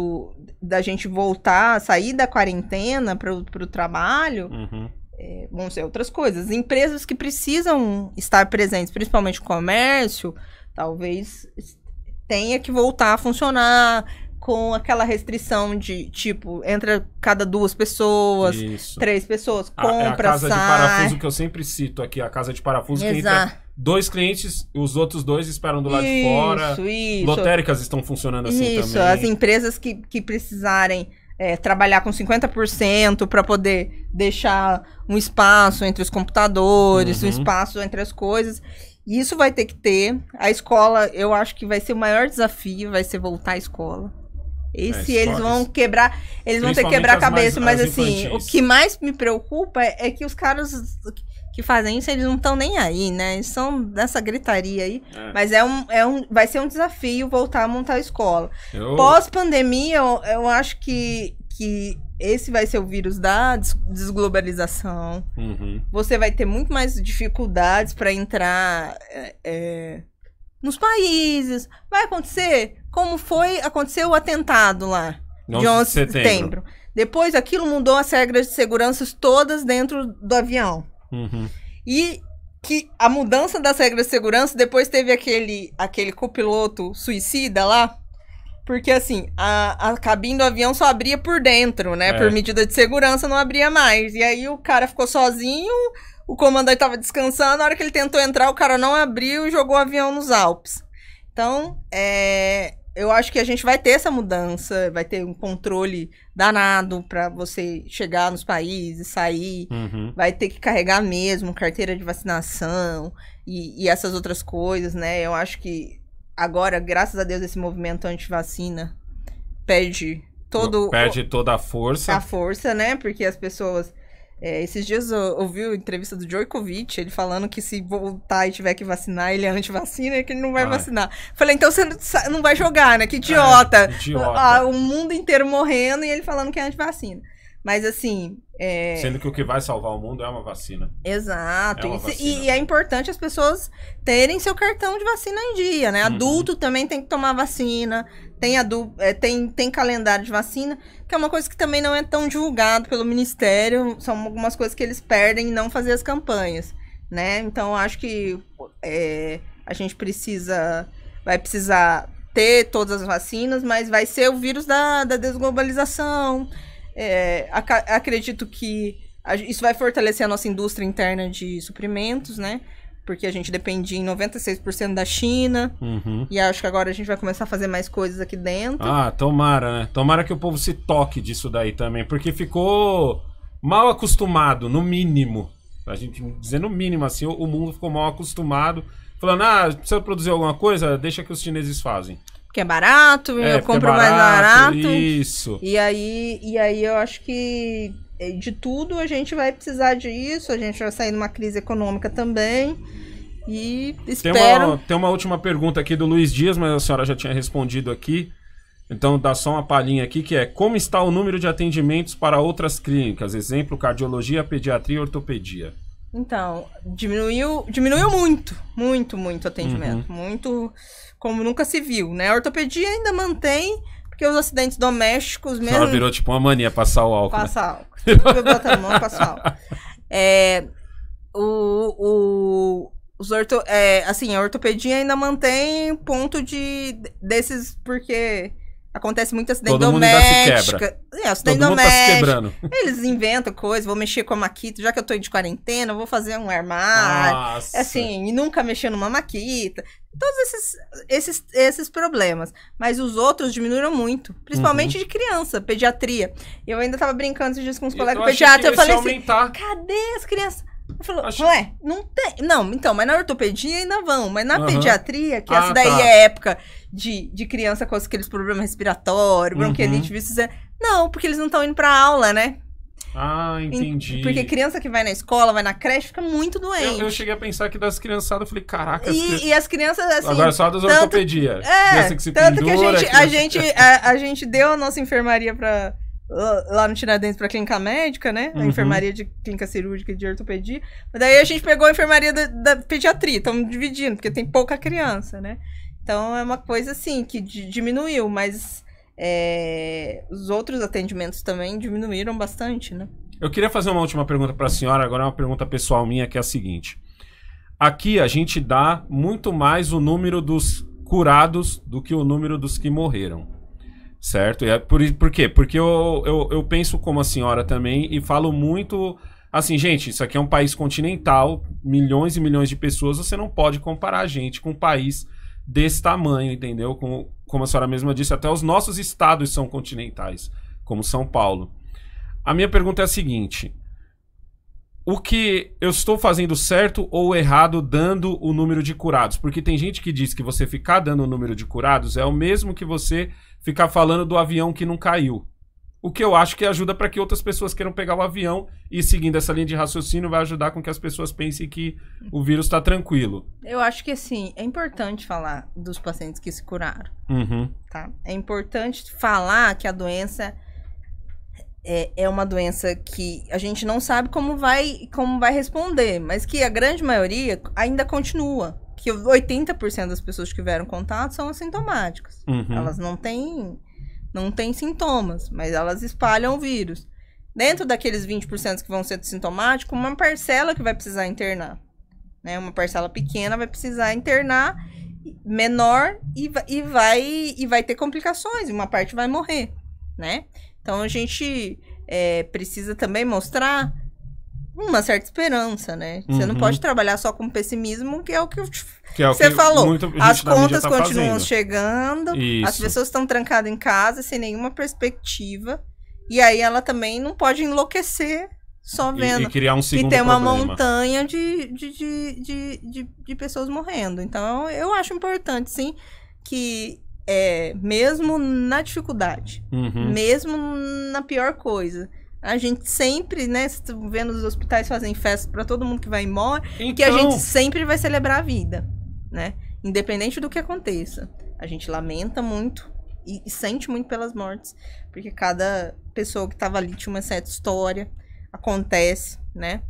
da gente voltar, sair da quarentena pro trabalho... vão ser outras coisas. Empresas que precisam estar presentes, principalmente o comércio, talvez tenha que voltar a funcionar com aquela restrição de, tipo, entra cada 2 pessoas, 3 pessoas, compra, a casa de parafuso que eu sempre cito aqui, a casa de parafuso que entra 2 clientes, os outros 2 esperam do lado de fora. Lotéricas estão funcionando assim também. As empresas que precisarem trabalhar com 50% para poder deixar um espaço entre os computadores, um espaço entre as coisas. Isso vai ter que ter. A escola, eu acho que vai ser o maior desafio, vai ser voltar à escola. Eles vão quebrar, eles vão ter que quebrar a cabeça, mas assim, o que mais me preocupa é que os caras que fazem isso, eles não estão nem aí, né? Eles são nessa gritaria aí, mas vai ser um desafio voltar a montar a escola. Pós-pandemia, eu acho que esse vai ser o vírus da desglobalização. Você vai ter muito mais dificuldades para entrar nos países. Vai acontecer como aconteceu o atentado lá, de 11 de setembro. Depois, aquilo mudou as regras de segurança todas dentro do avião. E que a mudança das regras de segurança, depois teve aquele copiloto suicida lá. Porque, assim, a cabine do avião só abria por dentro, né? Por medida de segurança, não abria mais. E aí o cara ficou sozinho, o comandante tava descansando. Na hora que ele tentou entrar, o cara não abriu e jogou o avião nos Alpes. Então, eu acho que a gente vai ter essa mudança, vai ter um controle danado para você chegar nos países, sair. Vai ter que carregar mesmo carteira de vacinação e essas outras coisas, né? Eu acho que agora, graças a Deus, esse movimento anti-vacina perde toda a força. A força, né? Porque as pessoas... esses dias eu ouvi a entrevista do Djokovic, ele falando que se voltar e tiver que vacinar, ele é anti-vacina e que ele não vai vacinar. Falei, então você não vai jogar, né? Que idiota. O mundo inteiro morrendo e ele falando que é anti-vacina. Mas assim... Sendo que o que vai salvar o mundo é uma vacina. Exato. E é importante as pessoas terem seu cartão de vacina em dia, né? Adulto também tem que tomar vacina. Tem calendário de vacina, que é uma coisa que também não é tão divulgado pelo Ministério. São algumas coisas que eles perdem em não fazer as campanhas, né? Então, acho que a gente vai precisar ter todas as vacinas, mas vai ser o vírus da desglobalização. Acredito que isso vai fortalecer a nossa indústria interna de suprimentos, né? Porque a gente dependia em 96% da China. E acho que agora a gente vai começar a fazer mais coisas aqui dentro. Tomara, né? Tomara que o povo se toque disso daí também. Porque ficou mal acostumado, no mínimo. A gente dizer no mínimo, assim, o mundo ficou mal acostumado. Falando, precisa produzir alguma coisa? Deixa que os chineses fazem. Porque é barato, eu compro mais barato. Isso. E aí eu acho que de tudo a gente vai precisar disso, a gente vai sair numa crise econômica também. E espero... Tem uma última pergunta aqui do Luiz Dias, mas a senhora já tinha respondido aqui. Então dá só uma palhinha aqui, que é: como está o número de atendimentos para outras clínicas? Exemplo, cardiologia, pediatria e ortopedia. Então, diminuiu muito atendimento. Muito, como nunca se viu, né? A ortopedia ainda mantém, porque os acidentes domésticos mesmo... Ela virou tipo uma mania, passar o álcool. Passar álcool. Eu boto a mão, passo álcool. Assim, a ortopedia ainda mantém ponto desses, porque... Acontece muito acidente doméstico. Acidente doméstico. Tá se quebrando. Eles inventam coisa, vou mexer com a maquita. Já que eu tô de quarentena, vou fazer um armário. Nossa. Assim, e nunca mexer numa maquita. Todos esses problemas. Mas os outros diminuíram muito. Principalmente de criança, pediatria. Eu ainda tava brincando esses dias com os colegas pediatras. Eu falei assim, cadê as crianças? Eu falei, não tem. Não, então, mas na ortopedia ainda vão. Mas na pediatria, que essa daí é época de criança com aqueles problemas respiratórios, bronquiolite, não, porque eles não estão indo pra aula, né? Entendi. Porque criança que vai na escola, vai na creche, fica muito doente. Eu cheguei a pensar que das criançadas, eu falei, caraca... E as crianças, assim... Agora só das ortopedia. Criança que se pendura, que a gente deu a nossa enfermaria pra... lá no Tiradentes pra clínica médica, né? A enfermaria de clínica cirúrgica e de ortopedia. Mas daí a gente pegou a enfermaria da pediatria. Estamos dividindo, porque tem pouca criança, né? Então é uma coisa assim, que diminuiu, mas os outros atendimentos também diminuíram bastante, né? Eu queria fazer uma última pergunta pra senhora, agora é uma pergunta pessoal minha, que é a seguinte. Aqui a gente dá muito mais o número dos curados do que o número dos que morreram. Certo? E por quê? Porque eu penso como a senhora também e falo muito... Assim, gente, isso aqui é um país continental, milhões e milhões de pessoas, você não pode comparar a gente com um país desse tamanho, entendeu? Como a senhora mesma disse, até os nossos estados são continentais, como São Paulo. A minha pergunta é a seguinte: o que eu estou fazendo certo ou errado dando o número de curados. Porque tem gente que diz que você ficar dando o número de curados é o mesmo que você ficar falando do avião que não caiu. O que eu acho que ajuda para que outras pessoas queiram pegar o avião e, seguindo essa linha de raciocínio, vai ajudar com que as pessoas pensem que o vírus está tranquilo. Eu acho que, assim, é importante falar dos pacientes que se curaram. Tá? É importante falar que a doença é uma doença que a gente não sabe como vai responder, mas que a grande maioria ainda continua. Que 80% das pessoas que tiveram contato são assintomáticas. Elas não têm sintomas, mas elas espalham o vírus. Dentro daqueles 20% que vão ser sintomáticos, uma parcela que vai precisar internar. Né? Uma parcela pequena vai precisar internar, menor, e vai ter complicações, e uma parte vai morrer. Né? Então a gente precisa também mostrar uma certa esperança, né? Você não pode trabalhar só com pessimismo, que é o que você falou. As contas continuam chegando, as pessoas estão trancadas em casa sem nenhuma perspectiva, e aí ela também não pode enlouquecer só vendo e criar um segundo que tem uma problema. montanha de pessoas morrendo. Então eu acho importante, sim, que mesmo na dificuldade, mesmo na pior coisa, a gente sempre, né, vendo os hospitais fazem festas para todo mundo que vai embora, que a gente sempre vai celebrar a vida, né? Independente do que aconteça. A gente lamenta muito e sente muito pelas mortes, porque cada pessoa que estava ali tinha uma certa história, acontece, né?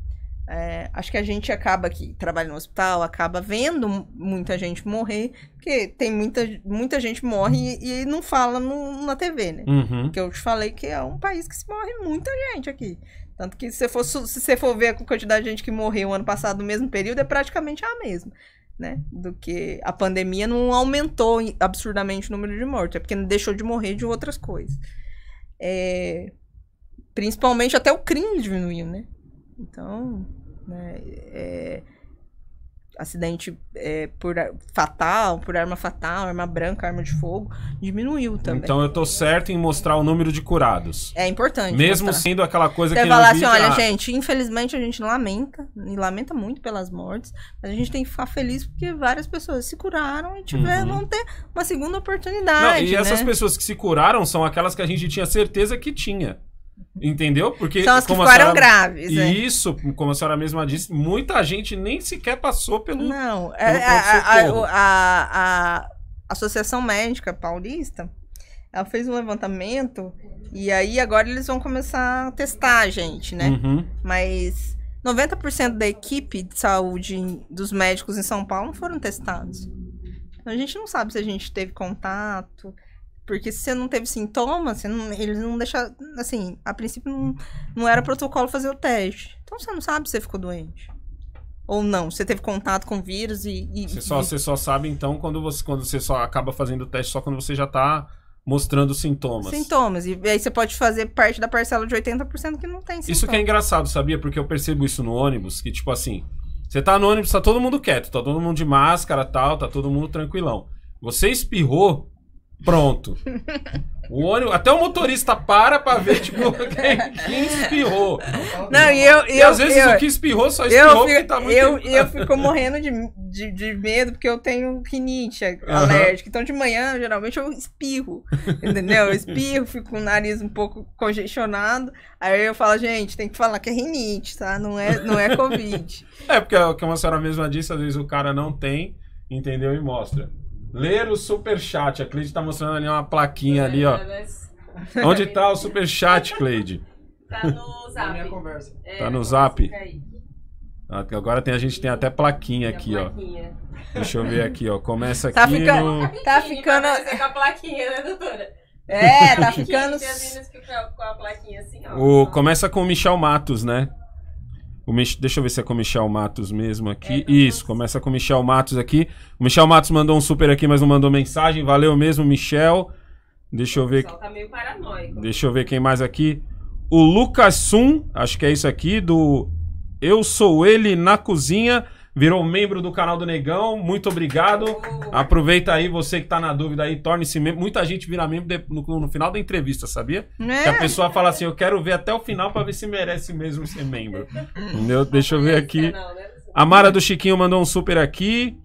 Acho que a gente acaba que trabalha no hospital, acaba vendo muita gente morrer, porque tem muita gente morre e não fala na TV, né? Porque eu te falei que é um país que se morre muita gente aqui. Tanto que se você for ver a quantidade de gente que morreu ano passado no mesmo período, é praticamente a mesma, né? Do que a pandemia não aumentou absurdamente o número de mortes, é porque não deixou de morrer de outras coisas. Principalmente até o crime diminuiu, né? Então, né, acidente por arma fatal, arma branca, arma de fogo, diminuiu também. Então eu tô certo em mostrar o número de curados. É importante. Mesmo mostrar. Sendo aquela coisa Você que falar assim, olha, gente, infelizmente a gente lamenta, e lamenta muito pelas mortes, mas a gente tem que ficar feliz porque várias pessoas se curaram e vão ter uma segunda oportunidade. Não, e essas pessoas que se curaram são aquelas que a gente tinha certeza que tinha. Entendeu? Porque são as que ficaram graves. Isso, como a senhora mesma disse, muita gente nem sequer passou pelo. Não, a Associação Médica Paulista, ela fez um levantamento e aí agora eles vão começar a testar a gente, né? Mas 90% da equipe de saúde dos médicos em São Paulo não foram testados. Então, a gente não sabe se a gente teve contato. Porque se você não teve sintomas, eles não deixam... Assim, a princípio não era protocolo fazer o teste. Então você não sabe se você ficou doente. Ou não, você teve contato com o vírus Você só sabe, então, quando você só acaba fazendo o teste só quando você já tá mostrando sintomas. Sintomas. E aí você pode fazer parte da parcela de 80% que não tem sintomas. Isso que é engraçado, sabia? Porque eu percebo isso no ônibus, que tipo assim... Você tá no ônibus, tá todo mundo quieto, tá todo mundo de máscara e tal, tá todo mundo tranquilão. Você espirrou... Pronto. O ônibus, até o motorista para ver, tipo, quem espirrou. Não, e às vezes o que espirrou só espirrou porque tá muito... Eu fico morrendo de medo porque eu tenho rinite alérgica. Então de manhã, geralmente, eu espirro. Entendeu? Eu espirro, fico com o nariz um pouco congestionado. Aí eu falo, gente, tem que falar que é rinite, tá? Não é Covid. Porque, como a senhora mesma disse, às vezes o cara não tem, entendeu? E mostra. Ler o superchat. A Cleide tá mostrando ali uma plaquinha ali, ó. Onde tá o superchat, Cleide? Tá no Zap. Na minha conversa. Tá no Zap? Agora a gente tem até plaquinha aqui, ó. Deixa eu ver aqui, ó. Começa aqui tá ficando... Tá com a plaquinha, né, doutora? Tá ficando... Com a plaquinha assim, ó. Começa com o Michel Matos, né? Deixa eu ver se é com o Michel Matos mesmo aqui. Isso, começa com o Michel Matos aqui. O Michel Matos mandou um super aqui, mas não mandou mensagem. Valeu mesmo, Michel. Deixa eu ver. O pessoal tá meio paranoico. Deixa eu ver quem mais aqui. O Lucas Sum, acho que é isso aqui, do Eu Sou Ele na Cozinha. virou membro do canal do Negão. Muito obrigado. Aproveita aí, você que tá na dúvida aí, torne-se membro. Muita gente vira membro no final da entrevista, sabia? Que a pessoa fala assim, eu quero ver até o final pra ver se merece mesmo ser membro. Entendeu? Deixa eu ver aqui. A Mara do Chiquinho mandou um super aqui.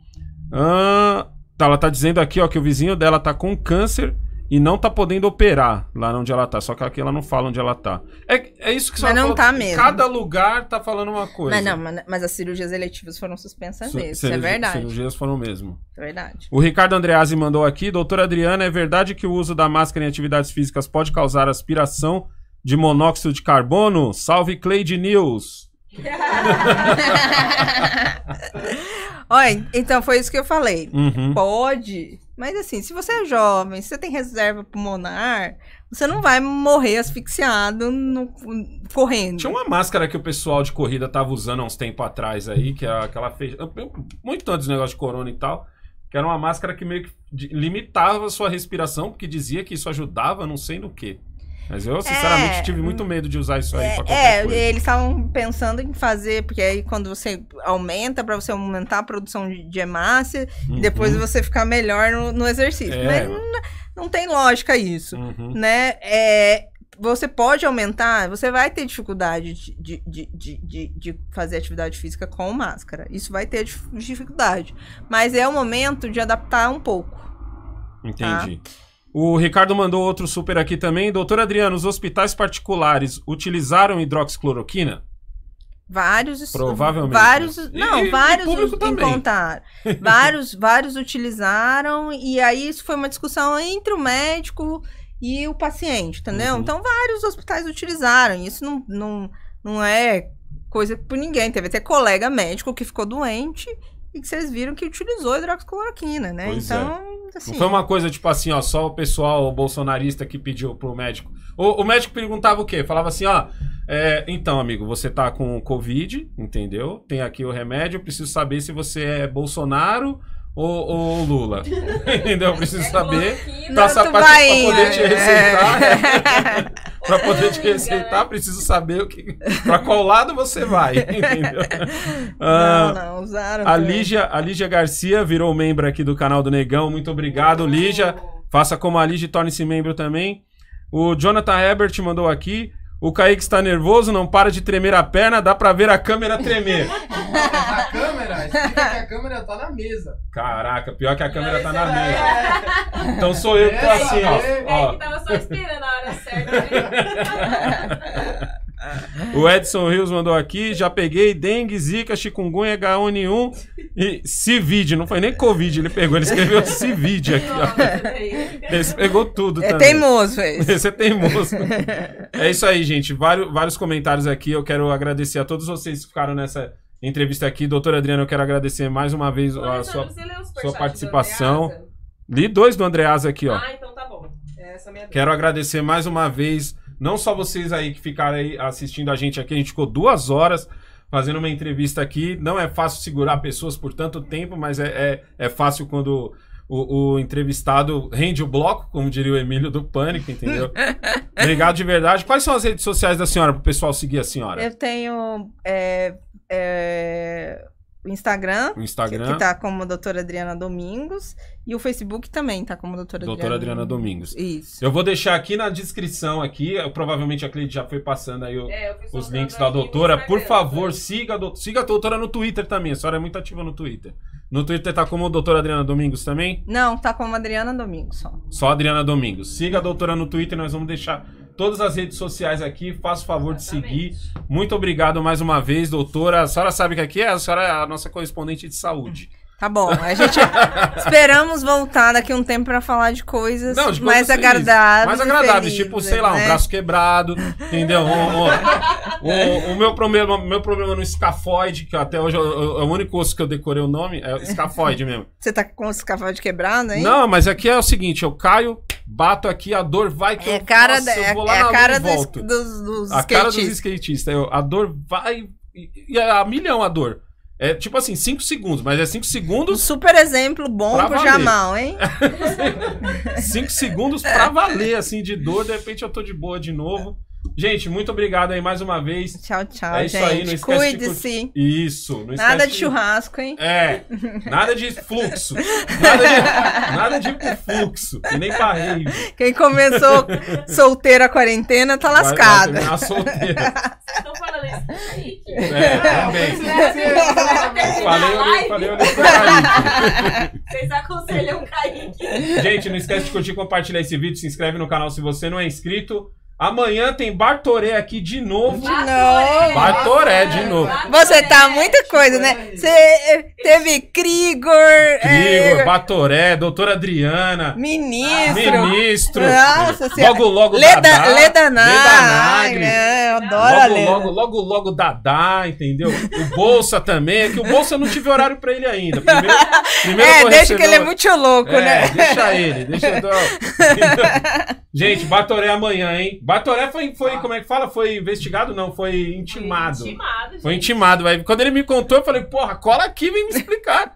Ela tá dizendo aqui, ó, que o vizinho dela tá com câncer e não tá podendo operar lá onde ela tá. Só que aqui ela não fala onde ela tá. É isso que você não tá mesmo. Cada lugar tá falando uma coisa. Mas as cirurgias eletivas foram suspensas mesmo. Isso é verdade. Cirurgias foram mesmo. É verdade. O Ricardo Andreazzi mandou aqui. Doutora Adriana, é verdade que o uso da máscara em atividades físicas pode causar aspiração de monóxido de carbono? Salve, Cleide News. Olha, então foi isso que eu falei. Pode, mas assim, se você é jovem, se você tem reserva pulmonar, você não vai morrer asfixiado correndo. Tinha uma máscara que o pessoal de corrida tava usando há uns tempos atrás aí, que ela fez muito antes do negócio de corona e tal, que era uma máscara que meio que limitava a sua respiração, porque dizia que isso ajudava, não sei no que. Mas eu, sinceramente, tive muito medo de usar isso aí pra qualquer coisa. Eles estavam pensando em fazer, porque aí quando você aumenta, pra você aumentar a produção de hemácia, depois você ficar melhor no exercício. Mas não tem lógica isso, né? Você pode aumentar, você vai ter dificuldade de fazer atividade física com máscara. Isso vai ter dificuldade. Mas é o momento de adaptar um pouco. Entendi. Tá? O Ricardo mandou outro super aqui também. Doutor Adriano, os hospitais particulares utilizaram hidroxicloroquina? Vários. Provavelmente. Vários encontraram. Vários utilizaram. E aí isso foi uma discussão entre o médico e o paciente, entendeu? Então vários hospitais utilizaram. Isso não é coisa por ninguém. Teve até colega médico que ficou doente e que vocês viram que utilizou hidroxicloroquina, né? Pois então... Assim, não foi uma coisa tipo assim, ó, só o pessoal bolsonarista que pediu pro médico. O médico perguntava o quê? Falava assim, ó, então, amigo, você tá com Covid, entendeu? Tem aqui o remédio, eu preciso saber se você é Bolsonaro ou Lula. Entendeu? Eu preciso saber pra poder te receitar. Pra poder te receitar, preciso saber pra qual lado você vai. Entendeu? Não, usaram. A Lígia Garcia virou membro aqui do canal do Negão. Muito obrigado, Lígia. Faça como a Lígia e torne-se membro também. O Jonathan Herbert mandou aqui. O Kaique está nervoso, não para de tremer a perna, dá pra ver a câmera tremer. A câmera? Explica que a câmera tá na mesa. Caraca, pior que a câmera tá na mesa. Então sou eu que tô assim, ó. Que tava só esperando a hora certa. O Edson Rios mandou aqui, já peguei dengue, zika, chikungunya, H1N1 e Civid, não foi nem Covid, ele escreveu Civid aqui, ó. Ele pegou tudo também. Teimoso esse. Esse é teimoso. É isso aí, gente, vários comentários aqui, eu quero agradecer a todos vocês que ficaram nessa entrevista aqui. Doutora Adriana, eu quero agradecer mais uma vez a sua participação. Li 2 do Andreasa aqui, ó. Então tá bom. Essa é a minha quero agradecer mais uma vez, não só vocês aí que ficaram aí assistindo a gente aqui, a gente ficou 2 horas fazendo uma entrevista aqui. Não é fácil segurar pessoas por tanto tempo, mas é fácil quando o entrevistado rende o bloco, como diria o Emílio do Pânico, entendeu? Obrigado de verdade. Quais são as redes sociais da senhora para o pessoal seguir a senhora? Eu tenho o Instagram, que tá como Doutora Adriana Domingos, e o Facebook também tá como Doutora Adriana Domingos. Isso. Eu vou deixar aqui na descrição aqui, provavelmente a Cleide já foi passando aí os links da doutora. Por favor, siga a doutora no Twitter também, a senhora é muito ativa no Twitter. No Twitter tá como Doutora Adriana Domingos também? Não, tá como Adriana Domingos só. Só Adriana Domingos. Siga a doutora no Twitter, nós vamos deixar todas as redes sociais aqui, faça o favor de seguir. Muito obrigado mais uma vez, doutora. A senhora sabe o que aqui é? A senhora é a nossa correspondente de saúde. Tá bom, a gente esperamos voltar daqui a um tempo pra falar de coisas mais agradáveis. Mais agradáveis, tipo, sei lá, um braço quebrado, entendeu? O meu problema no escafoide, que até hoje é o único osso que eu decorei o nome, é o escafoide mesmo. Você tá com o escafoide quebrado aí? Não, mas aqui é o seguinte, eu caio, bato aqui, a dor vai que eu vou lá na rua e volto. Dos a cara dos skatistas. A dor vai e é a milhão a dor. É tipo assim, 5 segundos, mas é 5 segundos... Um super exemplo bom pro Jamal, hein? 5 segundos pra valer, assim, de dor, de repente eu tô de boa de novo. Gente, muito obrigado aí mais uma vez. Tchau, tchau, É isso gente. aí, não esquece Cuide-se. Isso, não Nada esquece de churrasco, hein? Nada de fluxo. Nada de fluxo. E nem parei. Quem começou solteiro a quarentena tá lascado. Vai terminar solteira. Vocês estão falando isso com o Kaique? Também. Falei olhei pro Kaique. Vocês aconselham o Kaique. Gente, não esquece de curtir e compartilhar esse vídeo. Se inscreve no canal se você não é inscrito. Amanhã tem Bartoré aqui de novo. Bartoré de novo. Você tá muita coisa, né? Você teve Krigor, Bartoré, doutora Adriana. Ministro. Nossa senhora. Logo Dadá. Leda Nagli. Eu adoro a Leda. Logo Dadá, entendeu? O Bolsa também. É que o Bolsa não tive horário pra ele ainda. Primeiro deixa que ele é muito louco, né? Deixa ele. Gente, Bartoré amanhã, hein? Bartoré foi como é que fala? Foi investigado? Não, foi intimado. Foi intimado. Quando ele me contou, eu falei, porra, cola aqui, vem me explicar.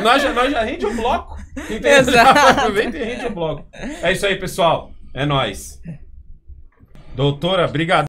nós já rende um bloco. Entendeu? Aproveita e rende um bloco. É isso aí, pessoal. É nóis. Doutora, obrigado.